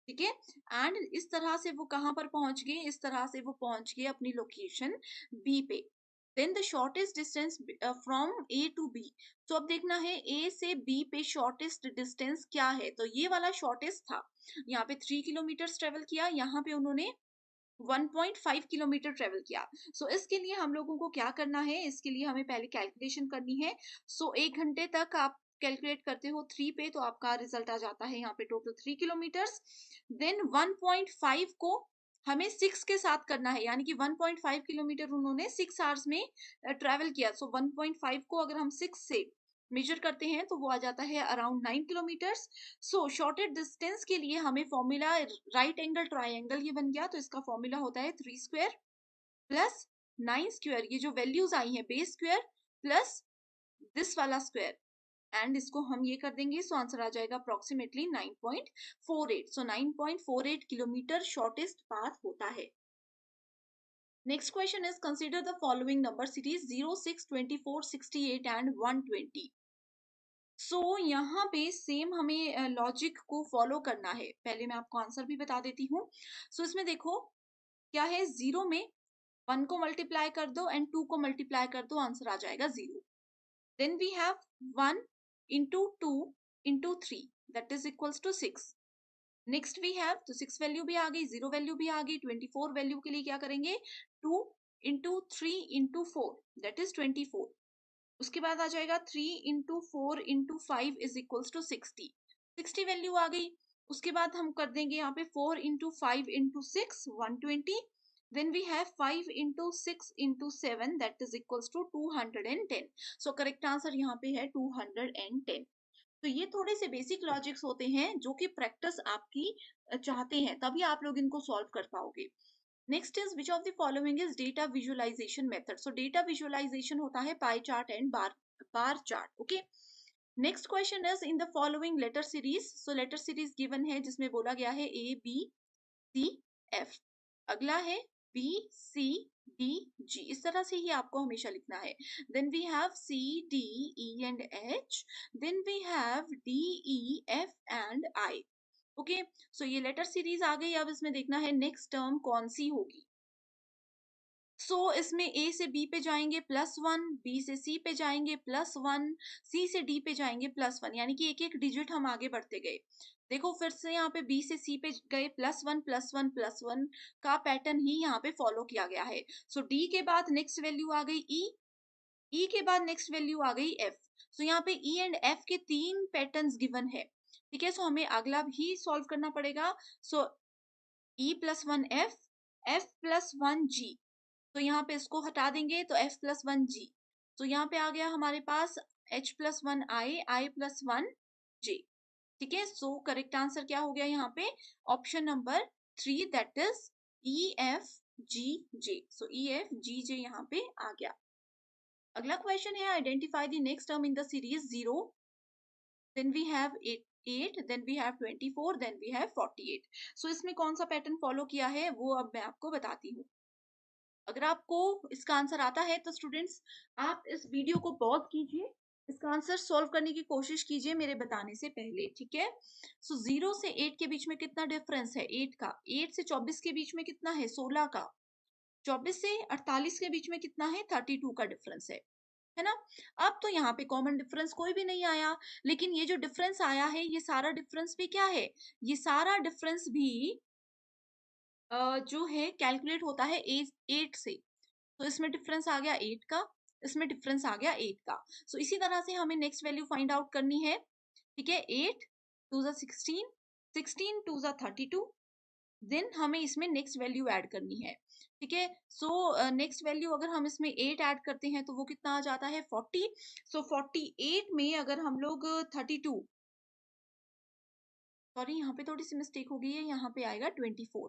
B: ठीक है। एंड इस तरह से वो कहाँ पर पहुंच गए, इस तरह से वो पहुंच गए अपनी लोकेशन बी पे। Then the shortest distance from A to B. तो अब देखना है ए से बी पे शॉर्टेस्ट डिस्टेंस क्या है, तो ये वाला शॉर्टेस्ट था। यहाँ पे 3 किलोमीटर ट्रेवल किया, यहाँ पे उन्होंने 1.5 किलोमीटर ट्रेवल किया। सो इसके लिए हम लोगों को क्या करना है, इसके लिए हमें पहले कैलकुलेशन करनी है। सो 1 घंटे तक आप कैलकुलेट करते हो 3 पे, तो आपका रिजल्ट आ जाता है यहाँ पे टोटल 3 किलोमीटर। देन 1.5 को हमें 6 के साथ करना है, यानी कि 1.5 किलोमीटर उन्होंने 6 आवर्स में ट्रेवल किया। सो 1.5 को अगर हम 6 से मेजर करते हैं तो वो आ जाता है अराउंड 9 किलोमीटर। सो शॉर्टेड डिस्टेंस के लिए हमें फॉर्मूला राइट एंगल ट्राइंगल ये बन गया, तो इसका फॉर्मूला होता है 3² प्लस 9², ये जो वैल्यूज आई हैं बेस स्क्वायर प्लस दिस वाला स्क्वायर, एंड इसको हम ये कर देंगे, सो आंसर आ जाएगा अप्रोक्सीमेटली 9.48। सो 9.48 किलोमीटर शॉर्टेस्ट पाथ होता है। Next question is consider the following number series 0, 6, 24, 68 and 120। सो यहाँ पे सेम हमें लॉजिक को फॉलो करना है। पहले मैं आपको आंसर भी बता देती हूँ। सो इसमें देखो क्या है, 0 में 1 को मल्टीप्लाई कर दो एंड 2 को मल्टीप्लाई कर दो, आंसर आ जाएगा 0। Then we have 1 into 2 into 3 that is equals to 6। Next we have, तो 6 वैल्यू भी आ गई, 0 वैल्यू भी आ गई। 24 वैल्यू के लिए क्या करेंगे, 2 इंटू 3 इंटू 4 दैट इज 24। उसके बाद आ जाएगा 3 into 4 into 5 is equals to 60। 60 value आ गई। उसके बाद हम कर देंगे यहाँ पे 4 into 5 into 6 120। Then we have 5 into 6 into 7 that is equals to 210। So correct answer यहाँ पे है 210। तो ये थोड़े से बेसिक लॉजिक्स होते हैं जो कि प्रैक्टिस आपकी चाहते हैं, तभी आप लोग इनको सॉल्व कर पाओगे। Next is which of the following is data visualisation method. So data visualisation होता है pie chart and bar chart. Okay, next question is in the following letter series. So letter series given है जिसमें बोला गया है A B C F। अगला है B, C, D, G, इस तरह से ही आपको हमेशा लिखना है। Then we have C, D, E and H. Then we have D, E, F and I. Okay, so ये लेटर सीरीज आ गई। अब इसमें देखना है नेक्स्ट टर्म कौन सी होगी। इसमें A से B पे जाएंगे +1, B से C पे जाएंगे +1, C से D पे जाएंगे +1, यानी कि एक एक डिजिट हम आगे बढ़ते गए। देखो फिर से यहाँ पे B से C पे गए +1 +1 +1 का पैटर्न ही यहाँ पे फॉलो किया गया है। D के बाद नेक्स्ट वैल्यू आ गई E के बाद नेक्स्ट वैल्यू आ गई F। यहाँ पे E एंड F के 3 पैटर्न्स गिवन है, ठीक है। हमें अगला भी सॉल्व करना पड़ेगा। E+1 F, F+1 G। यहाँ पे इसको हटा देंगे तो F+1 G। यहाँ पे आ गया हमारे पास H+1 I, I+1 J, ठीक है। करेक्ट आंसर क्या हो गया यहाँ पे? Option number 3, that is EFGJ। EFGJ यहाँ पे आ गया। अगला क्वेश्चन है identify the next term in the series 0, then we have 8, then we have 24, then we have 48। इसमें कौन सा पैटर्न फॉलो किया है वो अब मैं आपको बताती हूँ। अगर आपको इसका आंसर आता है तो स्टूडेंट्स आप इस वीडियो को पॉज कीजिए, इसका आंसर सॉल्व करने की कोशिश कीजिए मेरे बताने से पहले, ठीक है। 0 से 8 के बीच में कितना डिफरेंस है? 8 का। 8 से 24 के बीच में कितना है? 16 का। 24 से 48 के बीच में कितना है? 32 का डिफरेंस है ना। अब तो यहाँ पे कॉमन डिफरेंस कोई भी नहीं आया, लेकिन ये जो डिफरेंस आया है ये सारा डिफरेंस भी क्या है? ये सारा डिफरेंस भी जो है कैलकुलेट होता है 8 से। इसमें डिफरेंस आ गया 8 का, इसमें डिफरेंस आ गया 8 का। इसी तरह से हमें नेक्स्ट वैल्यू फाइंड आउट करनी है, ठीक है। 8 2 16, 16 2 32, देन हमें इसमें नेक्स्ट वैल्यू ऐड करनी है, ठीक है। नेक्स्ट वैल्यू अगर हम इसमें 8 ऐड करते हैं तो वो कितना आ जाता है? 40। 48 में अगर हम लोग 32, सॉरी यहाँ पे थोड़ी सी मिस्टेक हो गई है, यहाँ पे आएगा 24,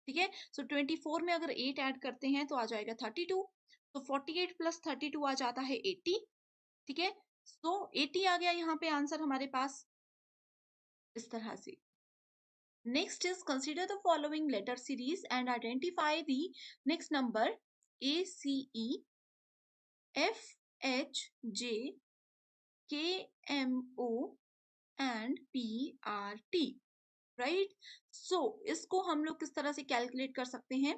B: ठीक है। 24 में अगर 8 ऐड करते हैं तो आ जाएगा 32। 48 + 32 आ जाता है 80, ठीक है। 80 आ गया यहाँ पे आंसर हमारे पास, इस तरह से। Next is consider the following letter series and identify the next number ACE, FHJ, KMO and PRT, right. इसको हम लोग किस तरह से कैलकुलेट कर सकते हैं?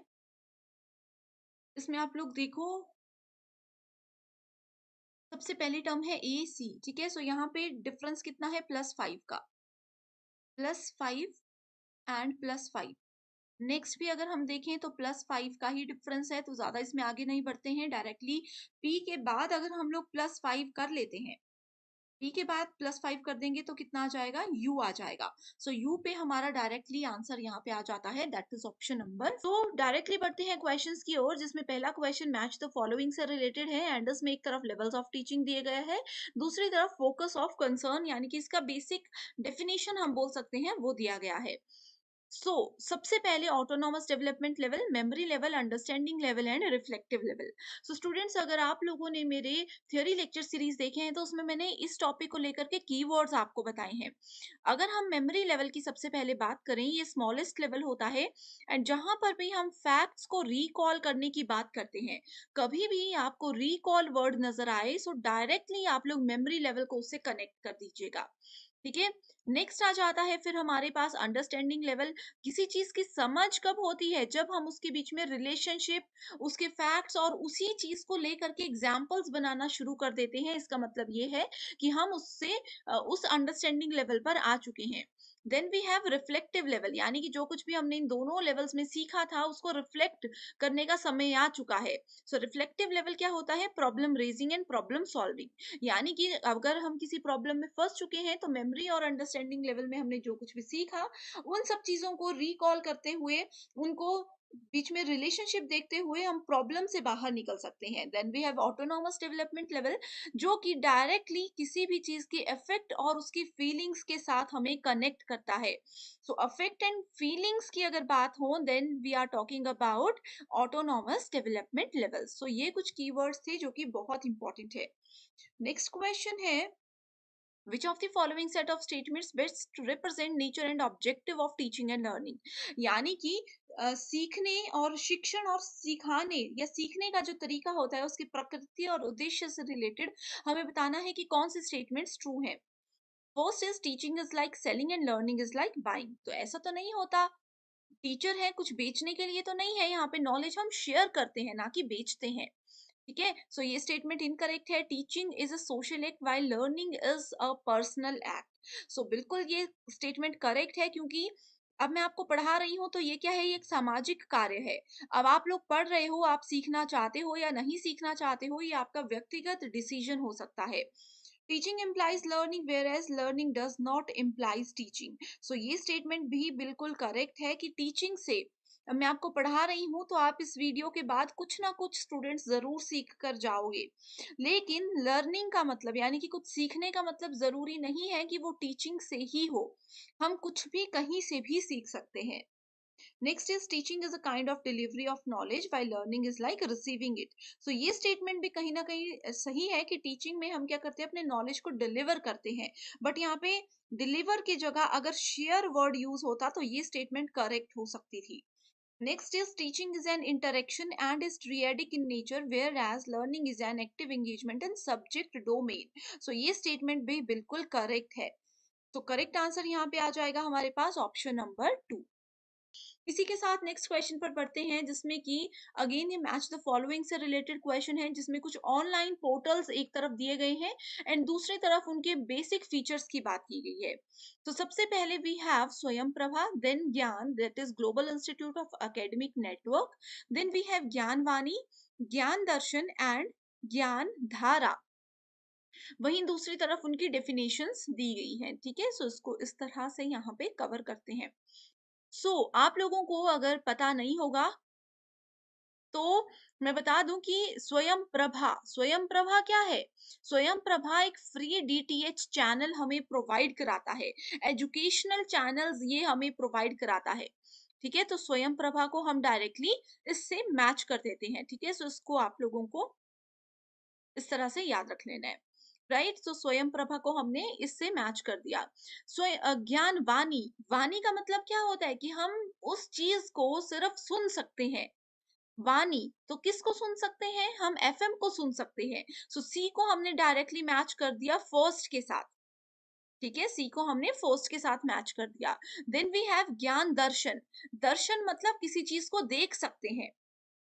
B: इसमें आप लोग देखो, सबसे पहली टर्म है AC, ठीक है। यहाँ पे डिफरेंस कितना है? +5 का, +5 एंड +5। नेक्स्ट भी अगर हम देखें तो +5 का ही डिफरेंस है, तो ज्यादा इसमें आगे नहीं बढ़ते हैं, डायरेक्टली P के बाद अगर हम लोग +5 कर लेते हैं, P के बाद +5 कर देंगे तो कितना आ जाएगा? U आ जाएगा। U पे हमारा डायरेक्टली आंसर यहाँ पे आ जाता है, that is option number. Directly बढ़ते हैं क्वेश्चंस की ओर, जिसमें पहला क्वेश्चन मैच द फॉलोइंग से रिलेटेड है। एंडस में एक तरफ लेवल्स ऑफ टीचिंग दिए गए हैं, दूसरी तरफ फोकस ऑफ कंसर्न यानी कि इसका बेसिक डेफिनेशन हम बोल सकते हैं वो दिया गया है। सबसे पहले autonomous development level, memory level, understanding level and reflective level. Students अगर आप लोगों ने मेरे थ्योरी लेक्चर सीरीज देखे हैं तो उसमें मैंने इस टॉपिक को लेकर के कीवर्ड्स आपको बताए हैं। अगर हम मेमोरी लेवल की सबसे पहले बात करें, ये स्मॉलेस्ट लेवल होता है एंड जहां पर भी हम फैक्ट्स को रिकॉल करने की बात करते हैं, कभी भी आपको रिकॉल वर्ड नजर आए डायरेक्टली आप लोग मेमोरी लेवल को उससे कनेक्ट कर दीजिएगा, ठीक है। नेक्स्ट आ जाता है फिर हमारे पास अंडरस्टैंडिंग लेवल। किसी चीज की समझ कब होती है? जब हम उसके बीच में रिलेशनशिप, उसके फैक्ट्स और उसी चीज को लेकर के एग्जांपल्स बनाना शुरू कर देते हैं। इसका मतलब ये है कि हम उससे उस अंडरस्टैंडिंग लेवल पर आ चुके हैं। Then we have reflective level, यानी कि जो कुछ भी हमने इन दोनों लेवल्स में सीखा था उसको रिफ्लेक्ट करने का समय आ चुका है। रिफ्लेक्टिव लेवल क्या होता है? Problem raising and problem solving, यानी कि अगर हम किसी प्रॉब्लम में फंस चुके हैं तो मेमोरी और अंडरस्टैंडिंग लेवल में हमने जो कुछ भी सीखा उन सब चीजों को रिकॉल करते हुए, उनको बीच में रिलेशनशिप देखते हुए हम प्रॉब्लम से बाहर निकल सकते हैं। Then we have autonomous development level, जो कि डायरेक्टली किसी भी चीज की इफेक्ट और उसकी फीलिंग्स के साथ हमें कनेक्ट करता है। अफेक्ट एंड फीलिंग्स की अगर बात हो, then we are talking about autonomous development level. ये कुछ कीवर्ड्स थे जो कि बहुत इंपॉर्टेंट है। नेक्स्ट क्वेश्चन है Which of the following set of statements best represent nature and objective of teaching and learning? यानी कि सीखने और शिक्षण और सिखाने या सीखने का जो तरीका होता है उसकी प्रकृति और उद्देश्य से रिलेटेड हमें बताना है कि कौन सी स्टेटमेंट्स ट्रू हैं। First is teaching is like selling and learning is like buying. तो ऐसा तो नहीं होता, टीचर है कुछ बेचने के लिए तो नहीं है, यहाँ पे नॉलेज हम शेयर करते हैं ना कि बेचते हैं। ठीक है, सो ये स्टेटमेंट इनकरेक्ट है। Teaching is a social act while learning is a personal act. So बिल्कुल ये स्टेटमेंट करेक्ट है, क्योंकि अब मैं आपको पढ़ा रही हूँ तो ये क्या है, ये एक सामाजिक कार्य है। अब आप लोग पढ़ रहे हो, आप सीखना चाहते हो या नहीं सीखना चाहते हो, ये आपका व्यक्तिगत डिसीजन हो सकता है। Teaching implies learning whereas learning does not implies teaching। सो ये स्टेटमेंट भी बिल्कुल करेक्ट है कि टीचिंग से, अब मैं आपको पढ़ा रही हूँ तो आप इस वीडियो के बाद कुछ ना कुछ स्टूडेंट्स जरूर सीख कर जाओगे, लेकिन लर्निंग का मतलब यानी कि कुछ सीखने का मतलब जरूरी नहीं है कि वो टीचिंग से ही हो, हम कुछ भी कहीं से भी सीख सकते हैं। Next is teaching is a kind of delivery of knowledge while learning is like receiving it. So ये स्टेटमेंट भी कहीं ना कहीं सही है कि टीचिंग में हम क्या करते हैं, अपने नॉलेज को डिलीवर करते हैं, बट यहाँ पे डिलीवर की जगह अगर शेयर वर्ड यूज होता तो ये स्टेटमेंट करेक्ट हो सकती थी। Next is teaching is an interaction and is triadic in nature, whereas learning is an active engagement and subject domain। So ये statement भी बिल्कुल correct है। तो करेक्ट आंसर यहाँ पे आ जाएगा हमारे पास ऑप्शन नंबर 2। इसी के साथ नेक्स्ट क्वेश्चन पर पढ़ते हैं, जिसमें कि अगेन ये मैच द फॉलोइंग से रिलेटेड क्वेश्चन है, जिसमें कुछ ऑनलाइन पोर्टल्स एक तरफ दिए गए हैं एंड दूसरी तरफ उनके बेसिक फीचर्स की बात की गई है। तो सबसे पहले we have Swayam Prabha, then GIAN that is global institute of academic network, then we have Gyan Vani, ज्ञान दर्शन एंड ज्ञान धारा। वहीं दूसरी तरफ उनकी डेफिनेशंस दी गई हैं। ठीक है, सो इसको इस तरह से यहाँ पे कवर करते हैं। आप लोगों को अगर पता नहीं होगा तो मैं बता दूं कि स्वयं प्रभा क्या है। स्वयं प्रभा एक फ्री डीटीएच चैनल हमें प्रोवाइड कराता है, एजुकेशनल चैनल्स ये हमें प्रोवाइड कराता है। ठीक है, तो स्वयं प्रभा को हम डायरेक्टली इससे मैच कर देते हैं। ठीक है, सो इसको आप लोगों को इस तरह से याद रख लेना है। राइट, तो स्वयं प्रभा को हमने इससे मैच कर दिया। ज्ञान वाणी, वाणी का मतलब क्या होता है कि हम उस चीज को सिर्फ सुन सकते हैं। वाणी तो किसको सुन सकते हैं, हम एफएम को सुन सकते हैं। सो सी को हमने डायरेक्टली मैच कर दिया फर्स्ट के साथ। ठीक है, सी को हमने फर्स्ट के साथ मैच कर दिया। देन वी हैव ज्ञान दर्शन, दर्शन मतलब किसी चीज को देख सकते हैं।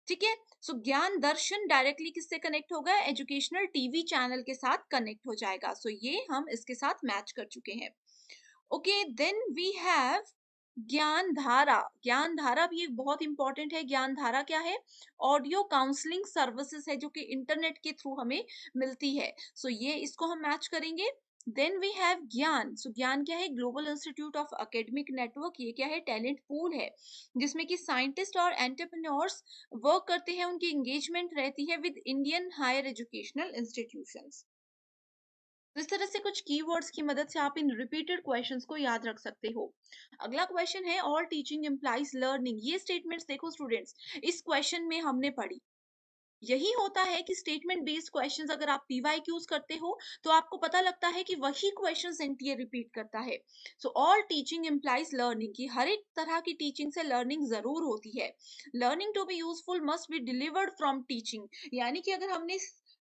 B: ठीक है, सो ज्ञान दर्शन डायरेक्टली किससे कनेक्ट होगा, एजुकेशनल टीवी चैनल के साथ कनेक्ट हो जाएगा। सो ये हम इसके साथ मैच कर चुके हैं। ओके, देन वी हैव ज्ञान धारा। ज्ञान धारा भी एक बहुत इंपॉर्टेंट है। ज्ञान धारा क्या है, ऑडियो काउंसलिंग सर्विसेज है जो कि इंटरनेट के थ्रू हमें मिलती है। सो ये इसको हम मैच करेंगे। देन वी हैव ज्ञान, सो ज्ञान क्या है, global institute of academic network, ये क्या है, टैलेंट पूल है जिसमें कि साइंटिस्ट और एंटरप्रेन्योर्स वर्क करते हैं, उनकी एंगेजमेंट रहती है with Indian higher educational institutions. तो इस तरह से कुछ कीवर्ड्स की मदद से आप इन रिपीटेड क्वेश्चंस को याद रख सकते हो। अगला क्वेश्चन है ऑल टीचिंग इम्प्लाइज लर्निंग। ये स्टेटमेंट्स देखो स्टूडेंट्स, इस क्वेश्चन में हमने पढ़ी, यही होता है कि स्टेटमेंट बेस्ड क्वेश्चंस अगर आप पीवाईक्यूज करते हो तो आपको पता लगता है कि वही क्वेश्चंस एनटीए रिपीट करता है। So all teaching implies learning, की हर एक तरह की टीचिंग से लर्निंग जरूर होती है। Learning to be useful must be delivered from teaching, यानी कि अगर हमने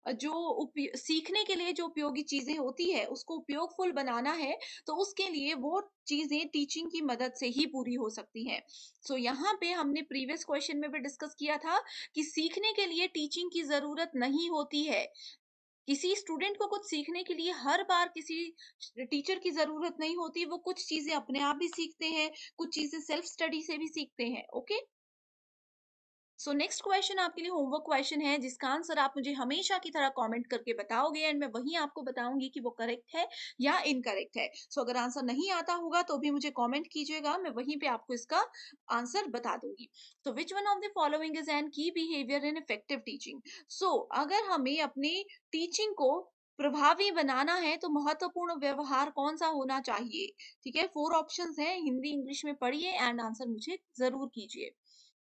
B: सीखने के लिए जो उपयोगी चीजें होती है उसको उपयोगफुल बनाना है तो उसके लिए वो चीजें टीचिंग की मदद से ही पूरी हो सकती हैं। सो यहाँ पे हमने प्रीवियस क्वेश्चन में भी डिस्कस किया था कि सीखने के लिए टीचिंग की जरूरत नहीं होती है। किसी स्टूडेंट को कुछ सीखने के लिए हर बार किसी टीचर की जरूरत नहीं होती, वो कुछ चीजें अपने आप भी सीखते हैं, कुछ चीजें सेल्फ स्टडी से भी सीखते हैं। ओके, सो नेक्स्ट क्वेश्चन आपके लिए होमवर्क क्वेश्चन है जिसका आंसर आप मुझे हमेशा की तरह कमेंट करके बताओगे एंड मैं वहीं आपको बताऊंगी कि वो करेक्ट है या इनकरेक्ट है। सो अगर आंसर नहीं आता होगा तो भी मुझे कमेंट कीजिएगा, मैं वहीं पे आपको इसका आंसर बता दूंगी। तो विच one of the following is an की बिहेवियर इन इफेक्टिव टीचिंग। सो अगर हमें अपनी टीचिंग को प्रभावी बनाना है तो महत्वपूर्ण व्यवहार कौन सा होना चाहिए। ठीक है, 4 ऑप्शंस हैं, हिंदी इंग्लिश में पढ़िए एंड आंसर मुझे जरूर कीजिए।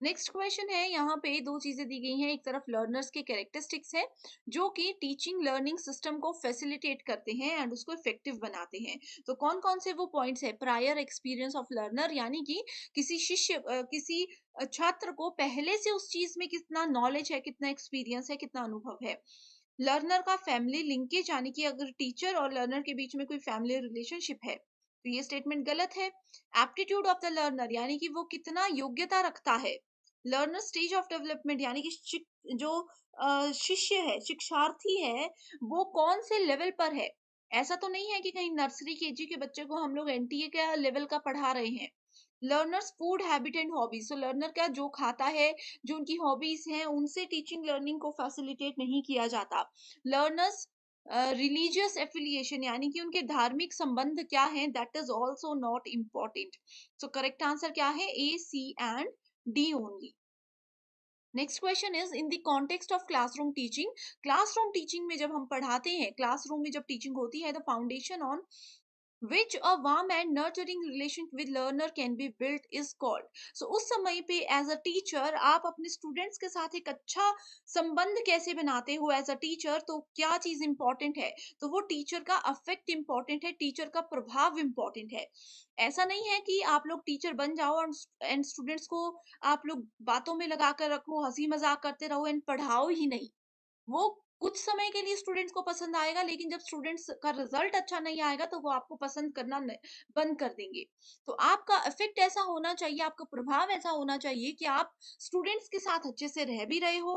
B: नेक्स्ट क्वेश्चन है, यहाँ पे दो चीजें दी गई हैं। एक तरफ लर्नर्स के कैरेक्टरिस्टिक्स है जो कि टीचिंग लर्निंग सिस्टम को फैसिलिटेट करते हैं एंड उसको इफेक्टिव बनाते हैं। तो कौन कौन से वो पॉइंट्स है? प्रायर एक्सपीरियंस ऑफ लर्नर, यानी कि किसी छात्र को पहले से उस चीज में कितना नॉलेज है, कितना एक्सपीरियंस है, कितना अनुभव है। लर्नर का फैमिली लिंकेज, यानी कि अगर टीचर और लर्नर के बीच में कोई फैमिली रिलेशनशिप है तो ये स्टेटमेंट गलत है। एप्टीट्यूड ऑफ द लर्नर, यानी कि वो कितना योग्यता रखता है। लर्नर स्टेज ऑफ डेवलपमेंट, यानी कि जो शिष्य है, शिक्षार्थी है, वो कौन से लेवल पर है। ऐसा तो नहीं है कि कहीं नर्सरी केजी के बच्चे को हम लोग एनटीए का लेवल का पढ़ा रहे हैं। Learners food habit and hobbies, तो लर्नर क्या जो खाता है, जो उनकी हॉबीज हैं, उनसे टीचिंग लर्निंग को फैसिलिटेट नहीं किया जाता। लर्नर्स रिलीजियस एफिलिएशन, यानी कि उनके धार्मिक संबंध क्या हैं, that is also not important. So correct answer क्या है? A, C and D only. Next question is, in the context of classroom teaching, classroom teaching में जब हम पढ़ाते हैं, क्लासरूम में जब टीचिंग होती है, the foundation on which a warm and nurturing relation with learner can be built is called। so उस समय पे एज अ टीचर आप अपने स्टूडेंट्स के साथ एक अच्छा संबंध कैसे बनाते हो एज अ टीचर, तो क्या चीज इंपॉर्टेंट है? तो वो टीचर का अफेक्ट इंपॉर्टेंट है, टीचर का प्रभाव इंपॉर्टेंट है। ऐसा नहीं है कि आप लोग टीचर बन जाओ एंड स्टूडेंट्स को आप लोग बातों में लगा कर रखो, हंसी मजाक करते रहो एंड पढ़ाओ ही नहीं। वो कुछ समय के लिए स्टूडेंट्स को पसंद आएगा, लेकिन जब स्टूडेंट्स का रिजल्ट अच्छा नहीं आएगा तो वो आपको पसंद करना बंद कर देंगे। तो आपका इफेक्ट ऐसा होना चाहिए, आपका प्रभाव ऐसा होना चाहिए कि आप स्टूडेंट्स के साथ अच्छे से रह भी रहे हो।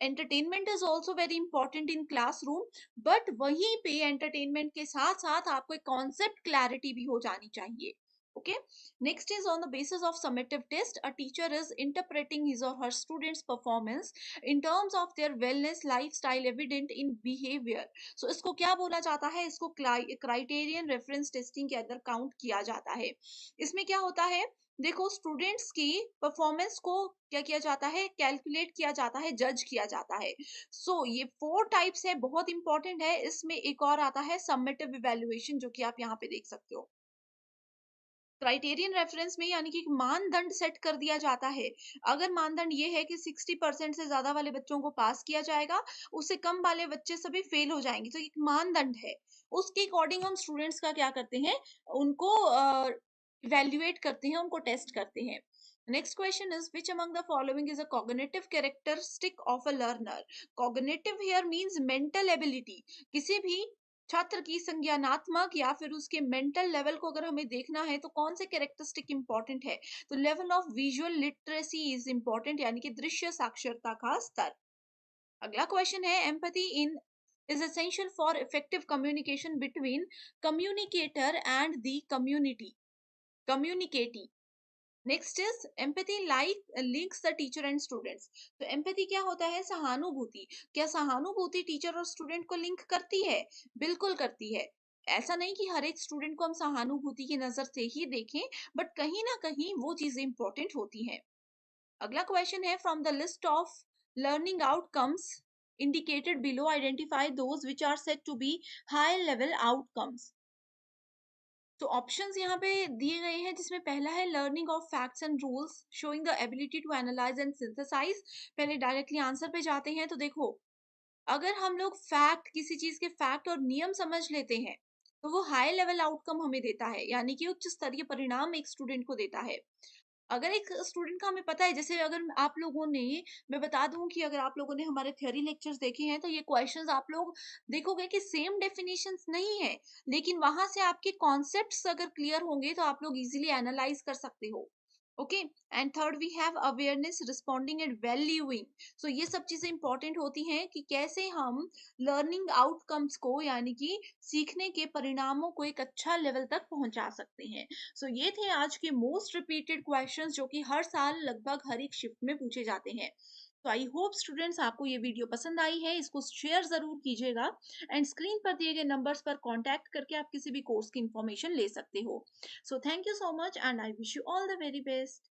B: Entertainment is also very important in classroom, but वहीं पे एंटरटेनमेंट के साथ साथ आपको एक कॉन्सेप्ट क्लैरिटी भी हो जानी चाहिए। Okay, next is, on the basis of summative test, a teacher is interpreting his or her students performance in terms of their wellness lifestyle evident in behavior। so इसको क्या बोला जाता है? इसको क्राइटेरियन रेफरेंस टेस्टिंग के अंदर count किया जाता है। इसमें क्या होता है? देखो, स्टूडेंट्स की परफॉर्मेंस को क्या किया जाता है? कैलकुलेट किया जाता है, जज किया जाता है। ये 4 टाइप्स है, बहुत इंपॉर्टेंट है। इसमें एक और आता है सम्मेटिव इवेल्युएशन, जो कि आप यहाँ पे देख सकते हो। क्राइटेरियन रेफरेंस में यानी कि मानदंड सेट कर दिया जाता है। अगर मानदंड ये है कि 60% से ज्यादा वाले बच्चों को पास किया जाएगा, उससे कम वाले बच्चे सभी फेल हो जाएंगे, तो एक मानदंड है। उसके अकॉर्डिंग हम स्टूडेंट्स का क्या करते हैं? उनको इवेल्युएट करते हैं, उनको टेस्ट करते हैं। Next question is, which among the following is a cognitive characteristic of a learner. Cognitive here means mental ability. किसी भी छात्र की संज्ञानात्मक या फिर उसके मेंटल लेवल को अगर हमें देखना है तो कौन से कैरेक्टरिस्टिक इंपॉर्टेंट है? तो level of visual literacy is important, यानी कि दृश्य साक्षरता का स्तर। अगला क्वेश्चन है, empathy in is essential for effective communication between communicator and the community. Next is, empathy like links the teacher and students. तो एम्पैथी क्या होता है? सहानुभूति। क्या सहानुभूति टीचर और स्टूडेंट को लिंक करती है? बिल्कुल करती है। ऐसा नहीं कि हर एक स्टूडेंट को हम सहानुभूति की नजर से ही देखें, बट कहीं ना कहीं वो चीजें इंपॉर्टेंट होती हैं। अगला क्वेश्चन है, from the list of learning outcomes indicated below identify those which are said to be high level outcomes. तो ऑप्शंस यहाँ पे दिए गए हैं, जिसमें पहला है learning of facts and rules showing the ability to analyse and synthesise. पहले डायरेक्टली आंसर पे जाते हैं। तो देखो, अगर हम लोग फैक्ट, किसी चीज के फैक्ट और नियम समझ लेते हैं तो वो हाई लेवल आउटकम हमें देता है, यानी कि उच्च स्तरीय परिणाम एक स्टूडेंट को देता है। अगर एक स्टूडेंट का हमें पता है, जैसे अगर आप लोगों ने, मैं बता दूं कि अगर आप लोगों ने हमारे थ्योरी लेक्चर्स देखे हैं तो ये क्वेश्चंस आप लोग देखोगे कि सेम डेफिनेशंस नहीं है, लेकिन वहां से आपके कॉन्सेप्ट्स अगर क्लियर होंगे तो आप लोग इजीली एनालाइज कर सकते हो। Okay, and third we have awareness, responding and valuing. ये सब चीजें इंपॉर्टेंट होती हैं कि कैसे हम लर्निंग आउटकम्स को, यानी कि सीखने के परिणामों को एक अच्छा लेवल तक पहुंचा सकते हैं। ये थे आज के मोस्ट रिपीटेड क्वेश्चंस जो कि हर साल लगभग हर एक शिफ्ट में पूछे जाते हैं। तो आई होप स्टूडेंट्स आपको ये वीडियो पसंद आई है, इसको शेयर जरूर कीजिएगा एंड स्क्रीन पर दिए गए नंबर्स पर कांटेक्ट करके आप किसी भी कोर्स की इंफॉर्मेशन ले सकते हो। So thank you so much and I wish you all the very best.